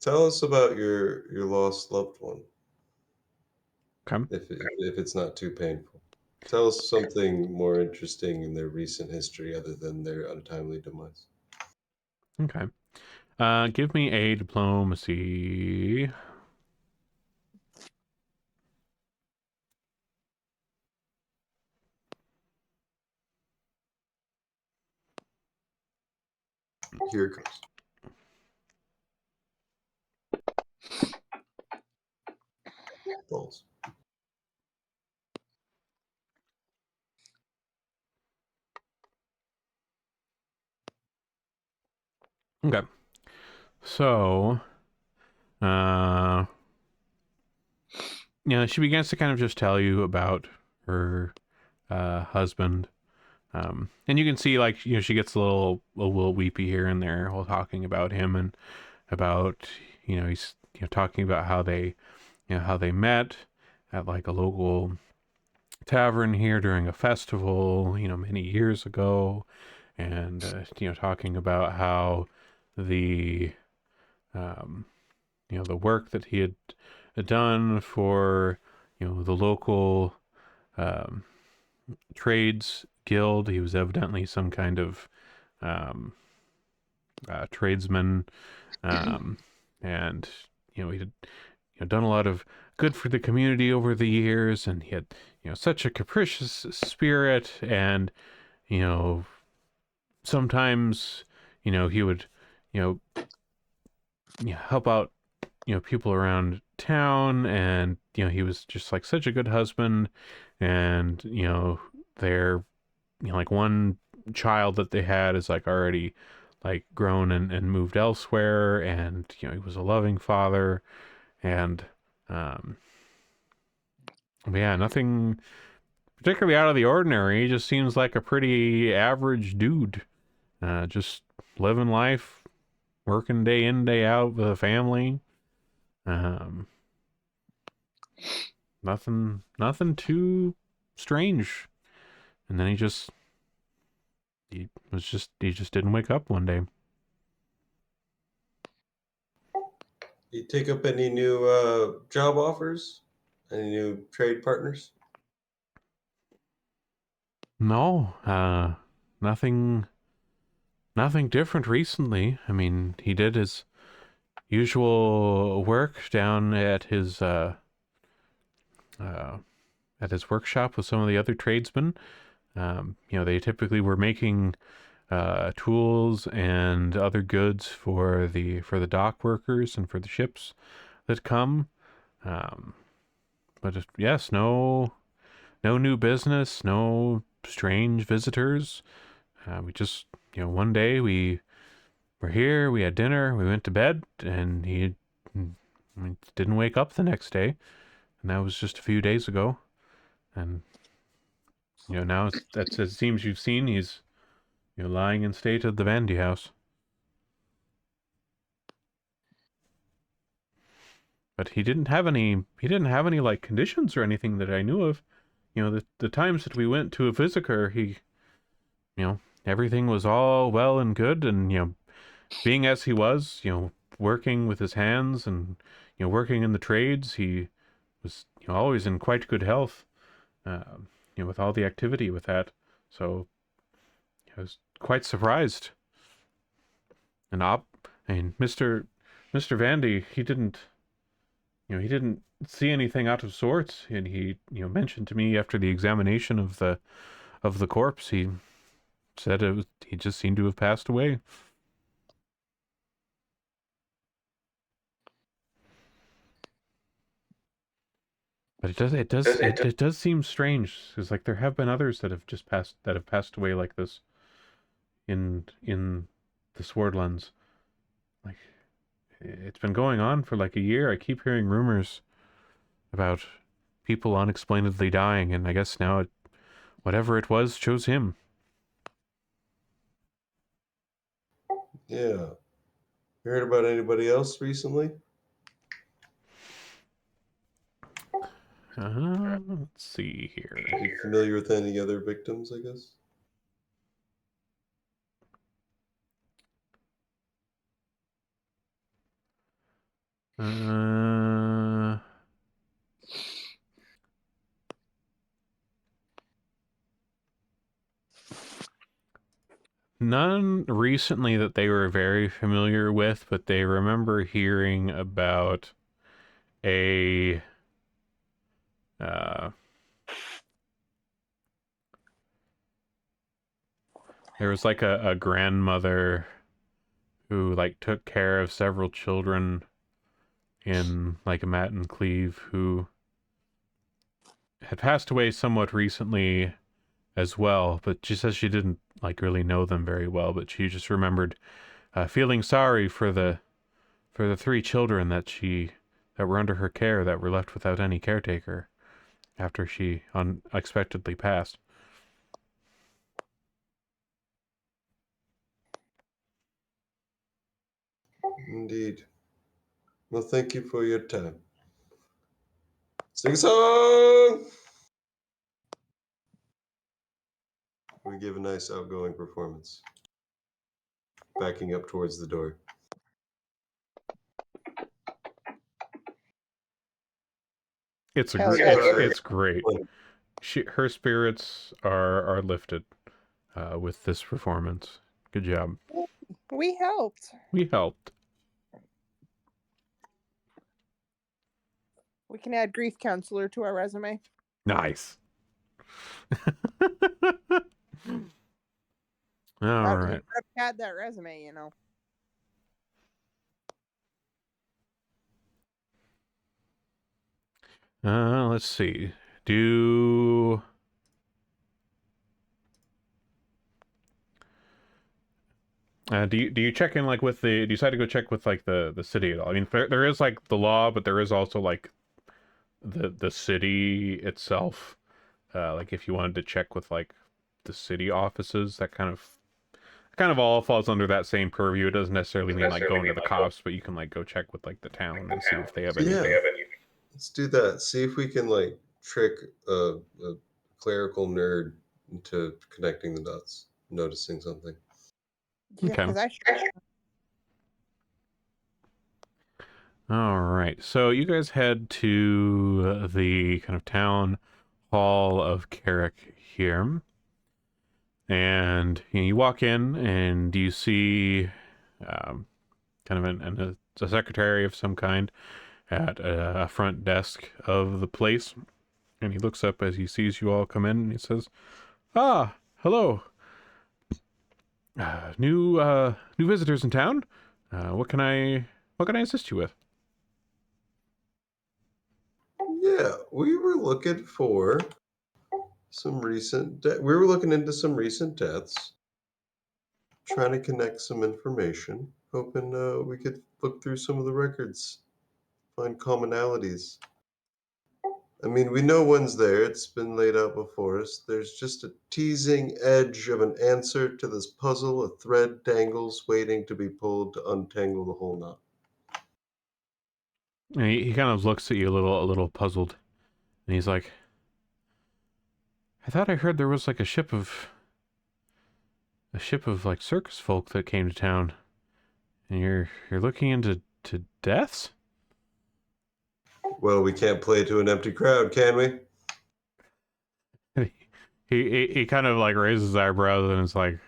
Tell us about your lost loved one. Come. If it's not too painful. Tell us something more interesting in their recent history other than their untimely demise. Okay. Give me a diplomacy. Here it comes. Balls. Okay. So, she begins to kind of just tell you about her husband. And you can see, like, she gets a little weepy here and there while talking about him and about, he's, talking about how they met at like a local tavern here during a festival, many years ago. And, talking about how the, um, the work that he had done for, the local, um, trades guild. He was evidently some kind of um, tradesman, and he had done a lot of good for the community over the years, and he had such a capricious spirit, and you know sometimes he would you know help out people around town, and he was just like such a good husband, and they're like one child that they had is like already like grown and moved elsewhere, and he was a loving father, and um but yeah, nothing particularly out of the ordinary. He just seems like a pretty average dude, just living life, working day in day out with a family. um nothing too strange. And then he just didn't wake up one day. You take up any new job offers? Any new trade partners? No, nothing different recently. I mean, he did his usual work down uh at his workshop with some of the other tradesmen. They typically were making tools and other goods for the dock workers and for the ships that come. Um, yes, no new business, no strange visitors. We just, one day we were here, we had dinner, we went to bed, and didn't wake up the next day. And that was just a few days ago. And, now that's, it seems you've seen, he's, lying in state at the Vandy house. But he didn't have any like conditions or anything that I knew of. The times that we went to visit her, everything was all well and good, and being as he was, working with his hands and working in the trades, he was always in quite good health. With all the activity with that, so I was quite surprised. And Mister Vandy, he didn't see anything out of sorts, and he mentioned to me after the examination of the corpse, he said he just seemed to have passed away. But it does seem strange, because like there have been others that have passed away like this in the Swordlands. Like it's been going on for like a year. I keep hearing rumors about people unexplainedly dying, and I guess now whatever it was chose him. Yeah. You heard about anybody else recently? Let's see here. Are you familiar with any other victims, I guess? Uh, None recently that they were very familiar with, but they remember hearing about a there was like a grandmother who like took care of several children in like Matt and Cleve who had passed away somewhat recently as well, but she says she didn't like really know them very well, but she just remembered feeling sorry for the three children that were under her care that were left without any caretaker after she unexpectedly passed. Indeed. Well, thank you for your time. Sing song! We give a nice outgoing performance. Backing up towards the door. It's Hell yeah. it's great. Her spirits are lifted with this performance. Good job. We helped. We helped. We can add grief counselor to our resume. Nice. All right. Add that resume, you know. Let's see. Do you check in like with do you decide to go check with like the city at all? I mean, there is like the law, but there is also like the city itself. Like if you wanted to check with like the city offices, that kind of all falls under that same purview. It doesn't necessarily mean like going to the cops, but you can like go check with like the town and see if they have anything. Yeah. Let's do that. See if we can like trick a clerical nerd into connecting the dots, noticing something. Yeah, Okay. 'cause All right. So you guys head to the kind of town hall of Carrick here. And you walk in and you see kind of a secretary of some kind at a front desk of the place. And he looks up as he sees you all come in and he says, "Ah, hello. New visitors in town. What can I assist you with?" Yeah, we were looking for some recent. We were looking into some recent deaths, trying to connect some information, hoping we could look through some of the records, find commonalities. I mean, we know one's there. It's been laid out before us. There's just a teasing edge of an answer to this puzzle. A thread dangles, waiting to be pulled to untangle the whole knot. And he kind of looks at you a little puzzled. And he's like, "I thought I heard there was like a ship of like circus folk that came to town. And you're looking into deaths?" Well, we can't play to an empty crowd, can we? He kind of like raises his eyebrows and is like,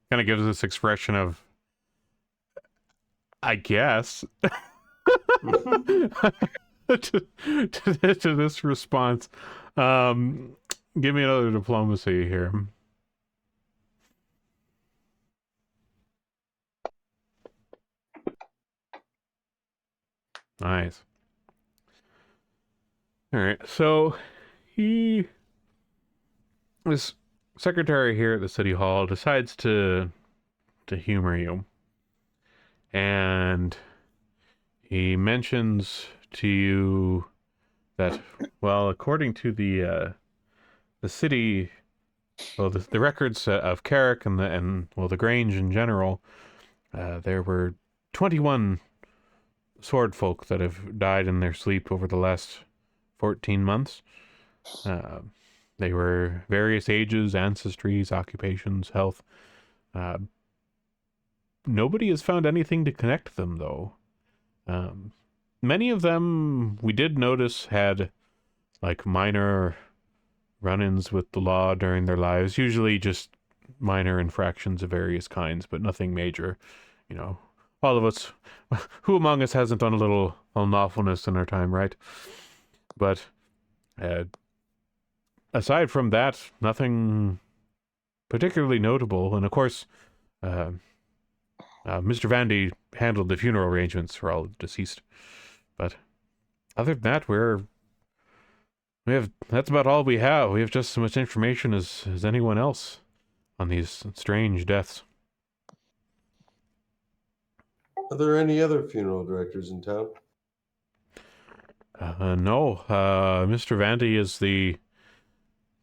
kind of gives this expression of, "I guess," to this response. Give me another diplomacy here. Nice. All right, so this secretary here at the city hall decides to humor you, and he mentions to you that, well, according to the city, well, the records of Carrick and the Grange in general, there were 21 sword folk that have died in their sleep over the last 14 months. They were various ages, ancestries, occupations, health. Nobody has found anything to connect them, though. Many of them, we did notice, had like minor run-ins with the law during their lives, usually just minor infractions of various kinds, but nothing major. You know, all of us, who among us hasn't done a little unlawfulness in our time, right? But aside from that, nothing particularly notable. And of course, Mr. Vandy handled the funeral arrangements for all deceased. But other than that, that's about all we have. We have just as much information as anyone else on these strange deaths. Are there any other funeral directors in town? No. Mr. Vandy is the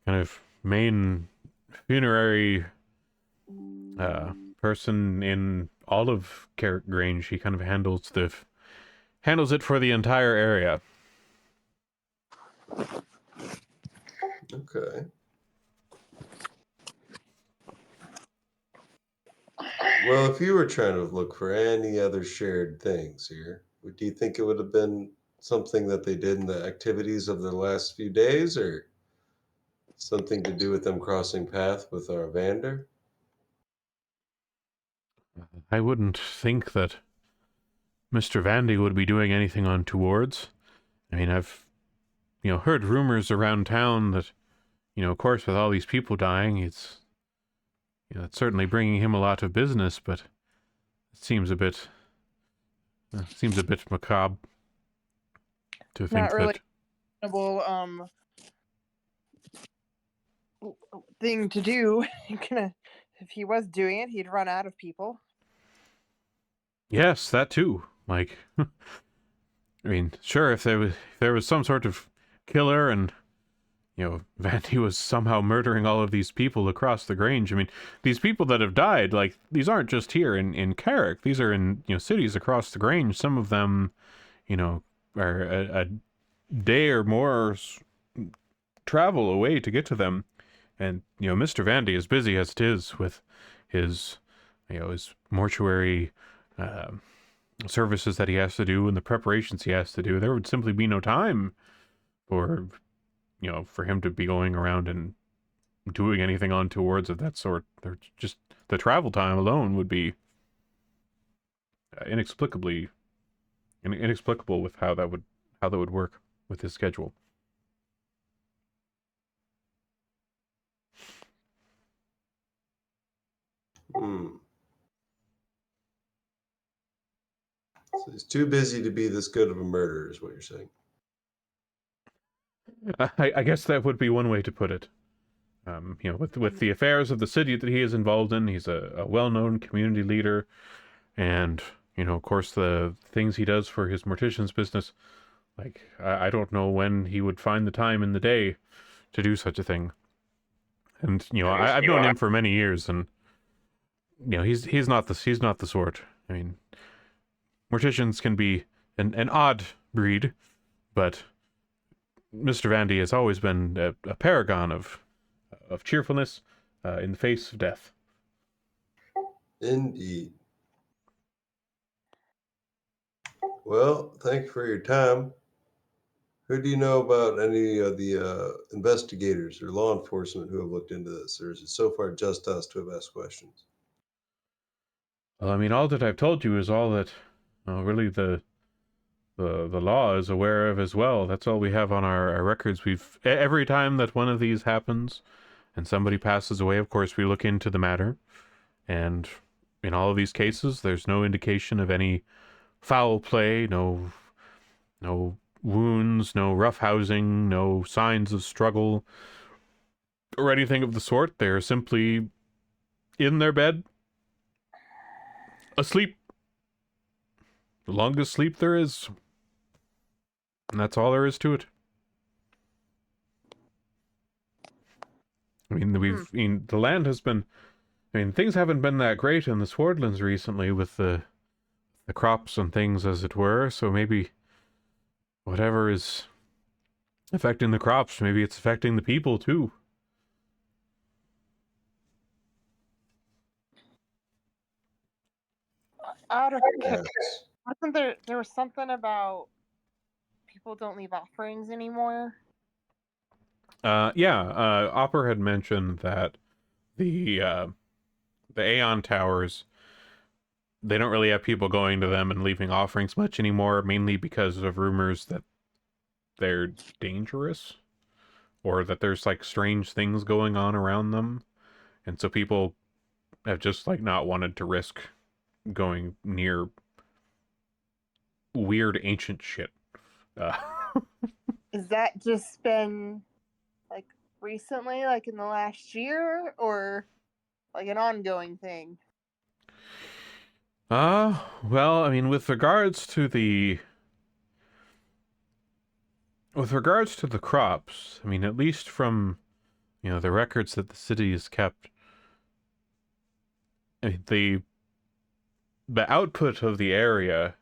kind of main funerary person in all of Carrot Grange. He kind of handles it for the entire area. Okay. Well, if you were trying to look for any other shared things here, do you think it would have been something that they did in the activities of the last few days, or something to do with them crossing path with our Vander? I wouldn't think that Mr. Vandy would be doing anything untowards. I mean, I've, heard rumors around town that, of course, with all these people dying, it's certainly bringing him a lot of business, but it seems a bit macabre to think Not really that. reasonable thing to do. If he was doing it, he'd run out of people. Yes, that too. Like, I mean, sure, if there was some sort of killer and Vandy was somehow murdering all of these people across the Grange. I mean, these people that have died, like, these aren't just here in Carrick. These are in, cities across the Grange. Some of them, are a day or more travel away to get to them. And, Mr. Vandy, as busy as it is with his, his mortuary services that he has to do and the preparations he has to do, there would simply be no time for for him to be going around and doing anything untowards of that sort. They're just, the travel time alone would be inexplicable with how that would work with his schedule. So he's too busy to be this good of a murderer, is what you're saying. I guess that would be one way to put it. With the affairs of the city that he is involved in, he's a well-known community leader, and of course, the things he does for his mortician's business. Like, I don't know when he would find the time in the day to do such a thing. And I've known him for many years, and he's not the sort. I mean, morticians can be an odd breed, but Mr. Vandy has always been a paragon of cheerfulness in the face of death. Indeed. Well, thank you for your time. Who do you know about any of the investigators or law enforcement who have looked into this, or is it so far just us to have asked questions? Well, I mean, all that I've told you is all that really the law is aware of as well. That's all we have on our records. Every time that one of these happens and somebody passes away, of course, we look into the matter. And in all of these cases, there's no indication of any foul play, no wounds, no roughhousing, no signs of struggle, or anything of the sort. They're simply in their bed, asleep. The longest sleep there is. And that's all there is to it. I mean, the land has been... I mean, things haven't been that great in the Swordlands recently with the crops and things, as it were, so maybe whatever is affecting the crops, maybe it's affecting the people, too. Out of Yes. wasn't there was something about people don't leave offerings anymore? Opper had mentioned that the Aeon Towers, they don't really have people going to them and leaving offerings much anymore, mainly because of rumors that they're dangerous or that there's like strange things going on around them. And so people have just like not wanted to risk going near weird ancient shit. Is that just been like recently, like in the last year, or like an ongoing thing? Well, I mean, with regards to the crops, I mean, at least from, the records that the city has kept, I mean, the output of the area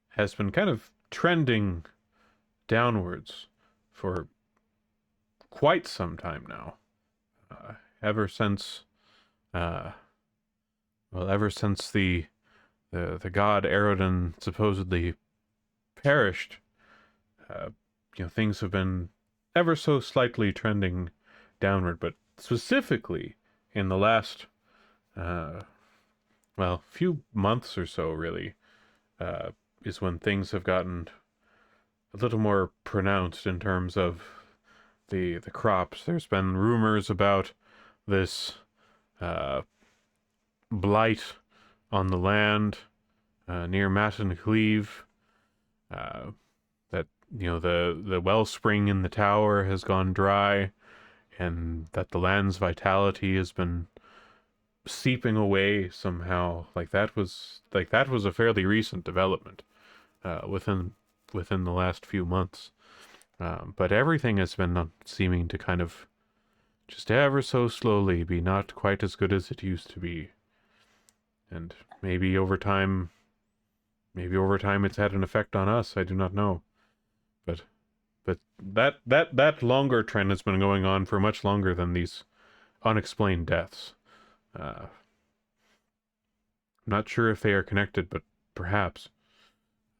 has been kind of trending downwards for quite some time now. Ever since, ever since the god Aroden supposedly perished, things have been ever so slightly trending downward, but specifically in the last, few months or so, really, is when things have gotten a little more pronounced in terms of the crops. There's been rumors about this blight on the land near Matt and Cleve, that the wellspring in the tower has gone dry, and that the land's vitality has been seeping away somehow. That was a fairly recent development within the last few months. But everything has been seeming to kind of just ever so slowly be not quite as good as it used to be. And maybe over time it's had an effect on us. I do not know. But that longer trend has been going on for much longer than these unexplained deaths. I'm not sure if they are connected, but perhaps.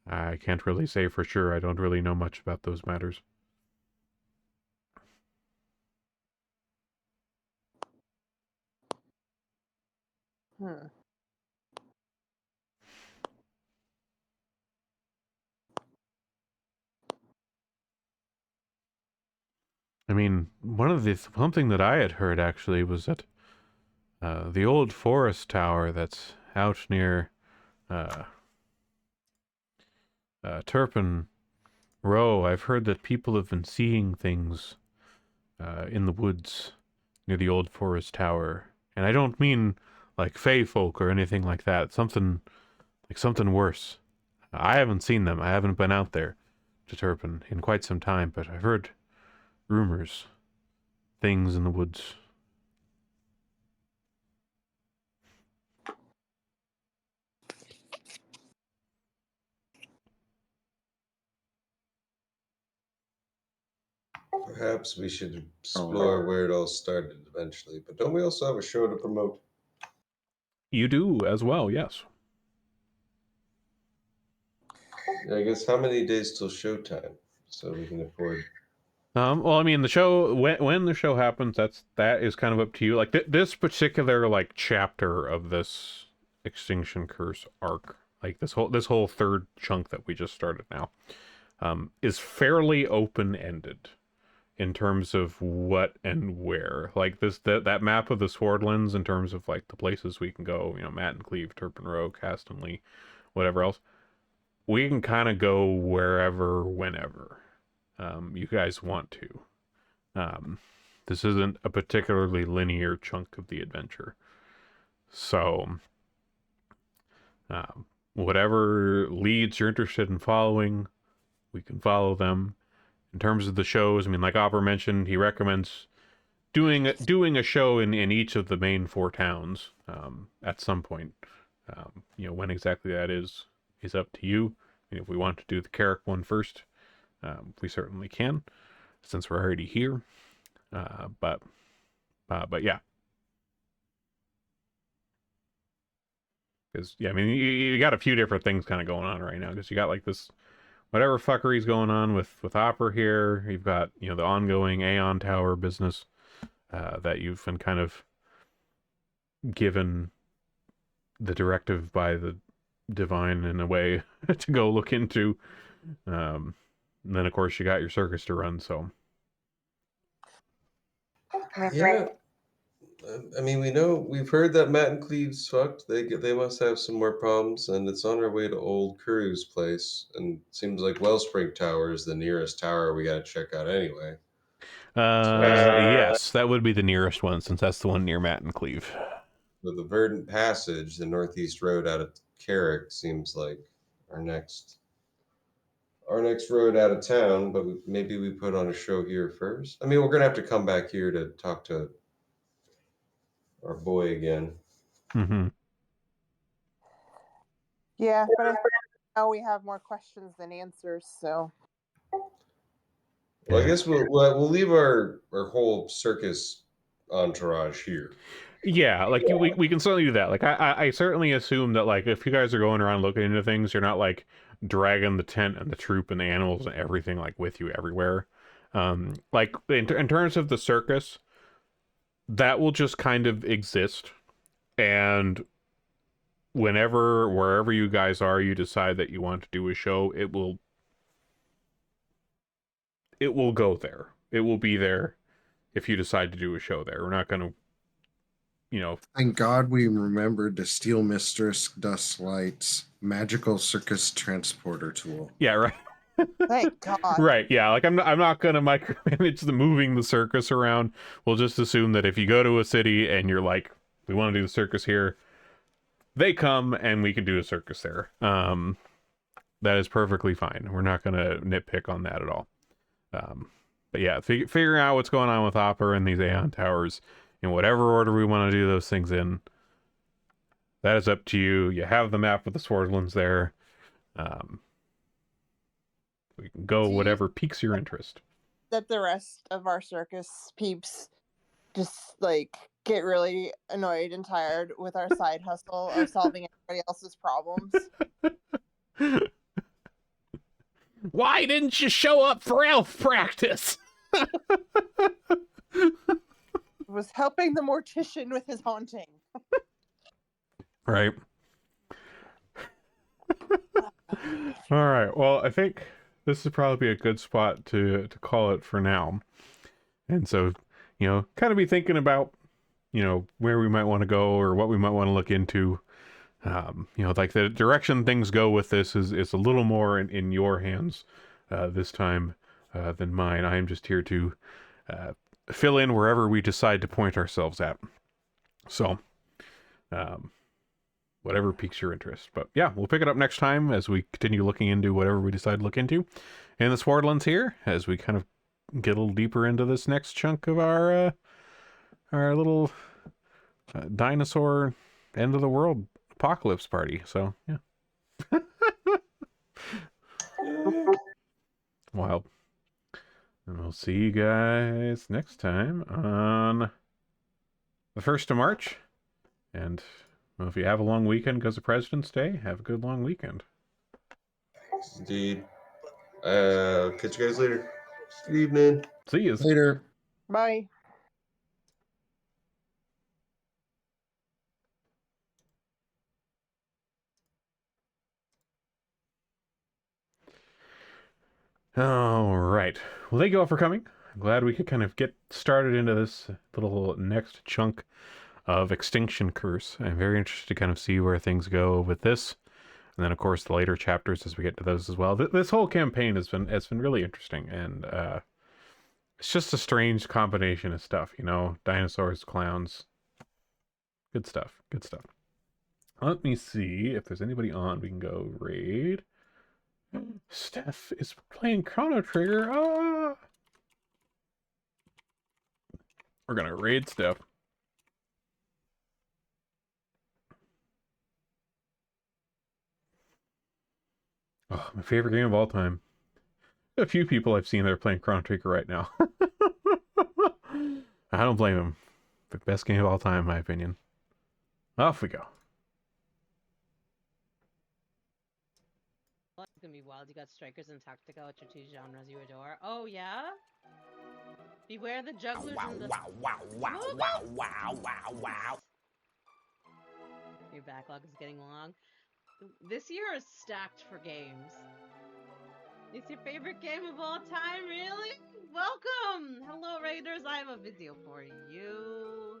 I can't really say for sure. I don't really know much about those matters. I mean, something that I had heard actually was that the old forest tower that's out near Turpin Row, I've heard that people have been seeing things in the woods near the old forest tower. And I don't mean like fae folk or anything like that. Something worse. I haven't seen them. I haven't been out there to Turpin in quite some time, but I've heard rumors, things in the woods. Perhaps we should explore where it all started eventually. But don't we also have a show to promote? You do as well, yes. I guess how many days till showtime so we can afford? Well, I mean, the show when the show happens, that is kind of up to you. Like this particular like chapter of this Extinction Curse arc, like this whole third chunk that we just started now, is fairly open ended in terms of what and where. Like that map of the Swordlands in terms of like the places we can go. Matt and Cleve, Turpin Row, Castonley, whatever else. We can kind of go wherever, whenever you guys want to. This isn't a particularly linear chunk of the adventure. So, whatever leads you're interested in following, we can follow them. In terms of the shows, I mean, like Opera mentioned, he recommends doing a show in each of the main 4 towns at some point. When exactly that is up to you. I mean, if we want to do the Carrick one first, we certainly can, since we're already here. But yeah. Because, I mean, you got a few different things kind of going on right now. Because you got, like, this whatever fuckery's going on with Opera here. You've got, the ongoing Aeon Tower business that you've been kind of given the directive by the divine in a way to go look into. And then of course you got your circus to run, so Yeah. I mean, we've heard that Matt and Cleve's fucked. They must have some more problems, and it's on our way to Old Kuru's place. And it seems like Wellspring Tower is the nearest tower we got to check out anyway. yes, that would be the nearest one since that's the one near Matt and Cleve. But the Verdant Passage, the northeast road out of Carrick, seems like our next road out of town. But maybe we put on a show here first. I mean, we're gonna have to come back here to talk to our boy again. Mm-hmm. Yeah, but I think now we have more questions than answers, so. Well, I guess we'll leave our whole circus entourage here. Yeah, like we can certainly do that. Like I certainly assume that like if you guys are going around looking into things, you're not like dragging the tent and the troop and the animals and everything like with you everywhere. Like in terms of the circus, that will just kind of exist, and wherever you guys are, you decide that you want to do a show, it will go there. It will be there if you decide to do a show there. We're not going to, Thank God we remembered to steal Mistress Dustlight's magical circus transporter tool. Yeah, right. Thank God. Right, yeah. Like I'm not gonna micromanage the moving the circus around. We'll just assume that if you go to a city and you're like, we want to do the circus here, they come and we can do a circus there. That is perfectly fine. We're not gonna nitpick on that at all. But yeah, figuring out what's going on with Hopper and these Aeon Towers in whatever order we want to do those things in, that is up to you. You have the map with the Swordlands there. We can go whatever piques your interest. That the rest of our circus peeps just like get really annoyed and tired with our side hustle of solving everybody else's problems. Why didn't you show up for elf practice? Was helping the mortician with his haunting. Right. All right. Well, I think this is probably a good spot to call it for now. And so, kind of be thinking about, where we might want to go or what we might want to look into. Like the direction things go with this is a little more in your hands this time than mine. I am just here to fill in wherever we decide to point ourselves at. So, whatever piques your interest. But yeah, we'll pick it up next time as we continue looking into whatever we decide to look into in the Swordlands here, as we kind of get a little deeper into this next chunk of our little dinosaur end of the world apocalypse party. So yeah. Wild. And we'll see you guys next time on the 1st of March. And well, if you have a long weekend because of President's Day, have a good long weekend. Indeed. Catch you guys later. Good evening. See you Later. Bye. All right. Well, thank you all for coming. I'm glad we could kind of get started into this little next chunk of Extinction Curse. I'm very interested to kind of see where things go with this. And then, of course, the later chapters as we get to those as well. This whole campaign has been really interesting. And it's just a strange combination of stuff, dinosaurs, clowns. Good stuff. Good stuff. Let me see if there's anybody on. We can go raid. Steph is playing Chrono Trigger. Ah! We're gonna raid Steph. Oh, my favorite game of all time. A few people I've seen that are playing Chrono Trigger right now. I don't blame them. The best game of all time, in my opinion. Off we go. It's gonna be wild. You got strikers and tactical, which are two genres you adore. Oh yeah? Beware the jugglers and the... Wow. Your backlog is getting long. This year is stacked for games. It's your favorite game of all time, really? Welcome! Hello, Raiders. I have a video for you.